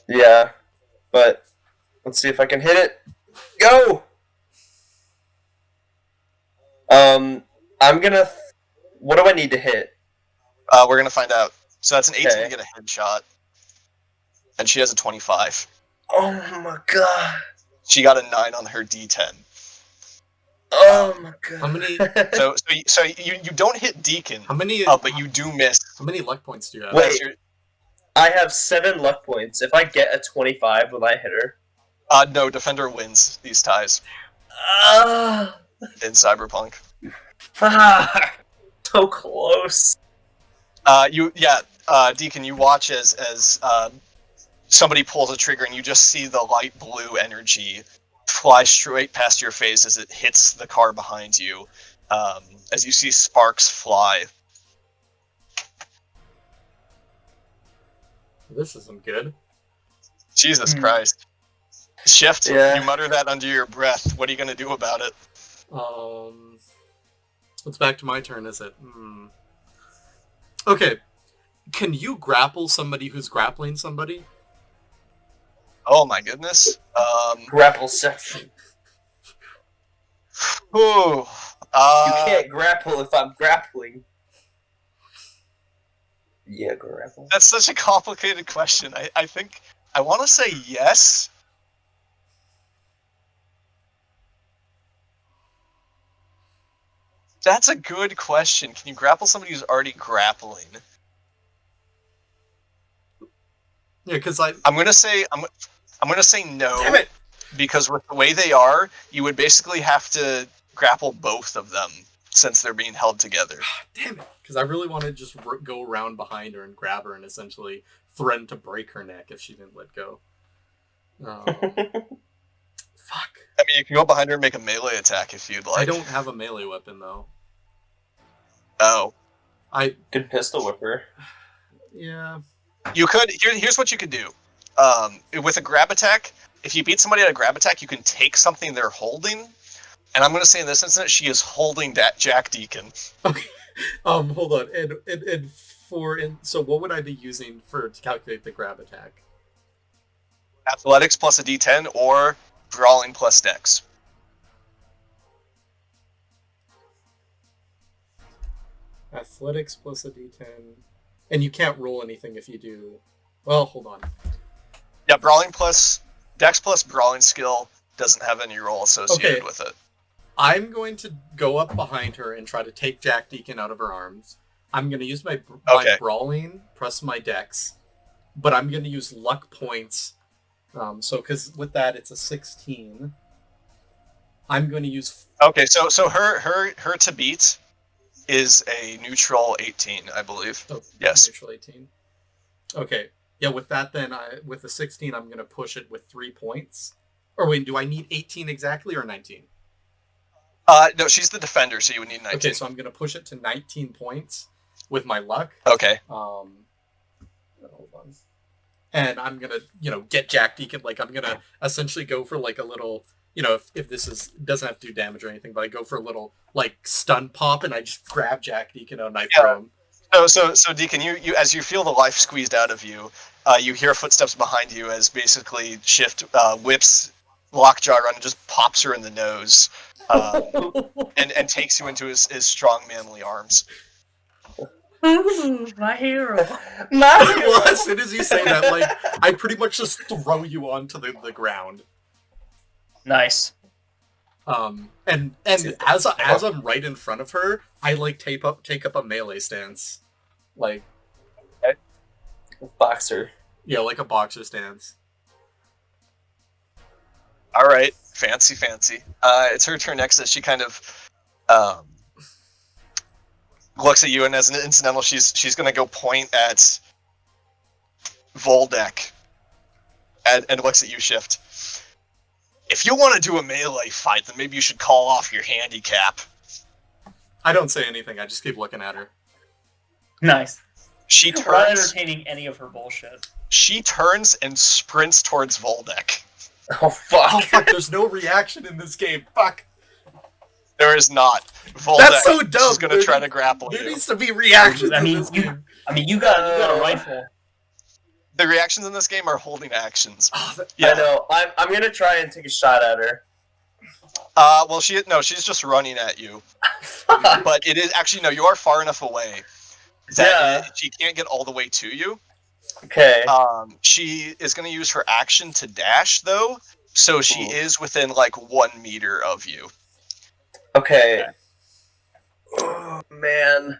Yeah, but let's see if I can hit it. Go. I'm gonna. What do I need to hit? We're gonna find out. So that's an 18 Okay. to get a headshot, and she has a 25. Oh my god. She got a 9 on her D10. Oh my god. How many? So you don't hit Deacon, How many? but you do miss. How many luck points do you have? Wait. That's your- I have 7 luck points. If I get a 25, will I hit her? no, Defender wins these ties Ah, in Cyberpunk. fuck. So close. Deacon, you watch as somebody pulls a trigger and you just see the light blue energy fly straight past your face as it hits the car behind you. As you see sparks fly. This isn't good. Jesus Christ. Shift, Yeah. you mutter that under your breath. What are you going to do about it? It's back to my turn, is it? Okay. Can you grapple somebody who's grappling somebody? Oh my goodness. Grappleception. Ooh, You can't grapple if I'm grappling. Yeah, grapple. That's such a complicated question. I think I want to say yes. That's a good question. Can you grapple somebody who's already grappling? Yeah, because I'm gonna say no. Damn it! Because with the way they are, you would basically have to grapple both of them since they're being held together. Damn it! Because I really want to just go around behind her and grab her and essentially threaten to break her neck if she didn't let go. Fuck. I mean, you can go behind her and make a melee attack if you'd like. I don't have a melee weapon though. Oh. Good pistol whipper. Yeah. You could. Here's what you could do. With a grab attack, if you beat somebody at a grab attack, you can take something they're holding. And I'm going to say in this instance, she is holding that Jack Deacon. Okay. Hold on. So what would I be using to calculate the grab attack? Athletics plus a D10 or brawling plus dex. Athletics plus a D10. And you can't roll anything if you do. Well, hold on. Yeah, brawling plus dex plus brawling skill doesn't have any roll associated with it. I'm going to go up behind her and try to take Jack Deacon out of her arms. I'm going to use my brawling, press my dex, but I'm going to use luck points. Because with that, it's a 16. I'm going to use... Okay, so her to beat is a neutral 18, I believe. Oh, yes. Neutral 18. Okay. Yeah, with that then, with the 16, I'm going to push it with 3 points. Or wait, do I need 18 exactly or 19? No, she's the defender, so you would need 19. Okay, so I'm going to push it to 19 points with my luck. Okay. Hold on. And I'm going to, get Jack Deacon. Like, I'm going to essentially go for, like, a little, if this doesn't have to do damage or anything, but I go for a little, like, stun pop, and I just grab Jack Deacon and I throw him. So Deacon, you as you feel the life squeezed out of you, you hear footsteps behind you as basically Shift whips Lockjaw around and just pops her in the nose, and takes you into his strong, manly arms. Ooh, my hero. Well, as soon as you say that, like, I pretty much just throw you onto the ground. Nice. And as I'm right in front of her, I like take up a melee stance, like boxer. Yeah, like a boxer stance. All right, fancy. It's her turn next. As she kind of looks at you, and as an incidental, she's gonna go point at Voldek, and looks at you, Shift. If you want to do a melee fight, then maybe you should call off your handicap. I don't say anything. I just keep looking at her. Nice. She turns. Not entertaining any of her bullshit. She turns and sprints towards Voldek. Oh fuck! Oh fuck! There's no reaction in this game. Fuck. There is not. Voldek, that's so dumb. She's gonna try to grapple you. There needs to be reaction. You got a rifle. The reactions in this game are holding actions. Yeah, I know. I'm gonna try and take a shot at her. Well, she's just running at you. But it is actually, no, you are far enough away that she can't get all the way to you. Okay. She is going to use her action to dash, though, so she is within, like, 1 meter of you. Okay. Oh, man.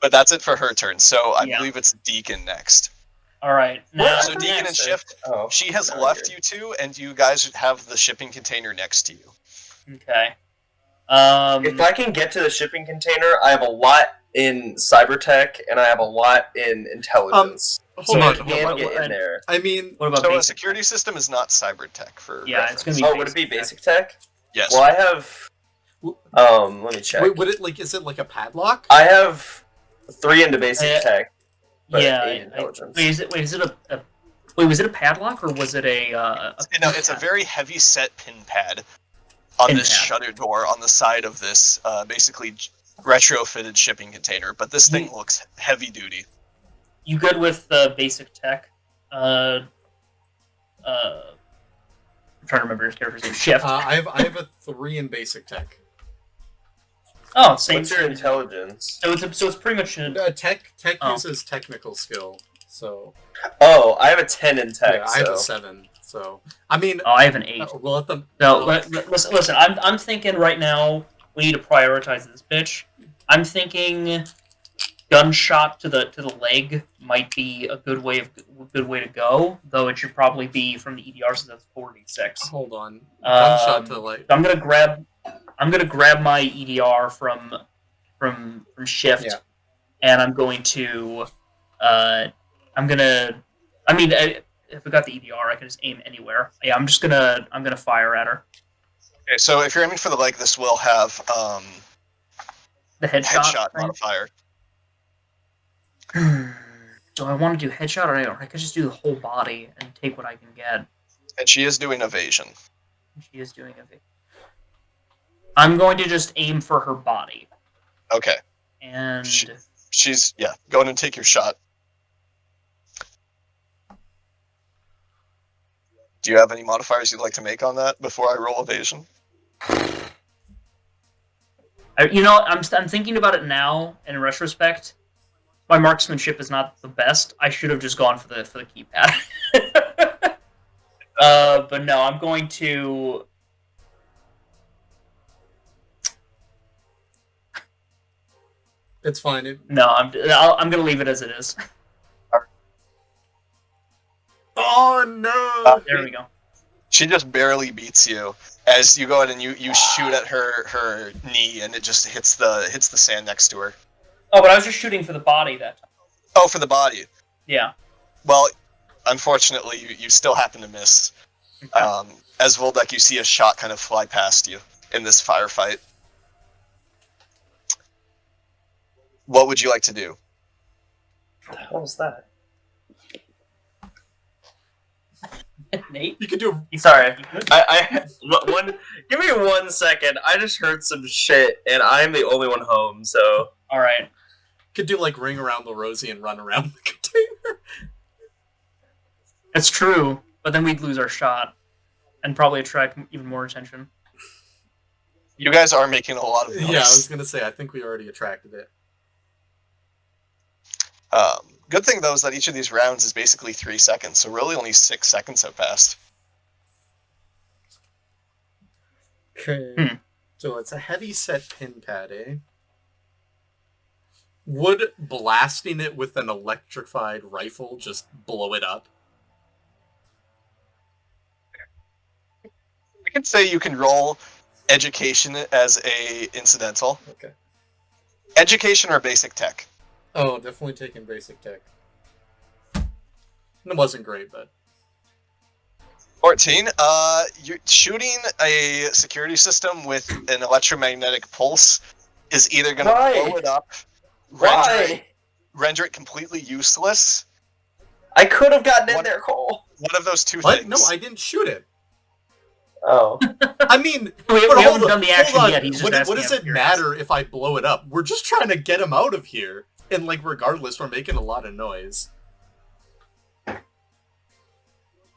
But that's it for her turn, so I believe it's Deacon next. Alright. Now, so Deacon and Shift, she has left you two, and you guys have the shipping container next to you. Okay. If I can get to the shipping container, I have a lot in cybertech, and I have a lot in intelligence. Hold on. Get in there. I mean, what about a security system is not cybertech for reference. It's gonna be would it be basic tech? Yes. Well, I have... let me check. Wait, is it like a padlock? I have 3 into basic tech. Intelligence. Was it a padlock or was it a? No, it's a very heavy set pin pad on this shutter door on the side of this basically retrofitted shipping container. But this thing looks heavy duty. You good with basic tech? I'm trying to remember his character's name. Shift. I have a 3 in basic tech. Oh, same. What's your intelligence? So it's pretty much tech uses technical skill. So. Oh, I have a 10 in tech. Yeah, I have a 7. So I mean. Oh, I have an 8. We'll let them. No, listen. I'm thinking right now we need to prioritize this bitch. I'm thinking gunshot to the leg might be a good way to go. Though it should probably be from the EDR, so that's 46. Hold on. Gunshot to the leg. I'm gonna grab my EDR from Shift, and I'm going to if we got the EDR, I can just aim anywhere. Yeah, I'm gonna fire at her. Okay, so if you're aiming for the leg, this will have The headshot modifier. Do I want to do headshot or I could just do the whole body and take what I can get. And she is doing evasion. She is doing evasion. I'm going to just aim for her body. Okay. And she's go ahead and take your shot. Do you have any modifiers you'd like to make on that before I roll evasion? I'm thinking about it now, and in retrospect, my marksmanship is not the best. I should have just gone for the keypad. But no, I'm going to. It's fine. No, I'm gonna leave it as it is. Oh no! There we go. She just barely beats you as you go ahead and you shoot at her knee, and it just hits the sand next to her. Oh, but I was just shooting for the body that time. Oh, for the body. Yeah. Well, unfortunately, you still happen to miss. Okay. As Voldek, you see a shot kind of fly past you in this firefight. What would you like to do? What the hell was that? Nate? You could do. Sorry, give me 1 second. I just heard some shit, and I'm the only one home. So All right. Could do like ring around the Rosie and run around the container. It's true, but then we'd lose our shot, and probably attract even more attention. You guys are making a lot of noise. Yeah, I was gonna say. I think we already attracted it. Good thing, though, is that each of these rounds is basically 3 seconds, so really only 6 seconds have passed. Okay. So it's a heavy set pin pad, eh? Would blasting it with an electrified rifle just blow it up? I can say you can roll education as a incidental. Okay. Education or basic tech. Oh, definitely taking basic tech. It wasn't great, but 14. You're shooting a security system with an electromagnetic pulse is either going to blow it up, render it completely useless. I could have gotten in there, Cole. One of those two what? things. No, I didn't shoot it. Oh. I mean, we but haven't done the action hold on. yet. He's just What asking does out it of matter if I blow it up? We're just trying to get him out of here. And, like, regardless, we're making a lot of noise. I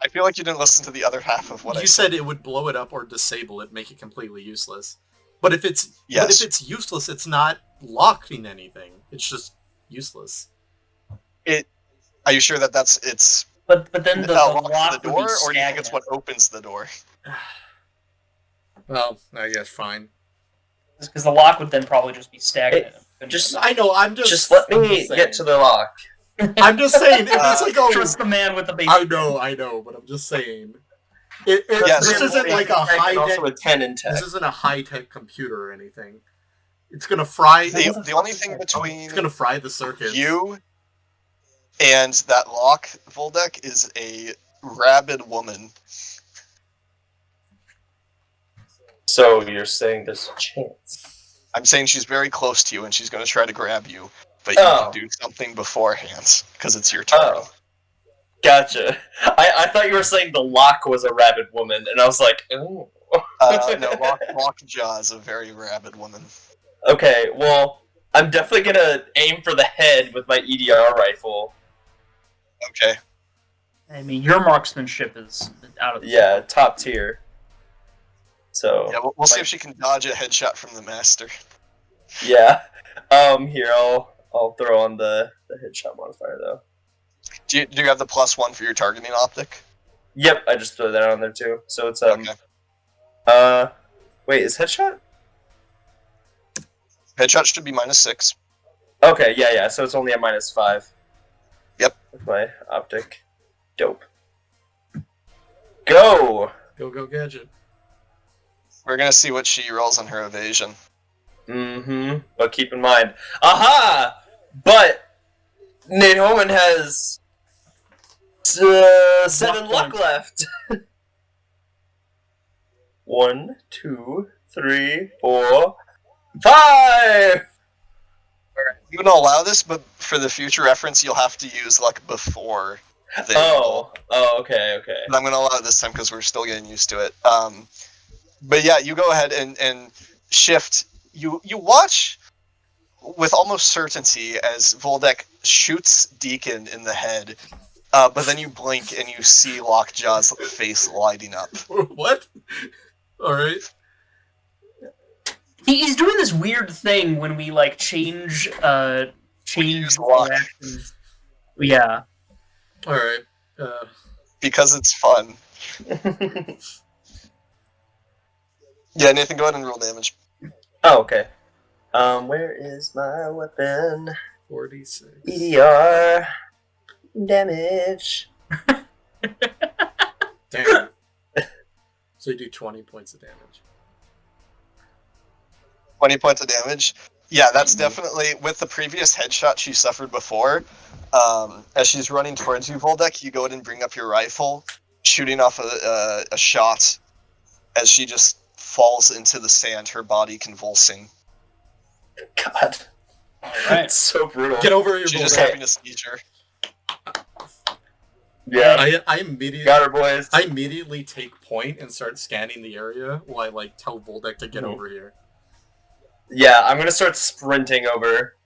feel like you didn't listen to the other half of what I You said it would blow it up or disable it, make it completely useless. But if it's useless, it's not locking anything. It's just useless. Are you sure that it's But then the lock the would be door, or do you think it's stagnant. what opens the door? Well, I guess fine. Because the lock would then probably just be stagnant. I know. Just let me get to the lock. I'm just saying. If it's like trust the man with the base. I know, but I'm just saying. Yes. This isn't like a high also a tech. 10 in tech. This isn't a high tech computer or anything. It's gonna fry. The only thing between It's gonna fry the circuits. you and that lock, Voldek, is a rabid woman. So you're saying there's a chance? I'm saying she's very close to you and she's going to try to grab you, but you can do something beforehand because it's your turn. Oh. Gotcha. I thought you were saying the lock was a rabid woman, and I was like, ooh. No, Lockjaw is a very rabid woman. Okay, well, I'm definitely gonna aim for the head with my EDR rifle. Okay. I mean, your marksmanship is out of the Yeah, top tier. So Yeah, we'll see if she can dodge a headshot from the master. yeah. Here I'll throw on the headshot modifier though. Do you have the +1 for your targeting optic? Yep, I just threw that on there too. So it's Okay. wait, is headshot? Headshot should be -6. Okay, yeah. So it's only a -5. Yep. With my optic. Dope. Go! Go gadget. We're gonna see what she rolls on her evasion. Mm-hmm. But keep in mind. Aha! But Nate Holman has 7 luck points. left. 1, 2, 3, 4, 5. I'm gonna allow this, but for the future reference, you'll have to use luck before the roll. Oh, okay. But I'm gonna allow it this time because we're still getting used to it. But yeah, you go ahead and shift. You watch with almost certainty as Voldek shoots Deacon in the head, but then you blink and you see Lockjaw's face lighting up. What? All right. He's doing this weird thing when we like change use luck. actions. Yeah. All right. Because it's fun. Yeah, Nathan, go ahead and roll damage. Oh, okay. Where is my weapon? 46. EDR. Damage. Damn. So you do 20 points of damage. 20 points of damage. Yeah, that's definitely, with the previous headshot she suffered before, as she's running towards you, Voldek, you go ahead and bring up your rifle, shooting off a shot as she just falls into the sand, her body convulsing. God. Alright. That's so brutal. Get over here, She's just Voldek. having a seizure. Yeah. I immediately Got her, boys. I immediately take point and start scanning the area while I like tell Voldek to get over here. Yeah, I'm gonna start sprinting over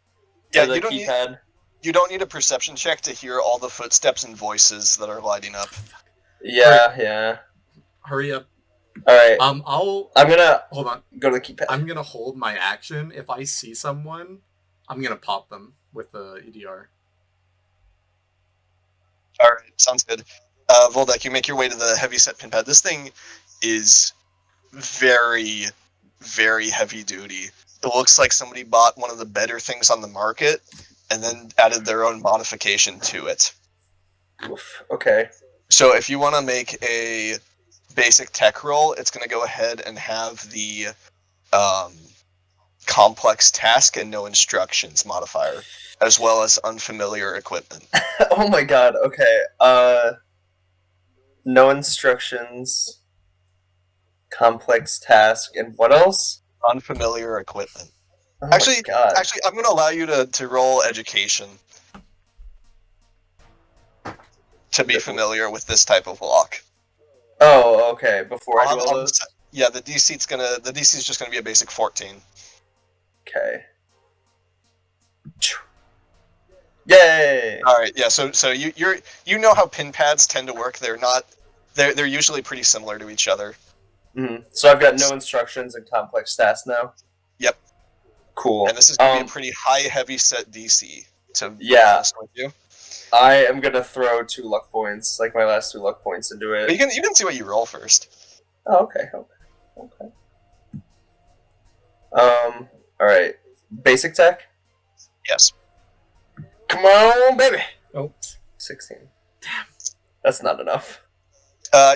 to Yeah, the you don't keypad. You don't need a perception check to hear all the footsteps and voices that are lighting up. Yeah. Hurry up. Alright. I'm gonna hold on. go to the keypad. I'm gonna hold my action. If I see someone, I'm gonna pop them with the EDR. Alright, sounds good. Voldek, you make your way to the heavy-set pin pad. This thing is very, very heavy duty. It looks like somebody bought one of the better things on the market and then added their own modification to it. Oof. Okay. So if you want to make a basic tech roll, it's going to go ahead and have the complex task and no instructions modifier, as well as unfamiliar equipment. Oh my god, okay. No instructions, complex task, and what else? Unfamiliar equipment. Oh Actually, my god. I'm going to allow you to roll education to be familiar with this type of lock. Oh, okay, before I do all those? Yeah, the DC is just gonna be a basic 14. Okay. Yay! All right, yeah. So you know how pin pads tend to work. They're usually pretty similar to each other. Mm-hmm. So I've got no instructions and complex stats now? Yep. Cool. And this is gonna be a pretty high heavy set DC to be Yeah. honest with you. I am gonna throw 2 luck points, like my last 2 luck points into it. But you can see what you roll first. Oh, okay. Alright. Basic tech? Yes. Come on, baby! Oh, 16. Damn. That's not enough.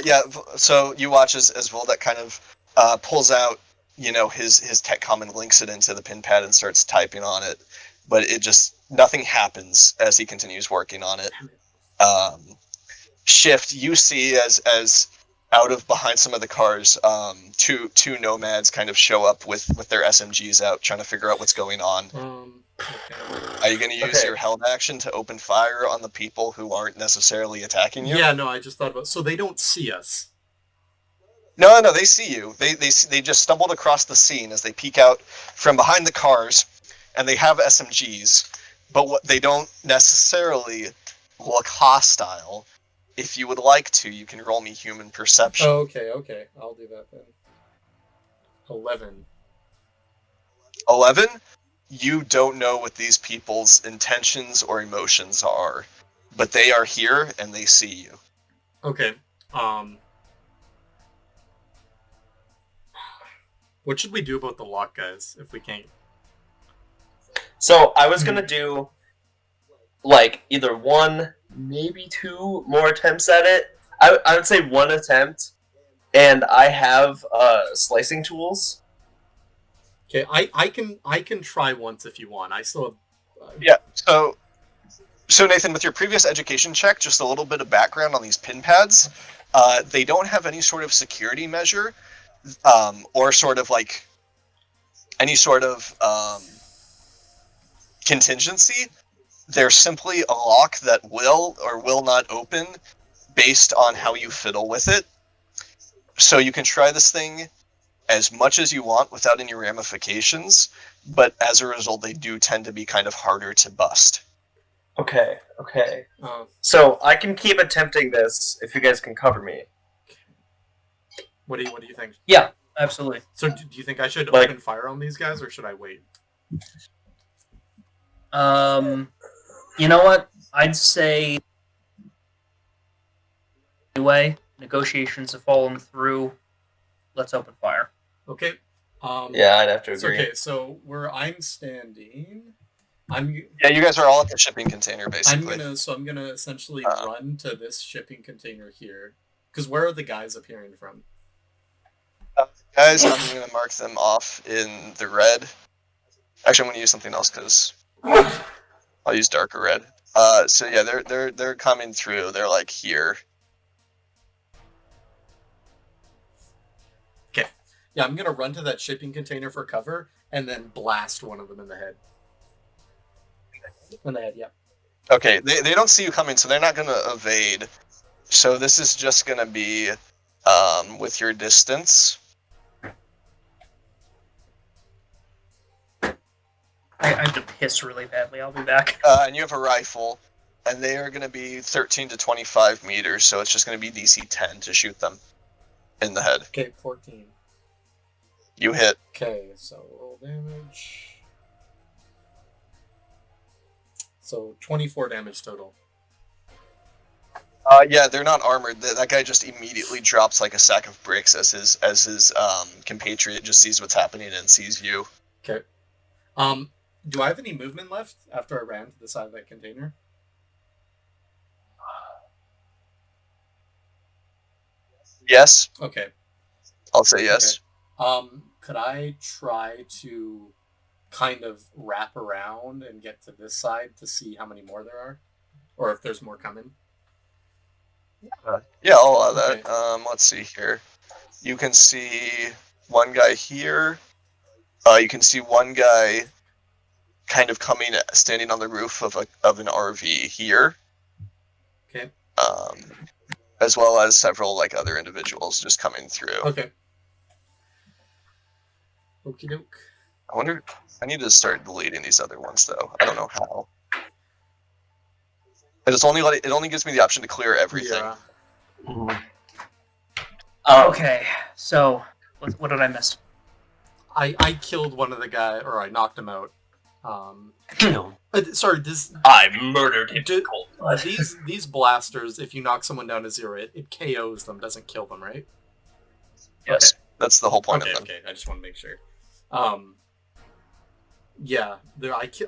Yeah. So you watch as Voldek kind of pulls out, his tech comm and links it into the pin pad and starts typing on it, but nothing happens as he continues working on it. Shift, you see as out of behind some of the cars, two nomads kind of show up with their SMGs out, trying to figure out what's going on. Okay. Are you going to use your held action to open fire on the people who aren't necessarily attacking you? Yeah, no, I just thought about. So they don't see us. No, they see you. They just stumbled across the scene as they peek out from behind the cars, and they have SMGs, but what they don't necessarily look hostile. If you would like to, you can roll me human perception. Oh, okay. I'll do that then. 11. 11? You don't know what these people's intentions or emotions are, but they are here and they see you. Okay. What should we do about the lock, guys, if we can't? So, I was gonna do, like, either 1, maybe 2 more attempts at it. I would say 1 attempt, and I have slicing tools. Okay, I can try once if you want. I still have... Yeah, so So Nathan, with your previous education check, just a little bit of background on these pin pads. They don't have any sort of security measure, or sort of like any sort of contingency. They're simply a lock that will or will not open based on how you fiddle with it. So you can try this thing as much as you want without any ramifications, but as a result, they do tend to be kind of harder to bust. Okay. So I can keep attempting this if you guys can cover me. What do you think? Yeah, absolutely. So do you think I should Like- open fire on these guys, or should I wait? You know what? I'd say anyway, negotiations have fallen through. Let's open fire. Okay. Yeah, I'd have to So, agree. okay, so where I'm standing, Yeah, you guys are all at the shipping container, I'm basically. gonna essentially Uh. run to this shipping container here. Because where are the guys appearing from? Guys, I'm going to mark them off in the red. Actually, I'm going to use something else because I'll use darker red. So yeah, they're coming through. They're like here. Yeah, I'm gonna run to that shipping container for cover and then blast one of them in the head. In the head, yeah. Okay, they don't see you coming, so they're not going to evade. So this is just going to be with your distance. I have to piss really badly. I'll be back. And you have a rifle, and they are going to be 13 to 25 meters, so it's just going to be DC 10 to shoot them in the head. Okay, 14. You hit. Okay, so roll damage. So 24 damage total. Yeah, they're not armored. That guy just immediately drops like a sack of bricks as his compatriot just sees what's happening and sees you. Okay. Do I have any movement left after I ran to the side of that container? Yes, Okay. I'll say yes. Could I try to kind of wrap around and get to this side to see how many more there are? Or if there's more coming? Yeah, I'll allow that. Okay. Let's see here. You can see one guy here. You can see one guy kind of coming, standing on the roof of an RV here. Okay. As well as several like other individuals just coming through. Okay. Okie doke. I wonder. I need to start deleting these other ones though. I don't know how. It only gives me the option to clear everything. Yeah. Okay, so what did I miss? I killed one of the guy, or I knocked him out. Sorry, I murdered him. these blasters, if you knock someone down to 0, it KOs them, doesn't kill them, right? Yes, that's the whole point Okay, of them. okay. I just want to make sure. Yeah,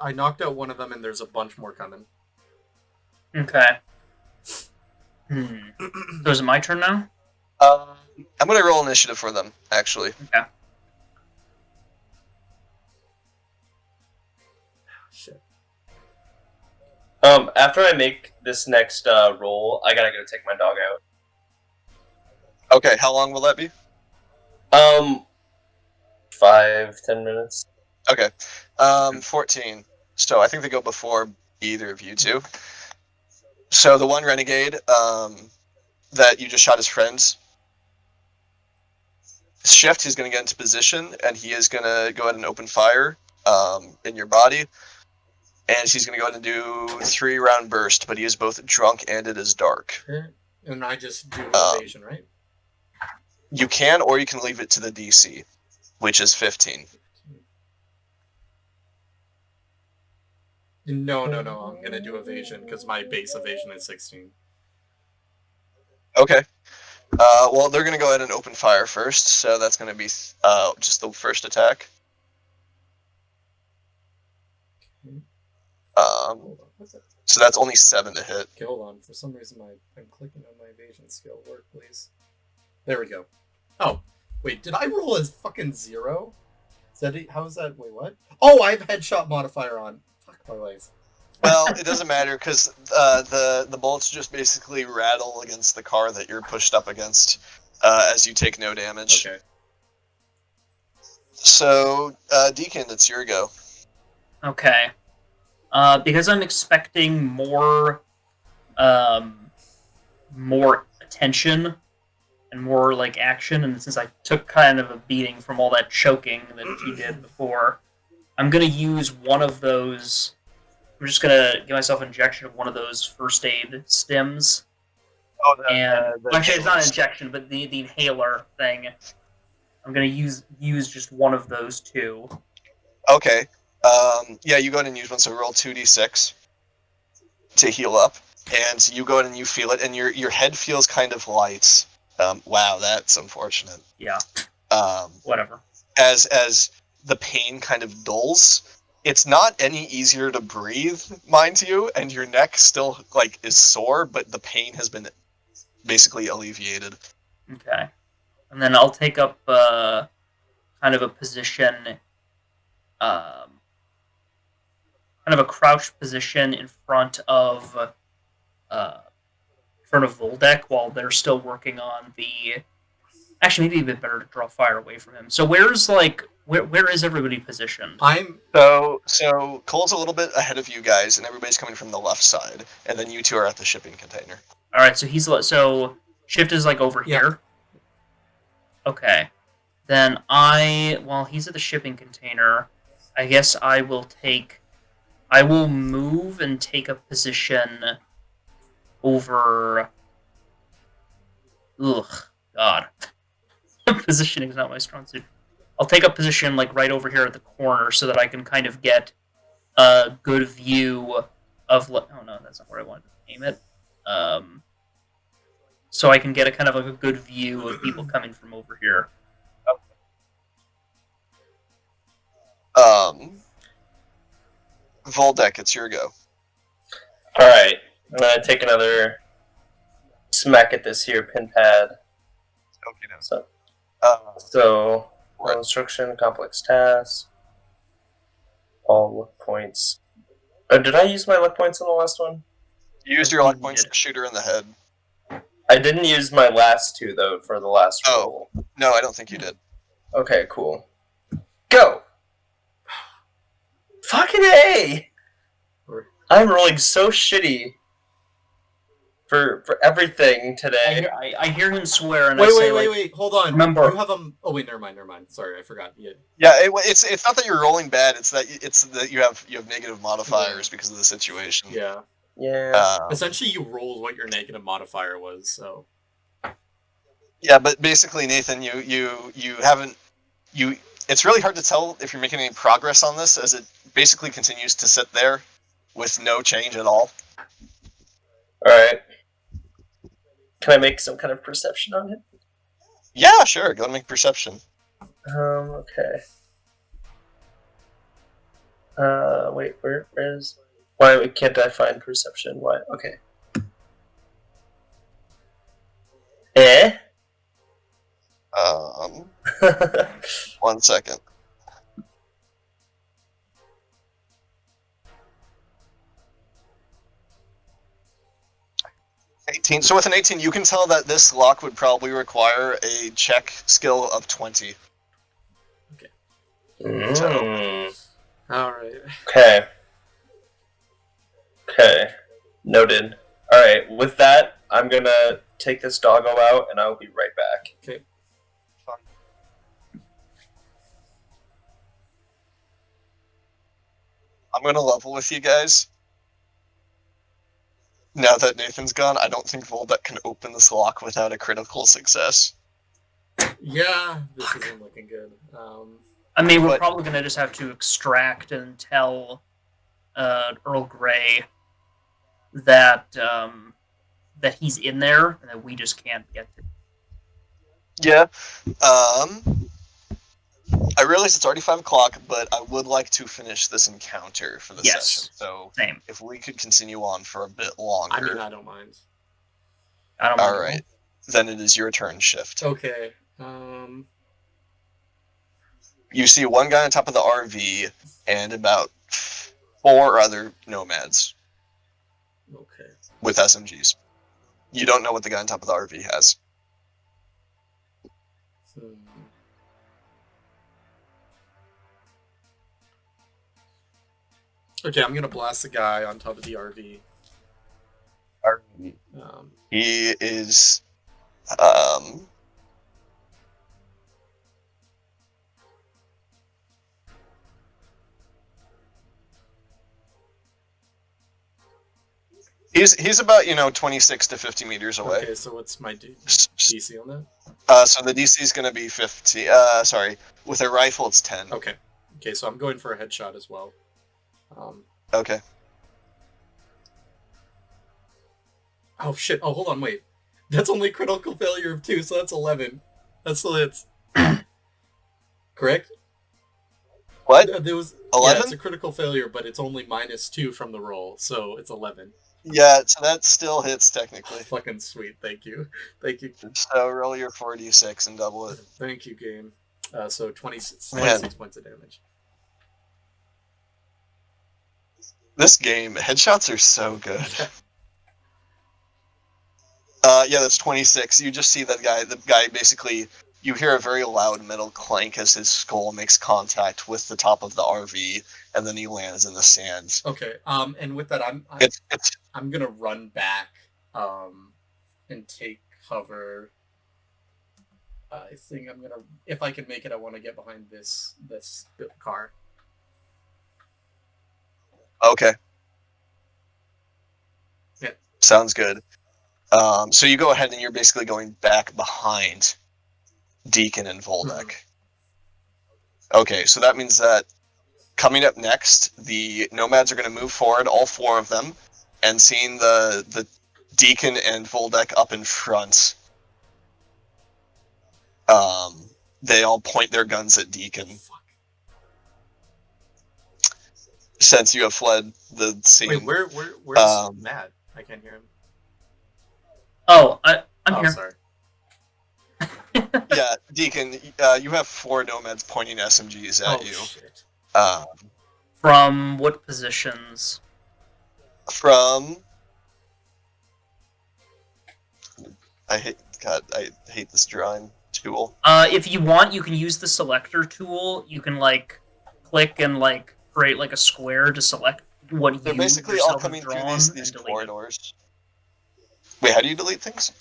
I knocked out one of them, and there's a bunch more coming. Okay. So is it my turn now? I'm gonna roll initiative for them, actually. Okay. Shit. After I make this next roll, I gotta go take my dog out. Okay, how long will that be? 5-10 minutes. Okay. 14. So I think they go before either of you two. So the one renegade that you just shot his friends. Shift, he's going to get into position, and he is going to go ahead and open fire in your body. And he's going to go ahead and do 3-round burst, but he is both drunk and it is dark. Okay. And I just do evasion, right? You can, or you can leave it to the DC, which is 15. No. I'm gonna do evasion because my base evasion is 16. Okay. Well, they're going to go ahead and open fire first, so that's going to be just the first attack. Hold on. What's that? So that's only 7 to hit. Okay, hold on. For some reason, I'm clicking on my evasion skill. Work, please. There we go. Oh, wait. Did I roll a fucking 0? Is that how is that? Wait, what? Oh, I have headshot modifier on. Fuck my life. Well, it doesn't matter because the bullets just basically rattle against the car that you're pushed up against as you take no damage. Okay. So, Deacon, it's your go. Okay. Because I'm expecting more attention and more like action, and since I took kind of a beating from all that choking that she did before, I'm gonna use one of those. I'm just gonna give myself an injection of one of those first aid stims. Oh, Actually, it's not an injection, but the inhaler thing. I'm gonna use just one of those two. Okay. Yeah, you go ahead and use one. So roll 2d6 to heal up, and you go ahead and you feel it, and your head feels kind of light. Wow, that's unfortunate. Yeah. Um, Whatever. as the pain kind of dulls, it's not any easier to breathe, mind you, and your neck still like is sore, but the pain has been basically alleviated. Okay. And then I'll take up kind of a position, kind of a crouched position in front of Voldeck while they're still working on the. Actually, maybe it'd be better to draw fire away from him. So where is everybody positioned? So Cole's a little bit ahead of you guys, and everybody's coming from the left side, and then you two are at the shipping container. All right, so Shift is like over here. Okay, then while he's at the shipping container, I guess I will move and take a position over. Ugh, God. Positioning is not my strong suit. I'll take a position like right over here at the corner so that I can kind of get a good view of. Oh no, that's not where I wanted to aim it. So I can get a kind of like a good view of people coming from over here. Voldeck, it's your go. Alright, I'm gonna take another smack at this here pin pad. Okay, no. So Right. instruction, complex tasks, all luck points. Did I use my luck points on the last one? You used your luck points to shoot her in the head. I didn't use my last two though for the last roll. No, I don't think you did. Okay, cool. Go! Fucking A! I'm rolling so shitty for everything today. I hear him swear, and Wait, hold on. Remember- You have Oh wait, never mind. Sorry, I forgot. Yeah, it's not that you're rolling bad. It's that you have negative modifiers because of the situation. Yeah. Yeah. Essentially, you rolled what your negative modifier was. So. Yeah, but basically, Nathan, you haven't. It's really hard to tell if you're making any progress on this, as it basically continues to sit there with no change at all. Alright. Can I make some kind of perception on it? Yeah, sure. Go and make perception. Okay. Wait, where is... Why can't I find perception? Why? Okay. Eh? 1 second. $18. So with an 18, you can tell that this lock would probably require a check skill of 20. All right. Okay. Noted. Alright, with that, I'm gonna take this doggo out and I'll be right back. Okay. I'm gonna level with you guys. Now that Nathan's gone, I don't think Voldeck can open this lock without a critical success. Yeah, this isn't looking good. I mean, we're probably going to just have to extract and tell Earl Grey that that he's in there and that we just can't get to. Yeah. I realize it's already 5 o'clock, but I would like to finish this encounter for the session. So Same. if we could continue on for a bit longer. I mean, I don't mind. All right. Then it is your turn, Shift. Okay. You see one guy on top of the RV, and about 4 other nomads Okay. with SMGs. You don't know what the guy on top of the RV has. Okay, I'm gonna blast the guy on top of the RV. He is he's about 26 to 50 meters away. Okay, so what's my DC on that? So the DC is gonna be 50. Sorry, with a rifle it's 10. Okay. Okay, so I'm going for a headshot as well. Okay. Oh shit! Oh, hold on, wait. That's only a critical failure of 2, so that's 11. That still hits. Correct? What? There was 11? Yeah, it's a critical failure, but it's only -2 from the roll, so it's 11. Yeah, so that still hits technically. Fucking sweet, thank you. Thank you. So roll your 4d6 and double it. Thank you, game. So 26 points of damage. This game, headshots are so good. Yeah, that's 26. You just see that guy. The guy basically, you hear a very loud metal clank as his skull makes contact with the top of the RV, and then he lands in the sand. Okay. And with that, I'm gonna run back, and take cover. I think I'm gonna, if I can make it, I want to get behind this car. Okay. Yeah. Sounds good. So you go ahead and you're basically going back behind Deacon and Voldek. Okay, so that means that coming up next, the nomads are going to move forward, all 4 of them, and seeing the Deacon and Voldek up in front. They all point their guns at Deacon. Since you have fled the scene. Wait, where's Matt? I can't hear him. Oh, I'm here. Sorry. Yeah, Deacon, you have 4 nomads pointing SMGs at you. Shit. From what positions? From... I hate this drawing tool. If you want, you can use the selector tool. You can, click and, create, a square to select what They're you basically all coming through these corridors. Wait, how do you delete things?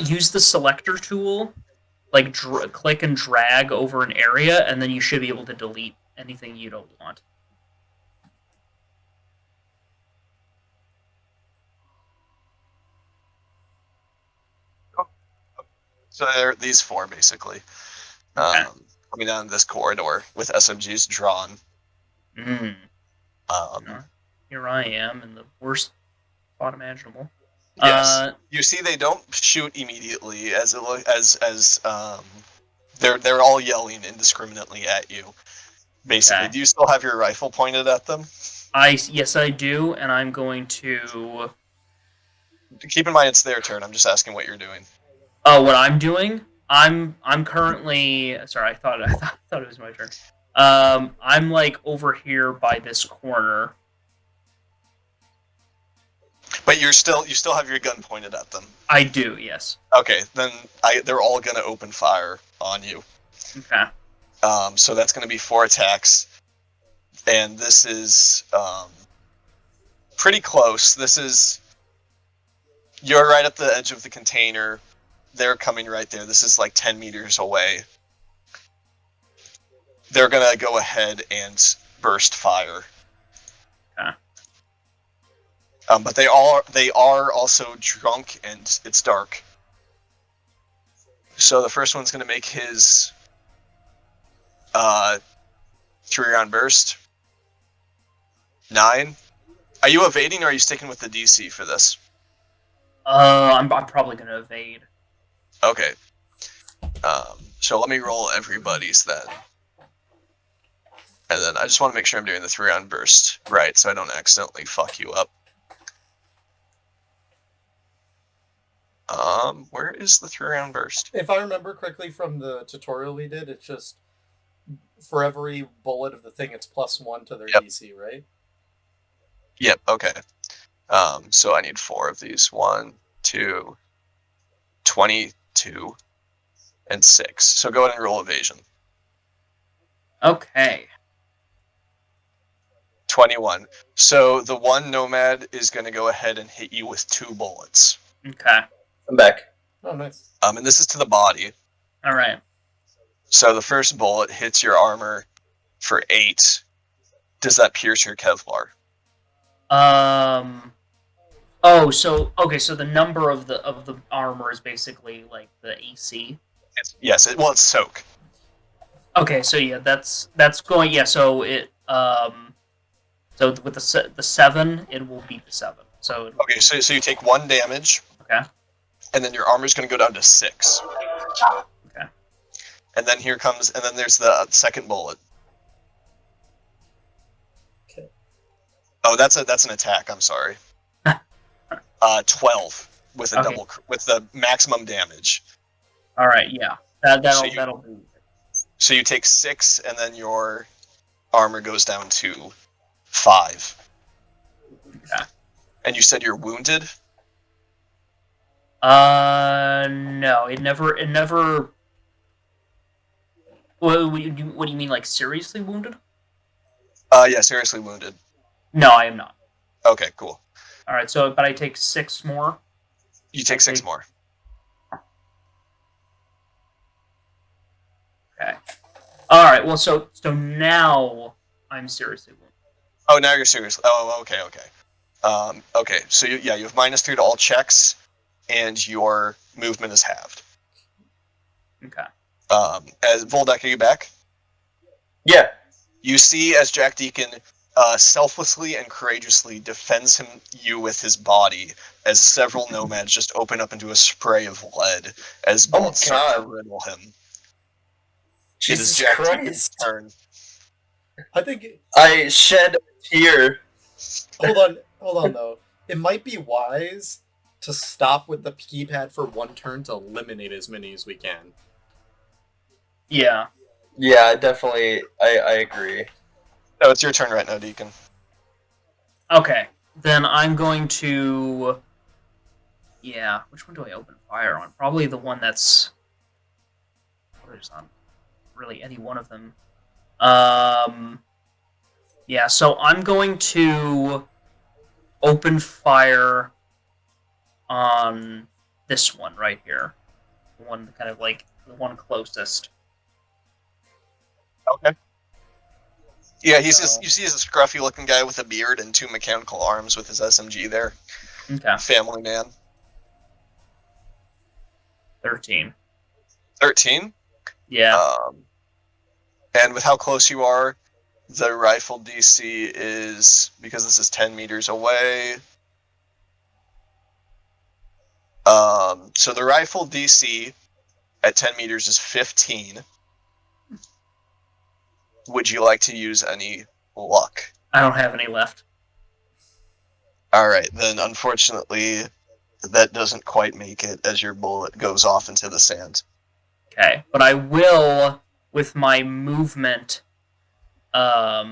Use the selector tool, click and drag over an area, and then you should be able to delete anything you don't want. So there are these 4, basically. Okay. Coming down this corridor with SMGs drawn. Here I am in the worst spot imaginable. Yes. You see, they don't shoot immediately, they're all yelling indiscriminately at you. Basically, Do you still have your rifle pointed at them? Yes, I do, and I'm going to. Keep in mind, it's their turn. I'm just asking what you're doing. Oh, what I'm doing? I'm currently. Sorry, I thought it was my turn. I'm over here by this corner. But you still have your gun pointed at them. I do, yes. Okay, then they're all gonna open fire on you. Okay. So that's gonna be 4 attacks, and this is pretty close. You're right at the edge of the container. They're coming right there. This is 10 meters away. They're gonna go ahead and burst fire. Okay. But they are also drunk, and it's dark. So the first one's gonna make his 3-round burst. 9. Are you evading, or are you sticking with the DC for this? I'm probably gonna evade. Okay. So let me roll everybody's then. And then I just want to make sure I'm doing the 3-round burst right, so I don't accidentally fuck you up. Where is the 3-round burst? If I remember correctly from the tutorial we did, it's just for every bullet of the thing, it's +1 to their DC, right? Yep. Okay. So I need 4 of these. 1, 2, 22, and 6. So go ahead and roll evasion. Okay. 21. So the one nomad is going to go ahead and hit you with 2 bullets. Okay. I'm back. Oh, nice. And this is to the body. All right. So the first bullet hits your armor for 8. Does that pierce your Kevlar? Oh, so okay. So the number of the armor is basically like the AC. Yes. It's soak. Okay. So yeah, that's going. Yeah. So it So with the 7, it will beat the 7. So Okay. So you take 1 damage. Okay. And then your armor's going to go down to 6. Okay. And then there's the second bullet. Okay. Oh, that's an attack. I'm sorry. 12 with a Okay. with the maximum damage. All right. Yeah. That'll do. So you take 6, and then your armor goes down to 5. Okay. And you said you're wounded? No. It never. What do you mean, like seriously wounded? Yeah, seriously wounded. No, I am not. Okay, cool. All right. So, but I take 6 more. You take 6 more. Okay. All right. Well, so now I'm seriously wounded. Oh, now you're seriously. Oh, okay. Okay. So you have -3 to all checks, and your movement is halved. Okay. As Voldeck, are you back? Yeah. You see as Jack Deacon selflessly and courageously defends you with his body, as several nomads just open up into a spray of lead as bullets start to riddle him. Jesus it is Jack Christ. Deacon's turn. I think. I shed a tear. Hold on though. It might be wise to stop with the keypad for 1 turn to eliminate as many as we can. Yeah. Yeah, definitely. I agree. Oh, it's your turn right now, Deacon. Okay. Then I'm going to. Yeah. Which one do I open fire on? Probably the one that's. There's not really any one of them. Yeah. So I'm going to open fire on this one right here. The one kind of like the one closest. Okay. Yeah, you see he's a scruffy-looking guy with a beard and 2 mechanical arms with his SMG there. Okay. Family man. 13. 13? Yeah. And with how close you are, the rifle DC is, because this is 10 meters away. So the rifle DC at 10 meters is 15. Would you like to use any luck? I don't have any left. Alright, then unfortunately, that doesn't quite make it as your bullet goes off into the sand. Okay, but I will, with my movement, oh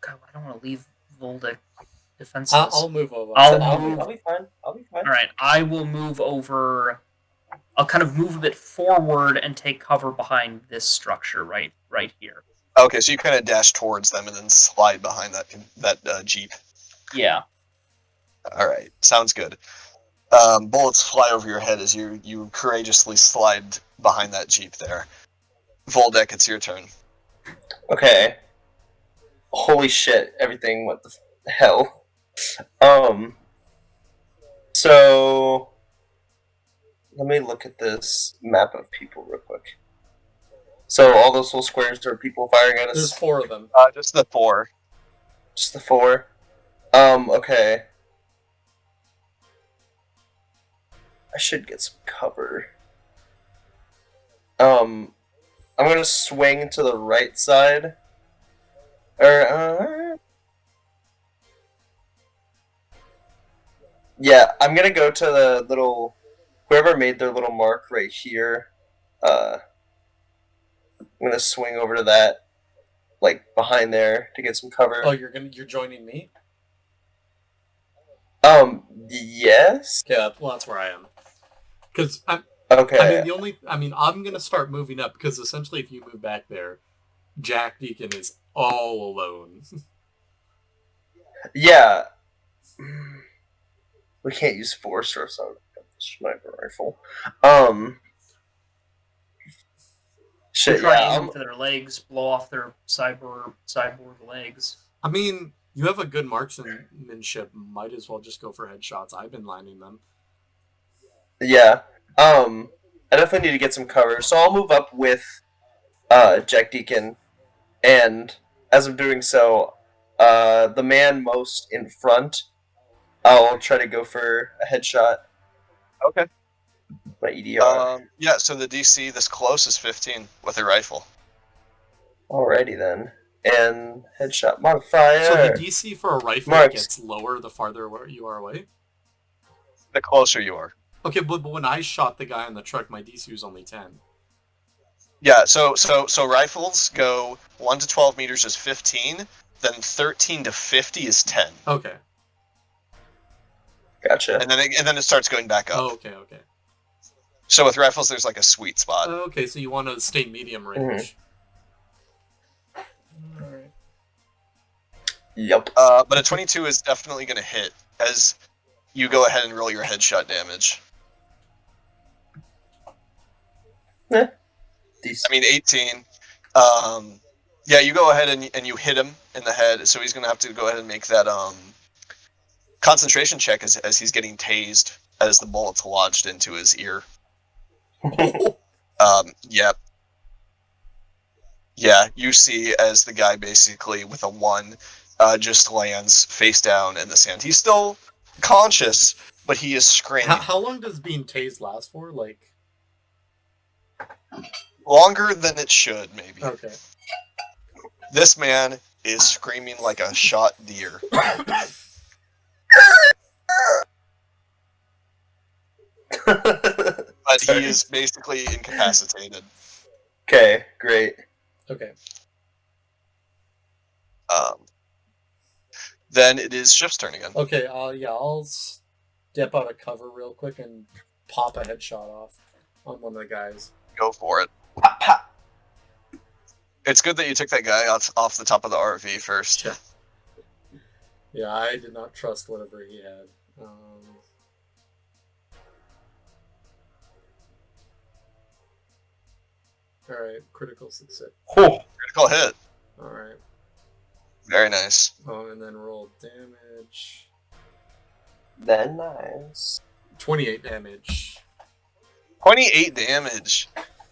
god, I don't want to leave Voldic defenseless. I'll move over. I'll be fine. Alright, I will move over. I'll kind of move a bit forward and take cover behind this structure right here. Okay, so you kind of dash towards them and then slide behind that Jeep. Yeah. Alright, sounds good. Bullets fly over your head as you courageously slide behind that Jeep there. Voldeck, it's your turn. Okay. Holy shit, everything, what the hell? So... Let me look at this map of people real quick. So all those little squares are people firing at us? There's 4 of them. Just the 4. Just the 4? Okay. I should get some cover. I'm gonna swing to the right side. Yeah, I'm gonna go to the little... Whoever made their little mark right here, I'm gonna swing over to that, like, behind there to get some cover. Oh, you're joining me? Yes. Yeah, well, that's where I am. Because Okay. I'm gonna start moving up because essentially, if you move back there, Jack Deacon is all alone. Yeah. We can't use force or something. Sniper rifle. You Shit. try Yeah. aiming for their legs, blow off their cyborg legs. I mean, you have a good marksmanship. Might as well just go for headshots. I've been landing them. Yeah. I definitely need to get some cover, so I'll move up with Jack Deacon, and as I'm doing so, the man most in front, I'll try to go for a headshot. Okay. My EDR. Yeah, so the DC this close is 15 with a rifle. Alrighty then. And headshot modifier. So the DC for a rifle gets lower the farther you are away? The closer you are. Okay, but when I shot the guy on the truck, my DC was only 10. Yeah, so rifles go 1 to 12 meters is 15, then 13 to 50 is 10. Okay. Gotcha. And then it starts going back up. Oh, okay. So with rifles, there's like a sweet spot. Okay, so you want to stay medium range. Mm-hmm. Alright. Yep. But a 22 is definitely going to hit as you go ahead and roll your headshot damage. Decent. I mean, 18. Yeah, you go ahead and you hit him in the head, so he's going to have to go ahead and make that concentration check as he's getting tased as the bullet's lodged into his ear. Yep. Yeah, you see as the guy basically with a 1 just lands face down in the sand. He's still conscious, but he is screaming. How long does being tased last for? Like, longer than it should, maybe. okay. This man is screaming like a shot deer. But he is basically incapacitated. Okay, great. Okay. Then it is Shift's turn again. Okay, I'll step out of cover real quick and pop a headshot off on one of the guys. Go for it. It's good that you took that guy off the top of the RV first. Yeah, I did not trust whatever he had. Alright, critical success. Critical hit. Alright. Very nice. And then roll damage. Then nice. 28 damage. 28 damage.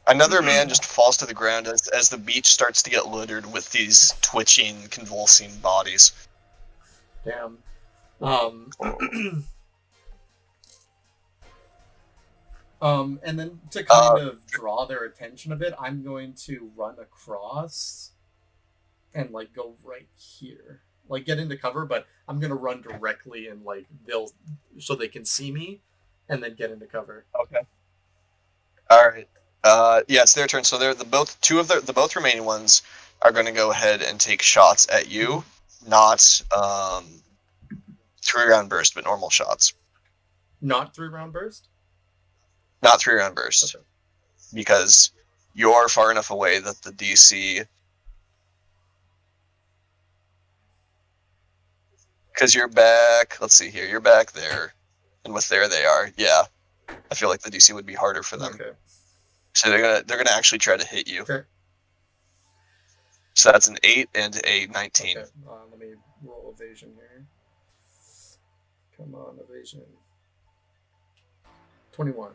Another man just falls to the ground as the beach starts to get littered with these twitching, convulsing bodies. Damn. And then to kind of draw their attention a bit, I'm going to run across and like go right here. Like get into cover, but I'm gonna run directly and like so they can see me and then get into cover. Okay. Alright. Yeah, it's their turn. So they're the both remaining ones are gonna go ahead and take shots at you. Not 3-round burst, but normal shots. Not 3-round burst? Not 3-round burst. Okay. Because you're far enough away that the DC... Because you're back... Let's see here. You're back there. And with there they are. Yeah. I feel like the DC would be harder for them. Okay. So they're gonna actually try to hit you. Okay. So that's an 8 and a 19. Okay. Let me roll evasion here. Come on, evasion. 21.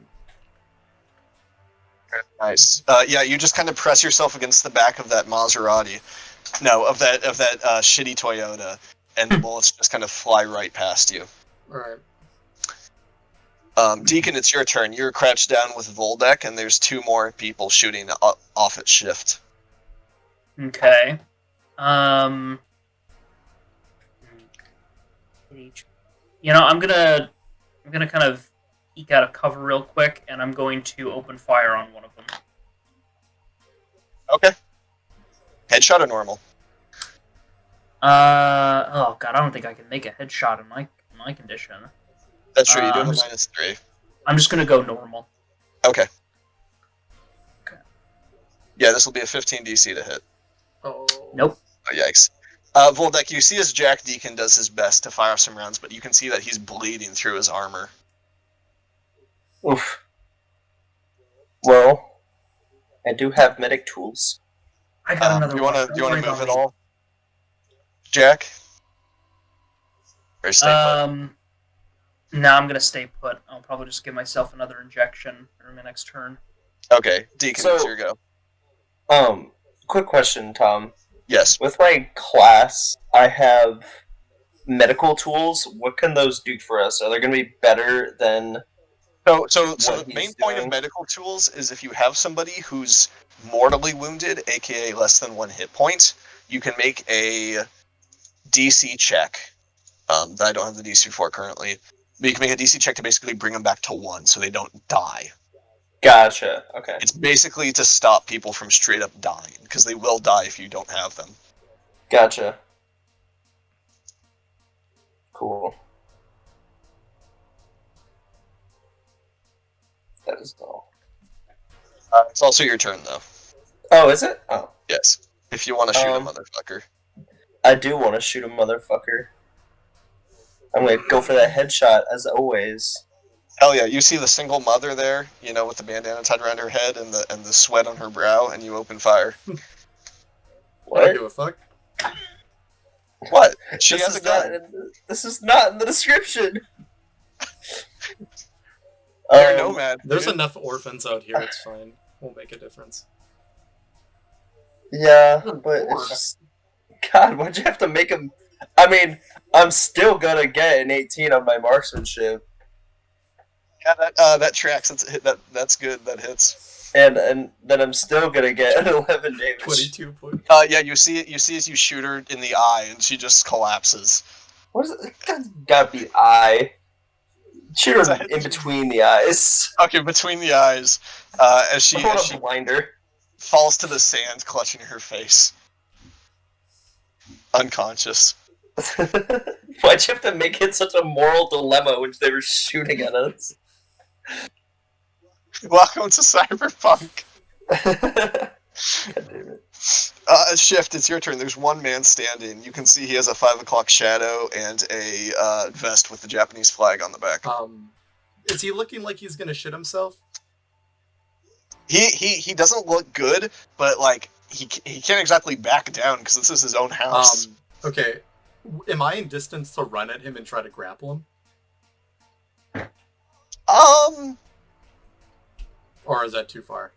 Nice. Yeah, you just kind of press yourself against the back of that Maserati. No, of that shitty Toyota, and the bullets just kind of fly right past you. All right. Deacon, it's your turn. You're crouched down with Voldek, and there's 2 more people shooting off at Shift. Okay. You know, I'm gonna kind of eke out of cover real quick, and I'm going to open fire on one of them. Okay. Headshot or normal? Oh god, I don't think I can make a headshot in my my condition. That's true. You do have a I'm just- -3. I'm just gonna go normal. Okay. Okay. Yeah, this will be a 15 DC to hit. Oh. Nope. Oh, yikes. Voldek, you see as Jack Deacon does his best to fire some rounds, but you can see that he's bleeding through his armor. Oof. Well, I do have medic tools. I got another Do you one. want Don't to worry move about at me. all, Jack? Or stay put? No, I'm gonna stay put. I'll probably just give myself another injection for my next turn. Okay, Deacon, So- it's your go. Quick question, Tom. Yes. With my class, I have medical tools. What can those do for us? Are they going to be better than? So What the he's main point of doing. medical tools is if you have somebody who's mortally wounded, aka less than 1 hit point, you can make a DC check. That I don't have the DC for currently. But you can make a DC check to basically bring them back to 1 so they don't die. Gotcha. Okay. It's basically to stop people from straight up dying, because they will die if you don't have them. Gotcha. Cool. That is all. It's also your turn, though. Oh, is it? Oh, Yes. If you want to shoot a Um, motherfucker. I do want to shoot a motherfucker. I'm gonna go for that headshot as always. Hell yeah, you see the single mother there, with the bandana tied around her head and the sweat on her brow, and you open fire. I don't What? give a fuck. What? She This has a is not gun. this is not in the description. They're nomad. There's dude. enough orphans out here. It's fine. Won't make a difference. Yeah, Good but lord. it's just God. Why'd you have to make him? I mean, I'm still gonna get an 18 on my marksmanship, Yeah, that tracks. That's good. That hits. and then I'm still gonna get an 11 damage. 22 points. Yeah, you see it. You see as you shoot her in the eye, and she just collapses. What is it? That's gotta be eye. Shoot her in between the eyes. Okay, between the eyes, as she I want to blind her. falls to the sand, clutching her face, unconscious. Why'd you have to make it such a moral dilemma when they were shooting at us? Welcome to Cyberpunk. God damn it. Shift, it's your turn. There's one man standing. You can see he has a 5 o'clock shadow and a vest with the Japanese flag on the back. Is he looking like he's gonna shit himself? He doesn't look good, but like he can't exactly back down because this is his own house. Okay. Am I in distance to run at him and try to grapple him? Or is that too far?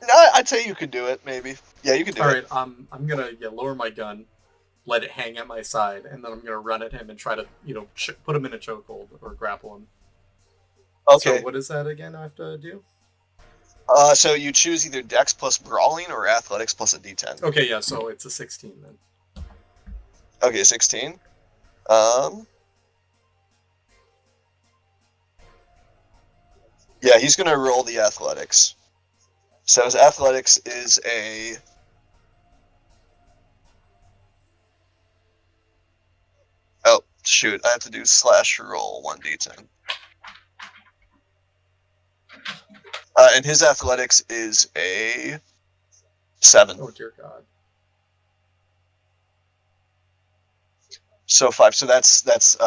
No, I'd say you could do it. Maybe. Yeah, you could do it. Alright, I'm gonna lower my gun, let it hang at my side, and then I'm gonna run at him and try to, put him in a chokehold or grapple him. Okay. So what is that again I have to do? So you choose either Dex plus Brawling or Athletics plus a D10. Okay, yeah, so it's a 16 then. Okay, 16. Yeah, he's gonna roll the Athletics. So his Athletics is a... Oh, shoot, I have to do slash roll 1d10. And his Athletics is a 7. Oh dear God. So 5, so that's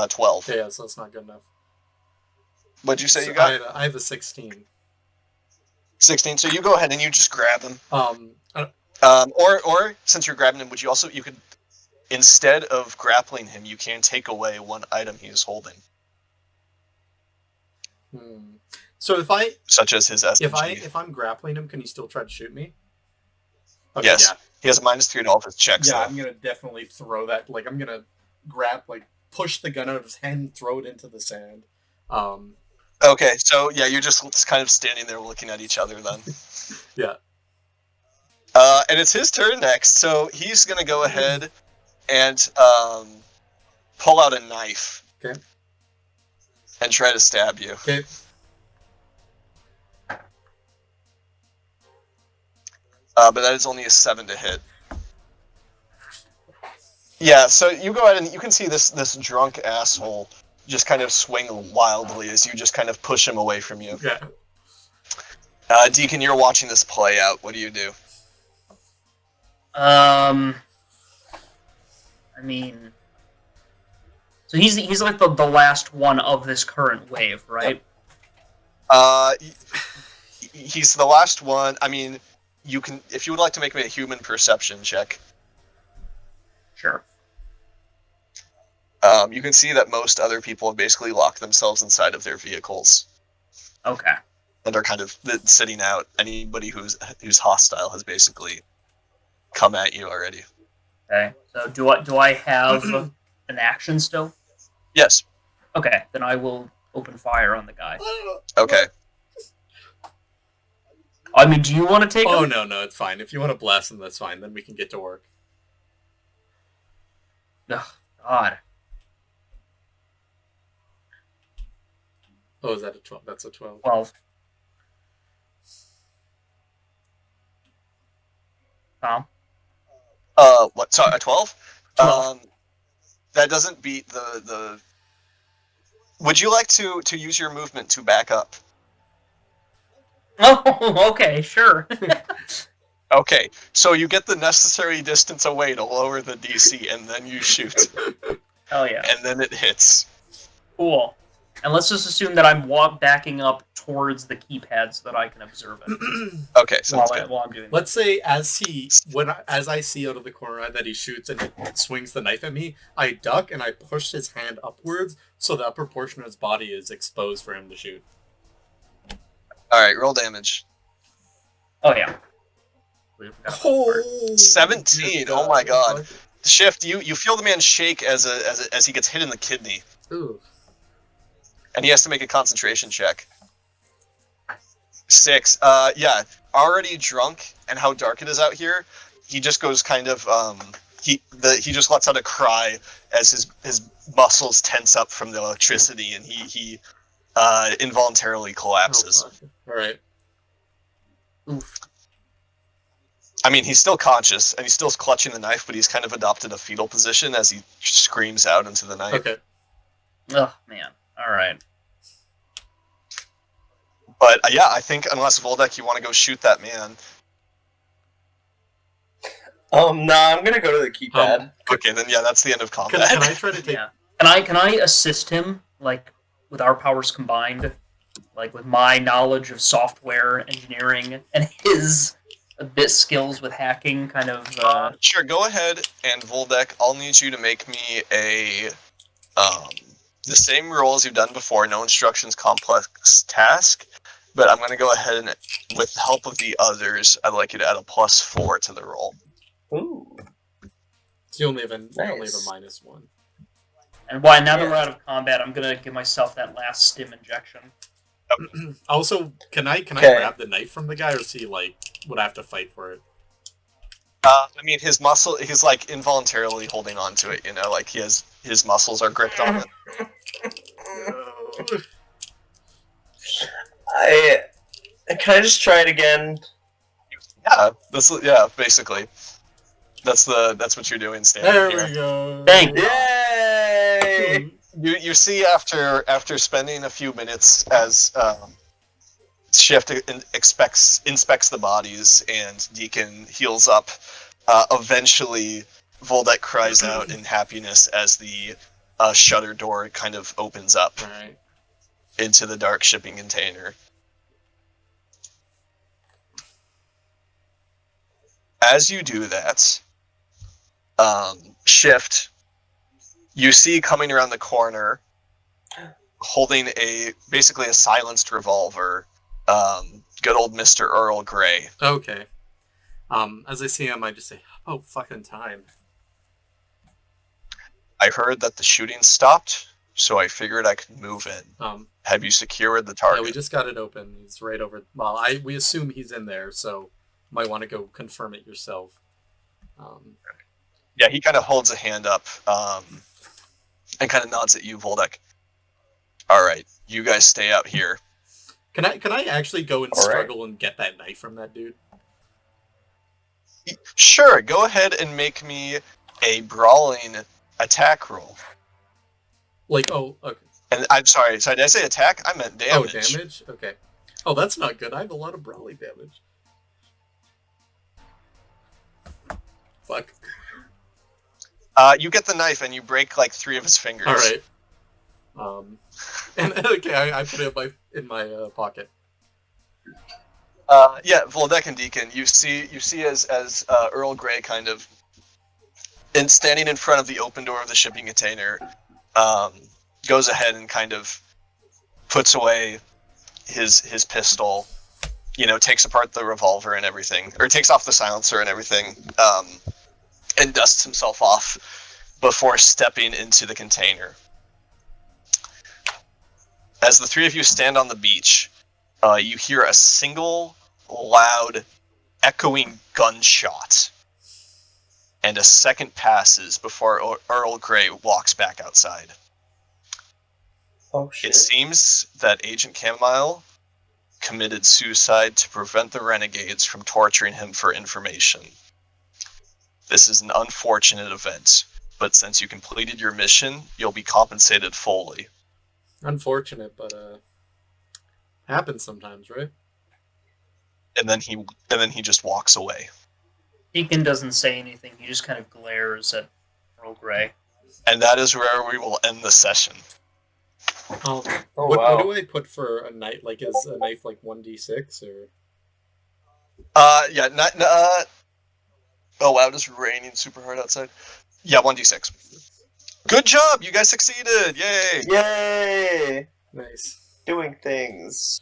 12. Okay, yeah, so that's not good enough. What'd you say So you got? I have a 16. 16, so you go ahead and you just grab him. I- Or since you're grabbing him, you could, instead of grappling him, you can take away one item he is holding, So such as his SMG. if I'm grappling him, can he still try to shoot me? Okay, Yes. yeah. He has a -3 to all of his checks. Yeah, though. I'm gonna definitely throw that. Like, I'm gonna push the gun out of his hand, and throw it into the sand. Okay, so yeah, you're just kind of standing there looking at each other then. Yeah. And it's his turn next, so he's gonna go ahead and pull out a knife. Okay. And try to stab you. Okay. But that is only a 7 to hit. Yeah, so you go ahead and you can see this drunk asshole just kind of swing wildly as you just kind of push him away from you. Yeah. Deacon, you're watching this play out. What do you do? I mean, so he's like the last one of this current wave, right? He's the last one. I mean, you can, if you would like to make me a human perception check. Sure. You can see that most other people have basically locked themselves inside of their vehicles. Okay. And are kind of sitting out. Anybody who's hostile has basically come at you already. Okay. So do I have an action still? Yes. Okay, then I will open fire on the guy. Okay. I mean, do you want to take him? No, it's fine. If you want to blast him, that's fine. Then we can get to work. Ugh, God. Oh, is that a 12? That's a 12. 12. Tom? What? Sorry, a 12? 12. That doesn't beat the... Would you like to use your movement to back up? Oh, okay, sure. Okay, so you get the necessary distance away to lower the DC, and then you shoot. Hell yeah. And then it hits. Cool. And let's just assume that I'm backing up towards the keypad so that I can observe it Okay, sounds good. while I'm doing Let's say as I see out of the corner that he shoots and it swings the knife at me, I duck and I push his hand upwards so the upper portion of his body is exposed for him to shoot. Alright, roll damage. Oh, yeah. 17, oh my god. Shift, you feel the man shake as he gets hit in the kidney. Ooh. And he has to make a concentration check. 6. Yeah, already drunk, and how dark it is out here, he just goes kind of, he just lets out a cry as his muscles tense up from the electricity, and he involuntarily collapses. Oh, alright. Oof. I mean, he's still conscious, and he's still clutching the knife, but he's kind of adopted a fetal position as he screams out into the night. Okay. Ugh, man. Alright. But, yeah, I think, unless, Voldek, you want to go shoot that man. Nah, I'm gonna go to the keypad. Okay, then, yeah, that's the end of combat. Can I try to take... Yeah. Can I assist him, like, with our powers combined? Like, with my knowledge of software engineering and his bit skills with hacking, kind of, Sure, go ahead, and Voldek, I'll need you to make me a, the same roll as you've done before, no instructions, complex task, but I'm going to go ahead and, with the help of the others, I'd like you to add a +4 to the roll. Ooh. So you only have a Nice. -1. And why, now that we're out of combat, I'm gonna give myself that last stim injection. Also, can I Okay. grab the knife from the guy, or is he, like, would I have to fight for it? I mean, his muscle, he's, like, involuntarily holding on to it, you know, like, his muscles are gripped on it. Can I just try it again? Yeah, basically. That's what you're doing standing There here. we go. Thank you. Yay! You see after spending a few minutes as Shift inspects the bodies and Deacon heals up, eventually Voldek cries out in happiness as the shutter door kind of opens up Alright. into the dark shipping container. As you do that, Shift, you see coming around the corner, holding basically a silenced revolver, good old Mr. Earl Grey. Okay. As I see him, I just say, "Oh, fucking time." I heard that the shooting stopped, so I figured I could move in. Have you secured the Yeah, target? we just got it open. He's right over. Well, we assume he's in there, so might want to go confirm it yourself. Yeah, he kind of holds a hand up, and kind of nods at you, Voldek. All right, you guys stay out here. Can I actually go and All right. struggle and get that knife from that dude? Sure, go ahead and make me a brawling attack roll. Like, oh, okay. And I'm sorry, did I say attack? I meant damage. Oh, damage? Okay. Oh, that's not good. I have a lot of brawling damage. Fuck. You get the knife and you break like 3 of his fingers. All right. And okay, I put it in my pocket. Yeah, Voldek and Deacon, you see as Earl Grey kind of standing in front of the open door of the shipping container, goes ahead and kind of puts away his pistol, takes apart the revolver and everything, or takes off the silencer and everything, and dusts himself off before stepping into the container. As the 3 of you stand on the beach, you hear a single loud, echoing gunshot, and a second passes before Earl Grey walks back outside. Oh shit. It seems that Agent Chamomile committed suicide to prevent the renegades from torturing him for information. This is an unfortunate event, but since you completed your mission, you'll be compensated fully. Unfortunate, but happens sometimes, right? And then he just walks away. Deacon doesn't say anything. He just kind of glares at Earl Grey. And that is where we will end the session. Oh, What wow. do I put for a knife? Like, is a knife like 1d6 or? Yeah, oh wow, it is raining super hard outside. Yeah, 1d6. Good job, you guys succeeded! Yay! Yay! Nice. Doing things.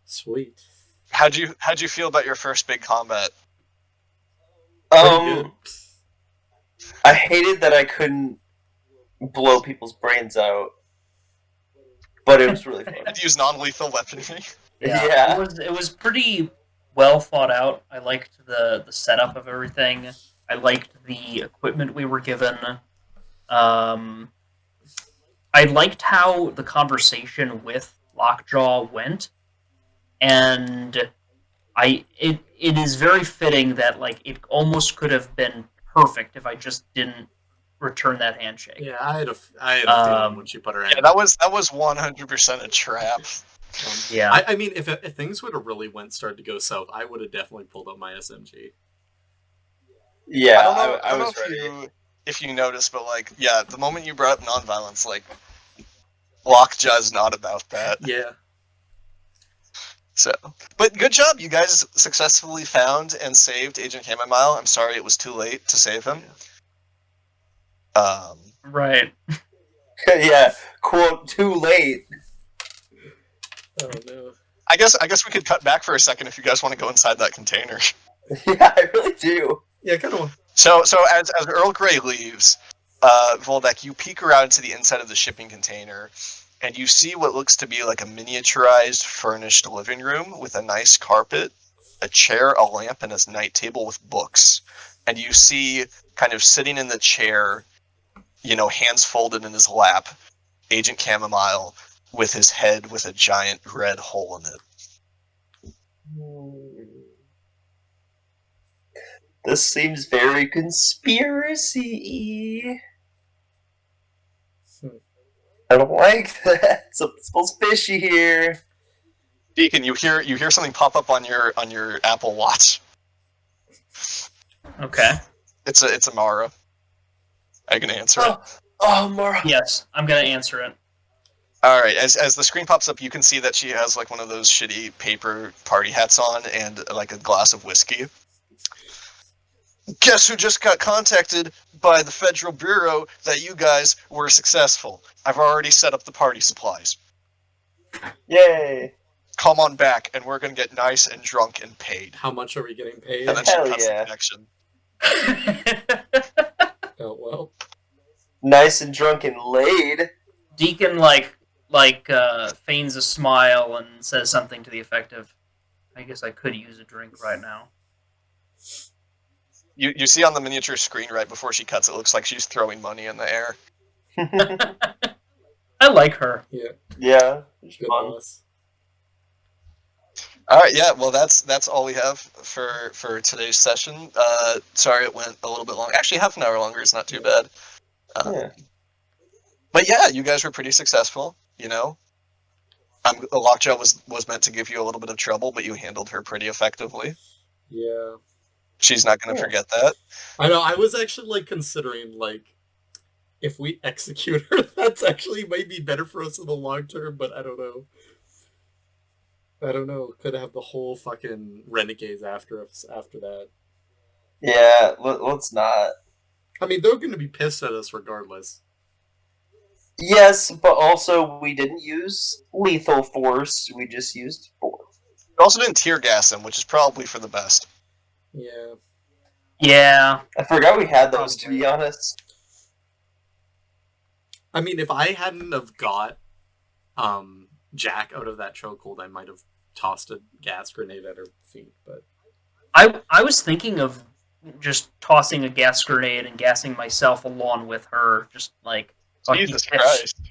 Sweet. How'd you feel about your first big combat? Pretty good. I hated that I couldn't blow people's brains out, but it was really fun. Had to use non-lethal weaponry. Yeah. It was pretty well thought out. I liked the setup of everything. I liked the equipment we were given. I liked how the conversation with Lockjaw went, and it is very fitting that like it almost could have been perfect if I just didn't return that handshake. Yeah, I had a feeling when she put her hand. Yeah, that was 100% a trap. Yeah. I mean, if things would have really started to go south, I would have definitely pulled up my SMG. Yeah, I don't know was ready. if you noticed, but like, yeah, the moment you brought up nonviolence, like, Lockjaw's not about that. Yeah. So, but good job, you guys successfully found and saved Agent Chamomile. I'm sorry it was too late to save him. Right. Yeah, quote, too late. Oh no. I guess we could cut back for a second if you guys want to go inside that container. Yeah, I really do. Yeah, kind of. So as Earl Grey leaves, Voldek, you peek around to the inside of the shipping container, and you see what looks to be like a miniaturized, furnished living room with a nice carpet, a chair, a lamp, and a night table with books. And you see, kind of sitting in the chair, hands folded in his lap, Agent Chamomile with his head with a giant red hole in it. This seems very conspiracy-y. I don't like that. Something smells fishy here. Deacon, you hear something pop up on your Apple Watch. Okay. It's a Mara. Are you gonna answer it? Oh, Mara. Yes, I'm gonna answer it. All right. As the screen pops up, you can see that she has like one of those shitty paper party hats on and like a glass of whiskey. Guess who just got contacted by the Federal Bureau that you guys were successful? I've already set up the party supplies. Yay. Come on back, and we're gonna get nice and drunk and paid. How much are we getting paid? And then she Hell cuts yeah. the connection. Oh well. Nice and drunk and laid. Deacon feigns a smile and says something to the effect of, "I guess I could use a drink right now." You see on the miniature screen right before she cuts, it looks like she's throwing money in the air. I like her. Yeah. Yeah. It's Good fun. boss. All right, yeah. Well, that's all we have for today's session. Sorry, it went a little bit long. Actually, half an hour longer is not too bad. Yeah. But yeah, you guys were pretty successful. You know, Lockjaw was meant to give you a little bit of trouble, but you handled her pretty effectively. Yeah. She's not going to forget that. I know. I was actually like considering like if we execute her, that's actually might be better for us in the long term. But I don't know. I don't know. Could have the whole fucking renegades after us after that. Yeah, let's not. I mean, they're going to be pissed at us regardless. Yes, but also we didn't use lethal force. We just used force. You also didn't tear gas him, which is probably for the best. Yeah. Yeah. I forgot we had those, to Probably. be honest. I mean, if I hadn't have got Jack out of that chokehold, I might have tossed a gas grenade at her feet. But I was thinking of just tossing a gas grenade and gassing myself along with her, just like Jesus Christ.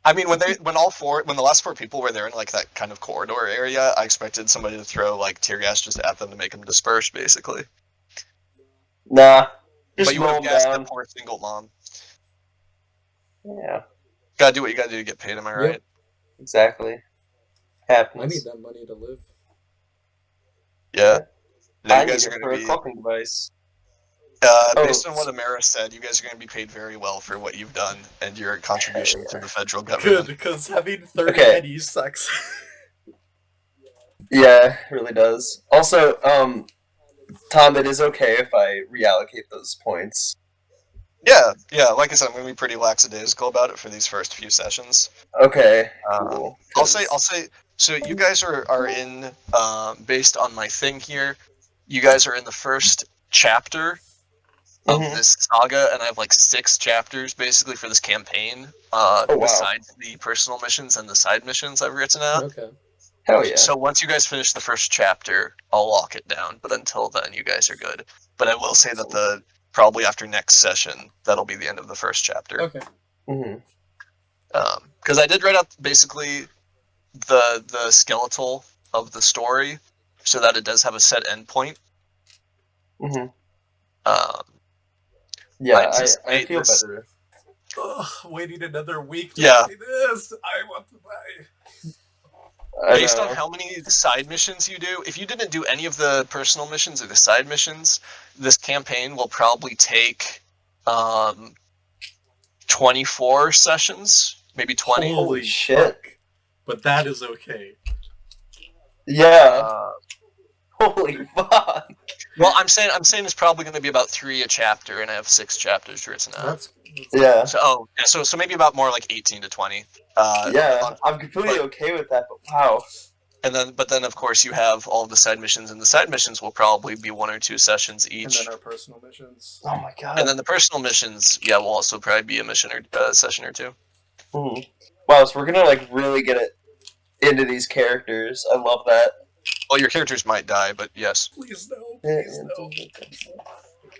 I mean, when the last 4 people were there in like that kind of corridor area, I expected somebody to throw like tear gas just at them to make them disperse, basically. Nah, just But you would roll have gassed down. the poor single mom. Yeah, Gotta do what you gotta do to get paid, am I right? Yep. exactly. I Happens. need that money to live. Yeah. Now I you need guys it are for gonna a be cloaking device. based on what Amara said, you guys are gonna be paid very well for what you've done and your contribution to the federal Good, government. because having 30 Okay. pennies sucks. Yeah, it really does. Also, Tom, it is okay if I reallocate those points. Yeah, like I said, I'm gonna be pretty lackadaisical about it for these first few sessions. Okay, cool. I'll say. So you guys are in based on my thing here. You guys are in the first chapter of Mhm. this saga, and I have like 6 chapters basically for this campaign. wow. Besides the personal missions and the side missions I've written out. Okay. Hell yeah. So once you guys finish the first chapter, I'll lock it down. But until then, you guys are good. But I will say that probably after next session, that'll be the end of the first chapter. Okay. Mhm. Because I did write out basically the skeletal of the story, so that it does have a set endpoint. Mhm. I Yeah, I anticipate feel this- better. Ugh, waiting another week to Yeah. play this. I want to buy. Based on how many side missions you do, if you didn't do any of the personal missions or the side missions, this campaign will probably take 24 sessions, maybe 20. Holy shit. fuck. But that is okay. Yeah. Holy fuck. Well, I'm saying it's probably going to be about 3 a chapter, and I have 6 chapters written out. That's Yeah. So maybe about more like 18 to 20. Yeah, I'm completely okay with that, but wow. But then of course you have all of the side missions, and the side missions will probably be 1 or 2 sessions And each. then our personal missions. Oh my god. And then the personal missions, yeah, will also probably be a mission or session or 2. Mhm. Wow, so we're gonna like really get it into these characters. I love that. Well, your characters might die, but yes. Please no. Yeah, Please no.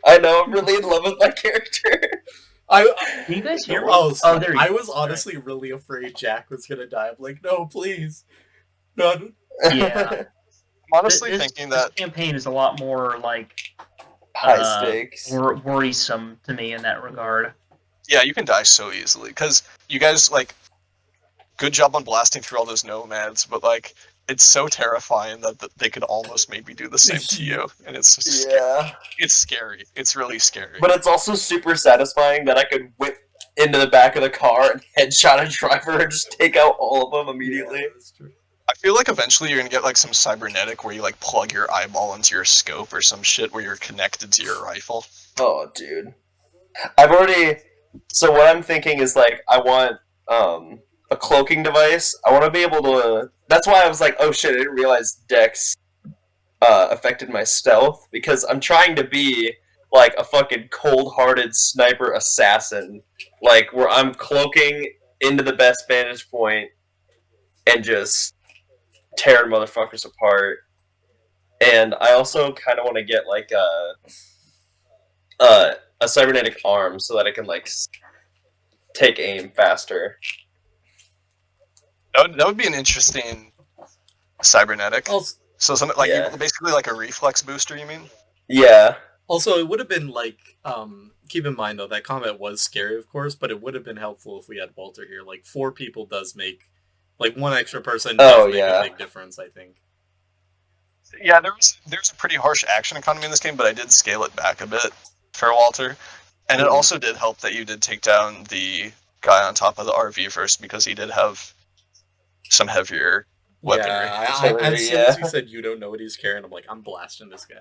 I know, I'm really in love with my character. Can you guys hear me? Oh, so there you I go. was honestly really afraid Jack was gonna die. I'm like, no, please. No. Yeah. I'm honestly This thinking that campaign is a lot more like High stakes. worrisome to me in that regard. yeah, you can die so easily because you guys like good job on blasting through all those nomads, but like it's so terrifying that they could almost maybe do the same to you, and it's just Yeah. it's scary. It's really scary. But it's also super satisfying that I could whip into the back of the car and headshot a driver and just take out all of them immediately. Yeah, that's true. I feel like eventually you're gonna get like some cybernetic where you like plug your eyeball into your scope or some shit where you're connected to your rifle. Oh, dude. So what I'm thinking is like I want a cloaking device. I want to be able to. That's why I was like, oh shit, I didn't realize Dex affected my stealth because I'm trying to be like a fucking cold-hearted sniper assassin, like where I'm cloaking into the best vantage point and just tearing motherfuckers apart. And I also kind of want to get like a cybernetic arm so that I can like take aim faster. That would be an interesting cybernetic. Also, So something like basically like a reflex booster. You mean? Yeah. Also, it would have been like, keep in mind though, that comment was scary, of course, but it would have been helpful if we had Walter here. Like, 4 people does make, like, 1 extra person does make a big difference, I think. Yeah, there's a pretty harsh action economy in this game, but I did scale it back a bit for Walter. And it also did help that you did take down the guy on top of the RV first, because he did have some heavier weaponry. Yeah, as soon as you said you don't know what he's carrying, I'm like, I'm blasting this guy.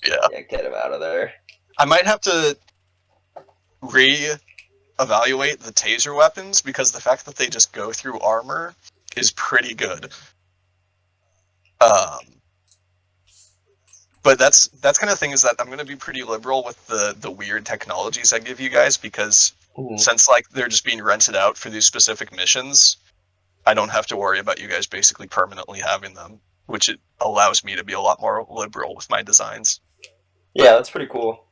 Yeah, get him out of there. I might have to re-evaluate the taser weapons, because the fact that they just go through armor is pretty good. But that's kind of thing is that I'm going to be pretty liberal with the weird technologies I give you guys, because since like they're just being rented out for these specific missions, I don't have to worry about you guys basically permanently having them, which it allows me to be a lot more liberal with my designs. Yeah, that's pretty cool.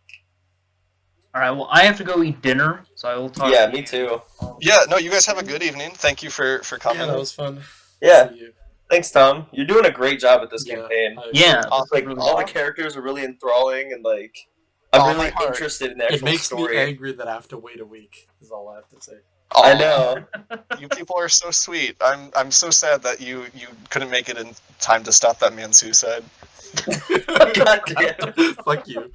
Alright, well, I have to go eat dinner, so I will talk Yeah, to me you. too. Yeah, no, you guys have a good evening. Thank you for coming. Yeah, that was fun. Yeah. See you. Thanks, Tom. You're doing a great job with this campaign. Yeah, Like, really all the awesome. characters are really enthralling, and like, I'm really interested in the actual It makes story. me angry that I have to wait a week, is all I have to say. I know. You people are so sweet. I'm so sad that you couldn't make it in time to stop that man's suicide. God damn. Fuck you.